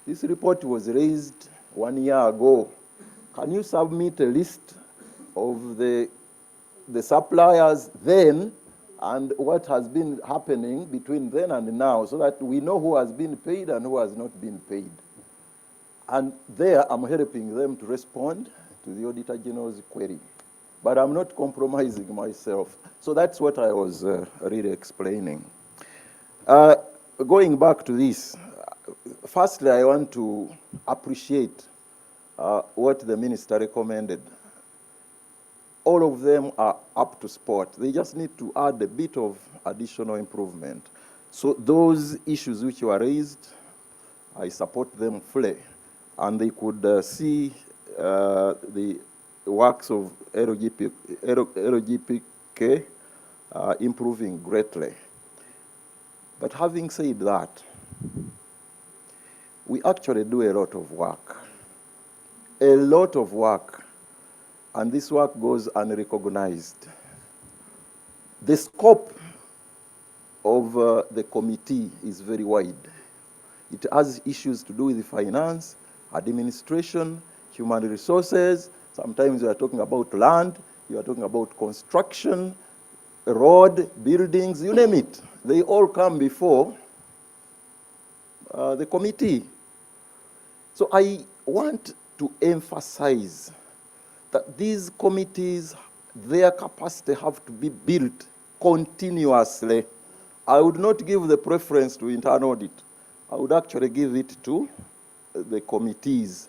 this report was raised 1 year ago. Can you submit a list of the suppliers then and what has been happening between then and now so that we know who has been paid and who has not been paid? And there I'm helping them to respond to the Auditor General's query. But I'm not compromising myself. So that's what I was really explaining. Going back to this, firstly, I want to appreciate what the minister recommended. All of them are up to sport. They just need to add a bit of additional improvement. So those issues which were raised, I support them fully. And they could see the works of LGPK improving greatly. But having said that, we actually do a lot of work. A lot of work. And this work goes unrecognized. The scope of the committee is very wide. It has issues to do with finance, administration, human resources. Sometimes you are talking about land, you are talking about construction, road, buildings, you name it. They all come before the committee. So I want to emphasize that these committees, their capacity have to be built continuously. I would not give the preference to internal audit. I would actually give it to the committees.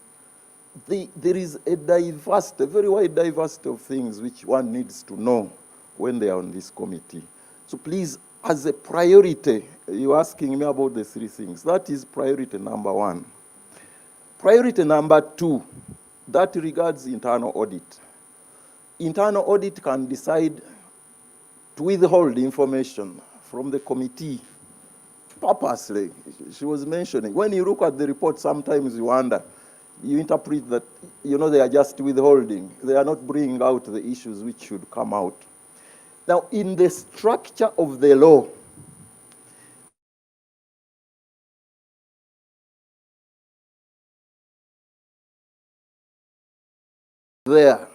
There is a very wide diversity of things which one needs to know when they are on this committee. So please, as a priority, you're asking me about the three things. That is priority number one. Priority number two, that regards internal audit. Internal audit can decide to withhold information from the committee purposely. She was mentioning, when you look at the report, sometimes you wonder, you interpret that, you know, they are just withholding. They are not bringing out the issues which should come out. Now, in the structure of the law, there,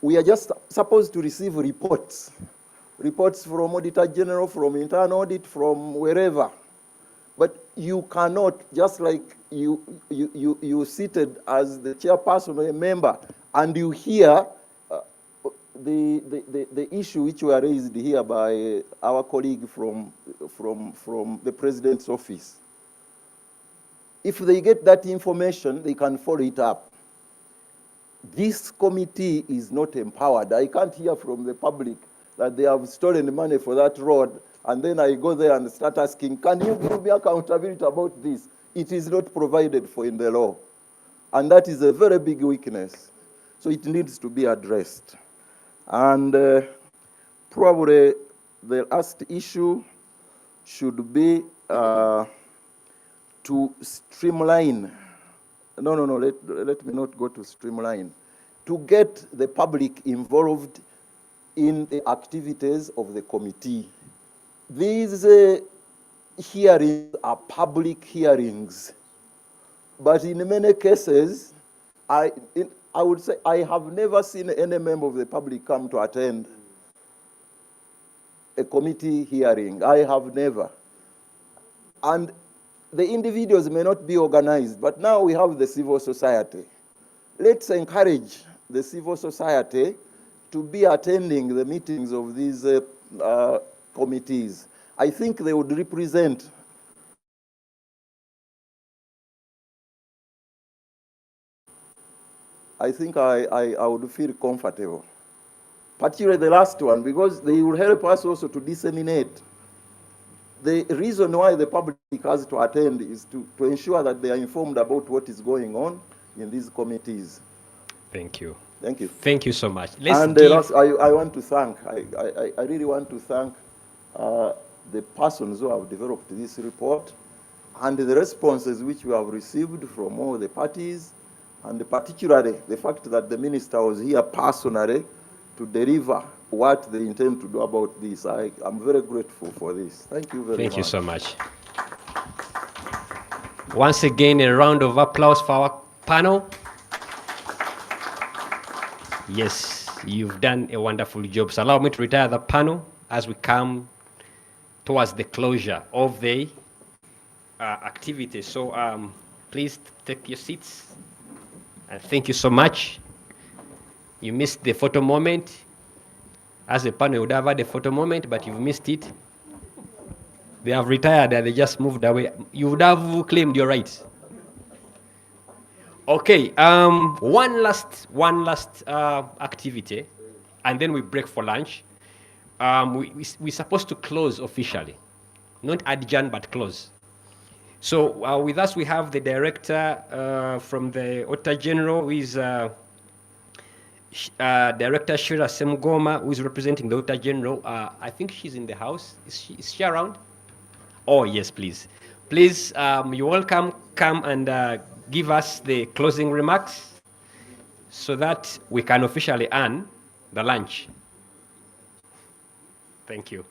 we are just supposed to receive reports from Auditor General, from internal audit, from wherever. But you cannot, just like you seated as the chairperson or a member, and you hear the issue which were raised here by our colleague from the President's office, if they get that information, they can follow it up. This committee is not empowered. I can't hear from the public that they have stolen money for that road, and then I go there and start asking, can you give me accountability about this? It is not provided for in the law. And that is a very big weakness. So it needs to be addressed. And probably the last issue should be to streamline. No, let me not go to streamline. To get the public involved in the activities of the committee. These hearings are public hearings, but in many cases, I would say I have never seen any member of the public come to attend a committee hearing. I have never. And the individuals may not be organized, but now we have the civil society. Let's encourage the civil society to be attending the meetings of these committees. I think they would represent I think I would feel comfortable. Particularly the last one, because they will help us also to disseminate. The reason why the public has to attend is to ensure that they are informed about what is going on in these committees. Thank you. Thank you. Thank you so much. I want to thank, I really want to thank the persons who have developed this report and the responses which we have received from all the parties, and particularly the fact that the minister was here personally to deliver what they intend to do about this. I'm very grateful for this. Thank you very much. Thank you so much. Once again, a round of applause for our panel. Yes, you've done a wonderful job. So allow me to retire the panel as we come towards the closure of the activity. So please take your seats. And thank you so much. You missed the photo moment. As a panel, you would have had a photo moment, but you've missed it. They have retired and they just moved away. You would have claimed your rights. Okay, one last activity, and then we break for lunch. We're supposed to close officially, not adjourn, but close. So with us, we have the director from the Auditor General, who is Director Shira Semgoma, who is representing the Auditor General. I think she's in the house. Is she around? Oh, yes, please. Please, you're welcome. Come and give us the closing remarks so that we can officially earn the lunch. Thank you.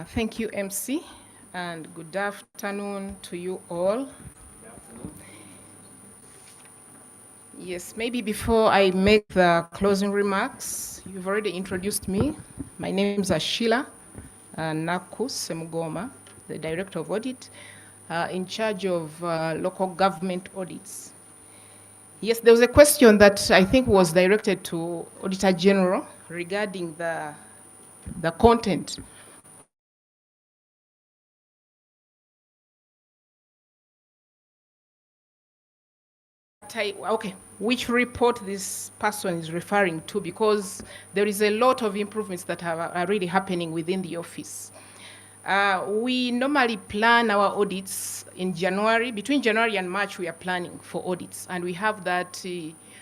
Thank you, MC, and good afternoon to you all. Yes, maybe before I make the closing remarks, you've already introduced me. My name is Sheila Naku Semgoma, the Director of Audit, in charge of local government audits. Yes, there was a question that I think was directed to Auditor General regarding the content. Okay, which report this person is referring to, because there is a lot of improvements that are really happening within the office. We normally plan our audits in January. Between January and March, we are planning for audits, and we have that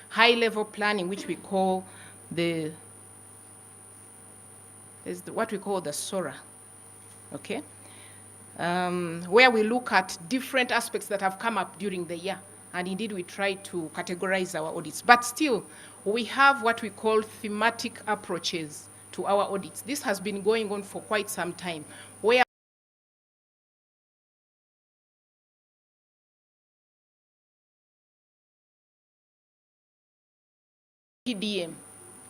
high-level planning, which we call what we call the SORA, okay? Where we look at different aspects that have come up during the year. And indeed, we try to categorize our audits. But still, we have what we call thematic approaches to our audits. This has been going on for quite some time, where PDM,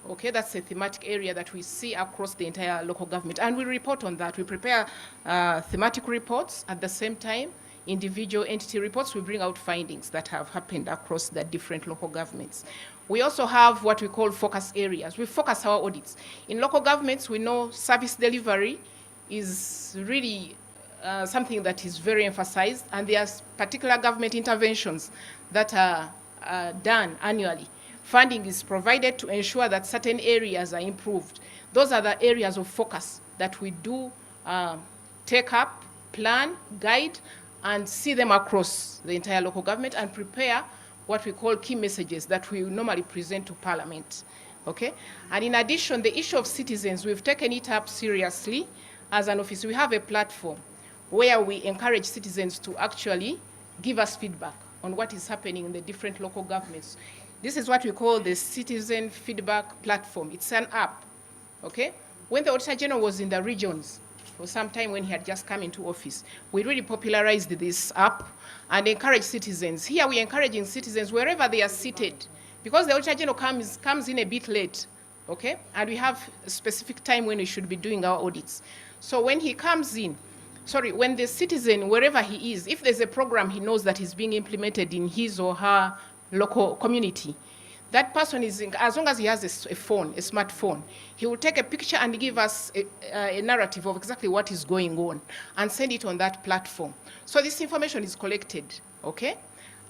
Okay, that's a thematic area that we see across the entire local government. And we report on that. We prepare thematic reports. At the same time, individual entity reports, we bring out findings that have happened across the different local governments. We also have what we call focus areas. We focus our audits. In local governments, we know service delivery is really something that is very emphasized, and there's particular government interventions that are done annually. Funding is provided to ensure that certain areas are improved. Those are the areas of focus that we do take up, plan, guide, and see them across the entire local government and prepare what we call key messages that we normally present to Parliament. Okay? And in addition, the issue of citizens, we've taken it up seriously as an office. We have a platform where we encourage citizens to actually give us feedback on what is happening in the different local governments. This is what we call the Citizen Feedback Platform. It's an app, okay? When the Auditor General was in the regions, for some time when he had just come into office, we really popularized this app and encouraged citizens. Here we're encouraging citizens wherever they are seated, because the Auditor General comes in a bit late, okay? And we have a specific time when we should be doing our audits. So when he comes in, when the citizen, wherever he is, if there's a program he knows that is being implemented in his or her local community, that person is, as long as he has a phone, a smartphone, he will take a picture and give us a narrative of exactly what is going on and send it on that platform. So this information is collected, okay?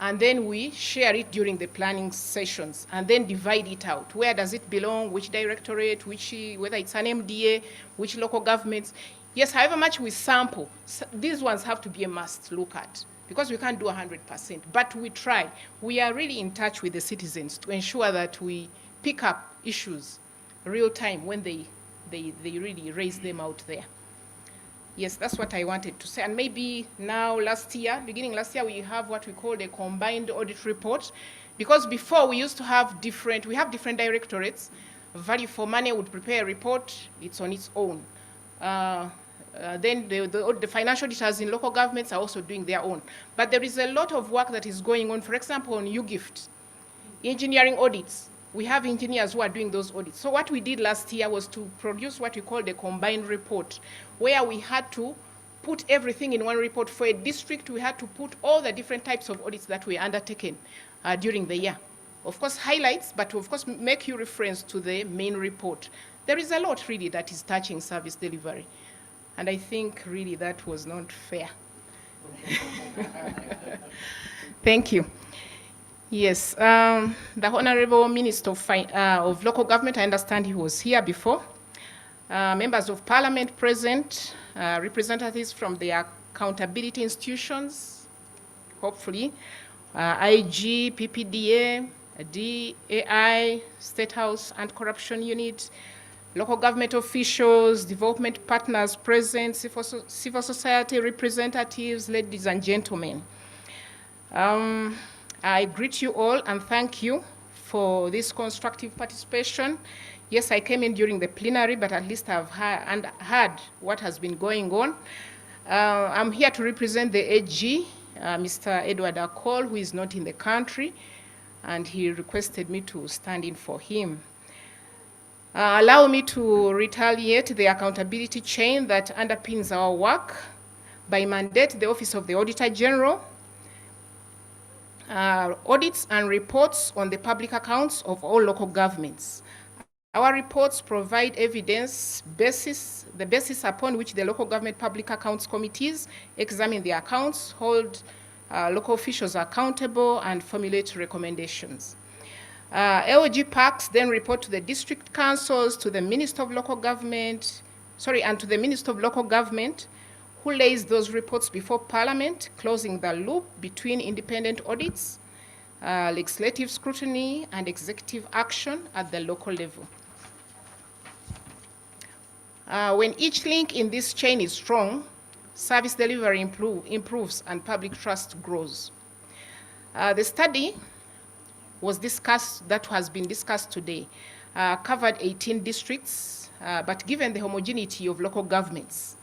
And then we share it during the planning sessions and then divide it out. Where does it belong? Which directorate? Whether it's an MDA? Which local governments? Yes, however much we sample, these ones have to be a must look at, because we can't do 100%, but we try. We are really in touch with the citizens to ensure that we pick up issues real time when they really raise them out there. Yes, that's what I wanted to say. And maybe now beginning last year, we have what we call a combined audit report, because before we used to have different directorates. Value for Money would prepare a report, it's on its own. Then the financial auditors in local governments are also doing their own. But there is a lot of work that is going on, for example, on UGIFT, engineering audits. We have engineers who are doing those audits. So what we did last year was to produce what we call the combined report, where we had to put everything in one report. For a district, we had to put all the different types of audits that were undertaken during the year. Of course, highlights, but of course, make you reference to the main report. There is a lot really that is touching service delivery. And I think really that was not fair. Thank you. Yes, the Honorable Minister of Local Government, I understand he was here before. Members of Parliament present, representatives from the accountability institutions, hopefully, IG, PPDA, DAI, State House Anti-Corruption Unit, local government officials, development partners present, civil society representatives, ladies and gentlemen. I greet you all and thank you for this constructive participation. Yes, I came in during the plenary, but at least I've heard what has been going on. I'm here to represent the AG, Mr. Edward Akol, who is not in the country, and he requested me to stand in for him. Allow me to retaliate the accountability chain that underpins our work by mandate the Office of the Auditor General, audits and reports on the public accounts of all local governments. Our reports provide evidence, the basis upon which the local government public accounts committees examine the accounts, hold local officials accountable, and formulate recommendations. Lgpacs then report to the district councils, to the Minister of Local Government, and to the Minister of Local Government, who lays those reports before Parliament, closing the loop between independent audits, legislative scrutiny, and executive action at the local level. When each link in this chain is strong, service delivery improves and public trust grows. The study that has been discussed today covered 18 districts, but given the homogeneity of local governments,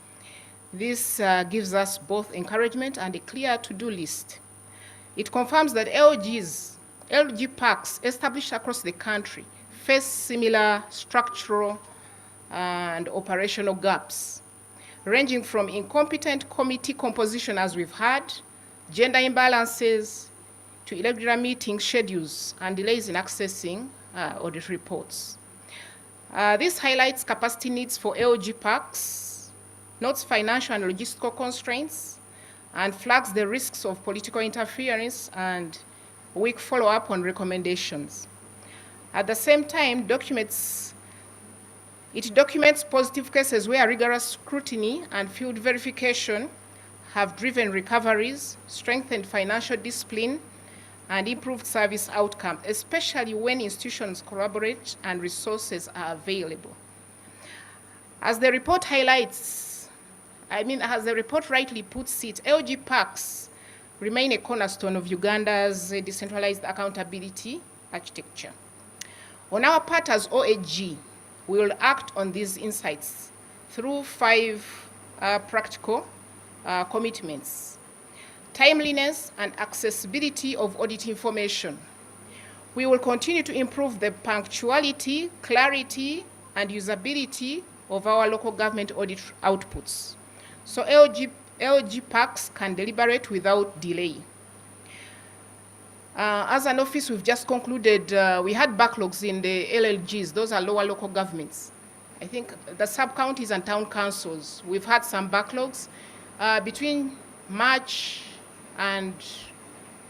this gives us both encouragement and a clear to-do list. It confirms that Lgpacs established across the country face similar structural and operational gaps, ranging from incompetent committee composition, as we've had, gender imbalances, to irregular meeting schedules and delays in accessing audit reports. This highlights capacity needs for Lgpacs, notes financial and logistical constraints, and flags the risks of political interference and weak follow-up on recommendations. At the same time, it documents positive cases where rigorous scrutiny and field verification have driven recoveries, strengthened financial discipline, and improved service outcome, especially when institutions collaborate and resources are available. As the report highlights, as the report rightly puts it, Lgpacs remain a cornerstone of Uganda's decentralized accountability architecture. On our part as OAG, we will act on these insights through 5 practical commitments: timeliness and accessibility of audit information. We will continue to improve the punctuality, clarity, and usability of our local government audit outputs, so Lgpacs can deliberate without delay. As an office, we've just concluded, we had backlogs in the LLGs, those are lower local governments. I think the sub-counties and town councils, we've had some backlogs. Between March and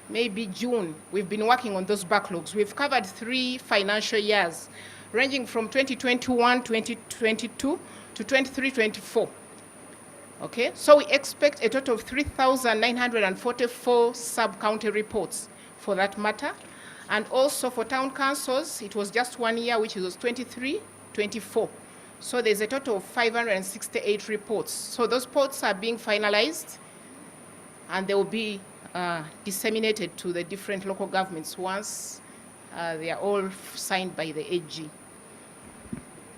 maybe June, we've been working on those backlogs. We've covered 3 financial years, ranging from 2021, 2022 to 23-24. Okay, so we expect a total of 3,944 sub-county reports for that matter. And also for town councils, it was just 1 year, which was 23-24. So there's a total of 568 reports. So those reports are being finalized, and they will be disseminated to the different local governments once they are all signed by the AG.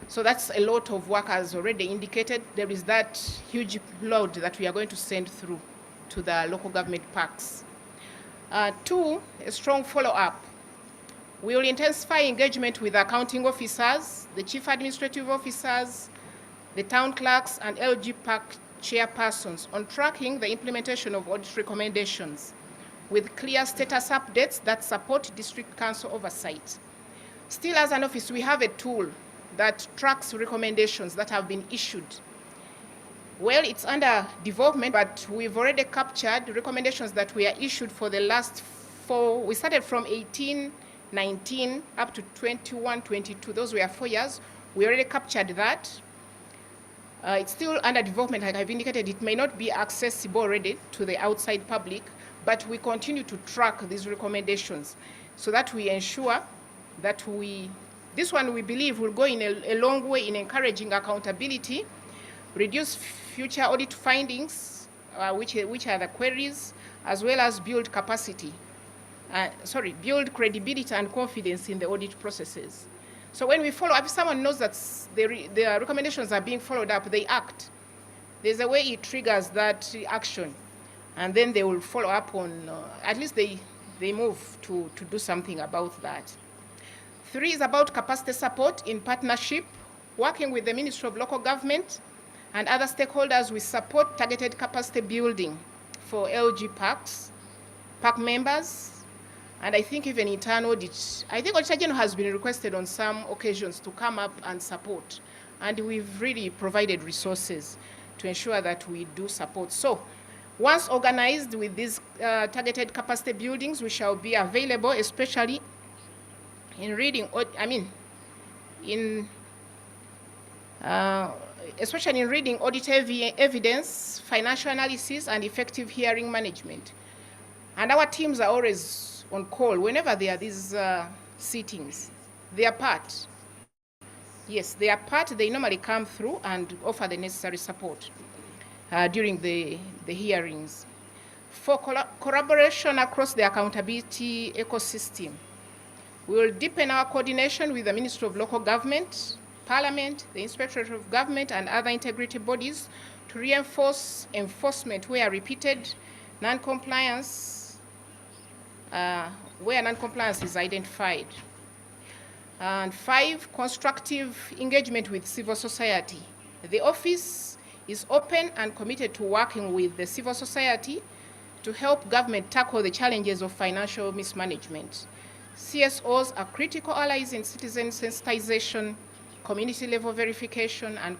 So that's a lot of work, as already indicated. There is that huge load that we are going to send through to the local government parks. 2, a strong follow-up. We will intensify engagement with accounting officers, the chief administrative officers, the town clerks, and Lgpac chairpersons on tracking the implementation of audit recommendations with clear status updates that support district council oversight. Still, as an office, we have a tool that tracks recommendations that have been issued. Well, it's under development, but we've already captured recommendations that were issued for the last 4. We started from 18-19 up to 21-22. Those were 4 years. We already captured that. It's still under development, like I've indicated. It may not be accessible already to the outside public, but we continue to track these recommendations so that we ensure that this one we believe will go in a long way in encouraging accountability, reduce future audit findings, which are the queries, as well as build build credibility and confidence in the audit processes. So when we follow up, if someone knows that the recommendations are being followed up, they act. There's a way it triggers that action, and then they will follow up on, at least they move to do something about that. 3 is about capacity support in partnership, working with the Ministry of Local Government and other stakeholders. We support targeted capacity building for Lgpacs, PAC members, and I think even internal audit. I think Auditor General has been requested on some occasions to come up and support, and we've really provided resources to ensure that we do support. So once organized with these targeted capacity buildings, we shall be available, especially in reading, especially in reading audit evidence, financial analysis, and effective hearing management. And our teams are always on call whenever there are these sittings. They are part. Yes, they are part. They normally come through and offer the necessary support during the hearings. For collaboration across the accountability ecosystem, we will deepen our coordination with the Ministry of Local Government, Parliament, the Inspectorate of Government, and other integrity bodies to reinforce enforcement where repeated non-compliance, is identified. And 5, constructive engagement with civil society. The office is open and committed to working with the civil society to help government tackle the challenges of financial mismanagement. CSOs are critical allies in citizen sensitization, community level verification, and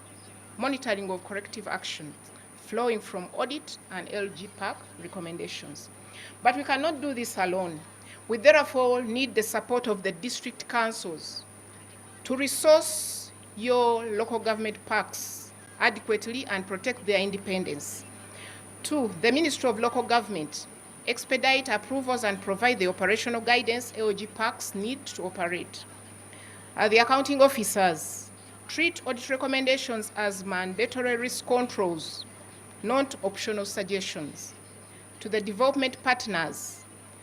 monitoring of corrective action flowing from audit and Lgpac recommendations. But we cannot do this alone. We therefore need the support of the district councils to resource your local government parks adequately and protect their independence. 2, the Ministry of Local Government expedite approvals and provide the operational guidance Lgpacs need to operate. The accounting officers treat audit recommendations as mandatory risk controls, not optional suggestions. To the development partners,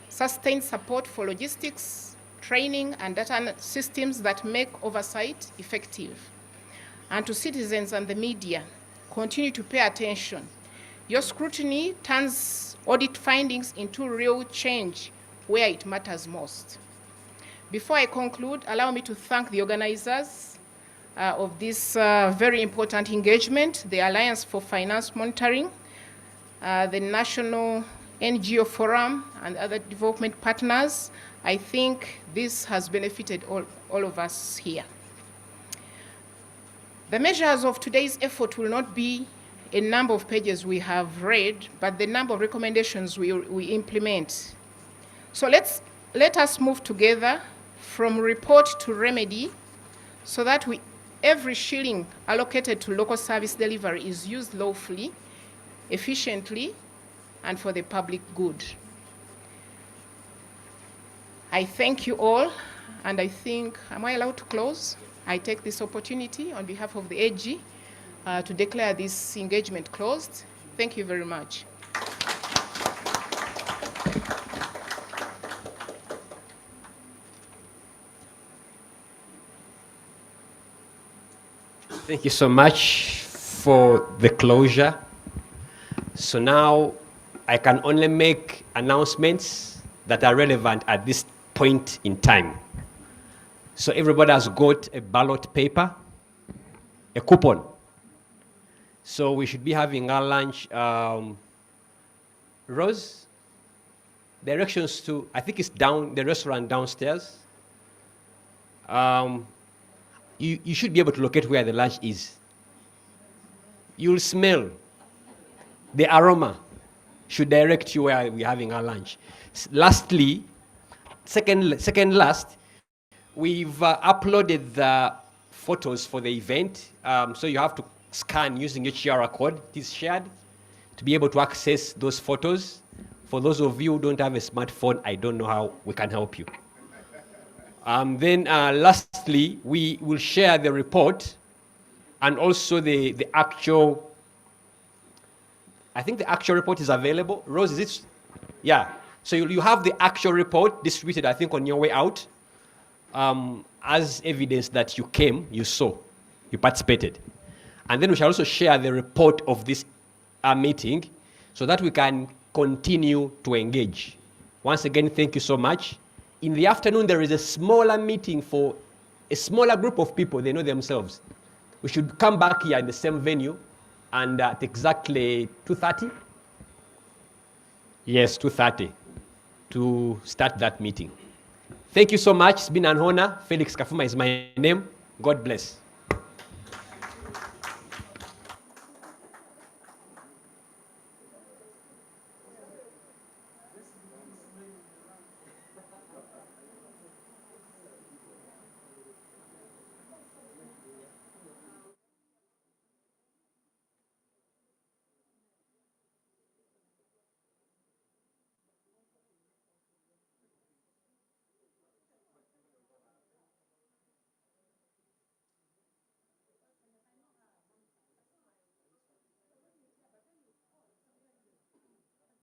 sustain support for logistics, training, and data systems that make oversight effective. And to citizens and the media, continue to pay attention. Your scrutiny turns audit findings into real change where it matters most. Before I conclude, allow me to thank the organizers of this very important engagement, the Alliance for Finance Monitoring, the National NGO Forum, and other development partners. I think this has benefited all of us here. The measures of today's effort will not be a number of pages we have read, but the number of recommendations we implement. So let us move together from report to remedy so that every shilling allocated to local service delivery is used lawfully, efficiently, and for the public good. I thank you all, and I think, am I allowed to close? I take this opportunity on behalf of the AG to declare this engagement closed. Thank you very much. Thank you so much for the closure. So now I can only make announcements that are relevant at this point in time. So everybody has got a ballot paper, a coupon. So we should be having our lunch. Rose, directions to, I think it's down, the restaurant downstairs. You should be able to locate where the lunch is. You'll smell the aroma should direct you where we're having our lunch. Lastly, second last, we've uploaded the photos for the event. So you have to scan using your QR code. It is shared to be able to access those photos. For those of you who don't have a smartphone, I don't know how we can help you. Then lastly, we will share the report and also the actual, I think the actual report is available. Rose, is it? Yeah. So you have the actual report distributed, I think, on your way out as evidence that you came, you saw, you participated. And then we shall also share the report of this meeting so that we can continue to engage. Once again, thank you so much. In the afternoon, there is a smaller meeting for a smaller group of people, they know themselves. We should come back here in the same venue and at exactly 2:30? Yes, 2:30 to start that meeting. Thank you so much. It's been an honor. Felix Kafuma is my name. God bless.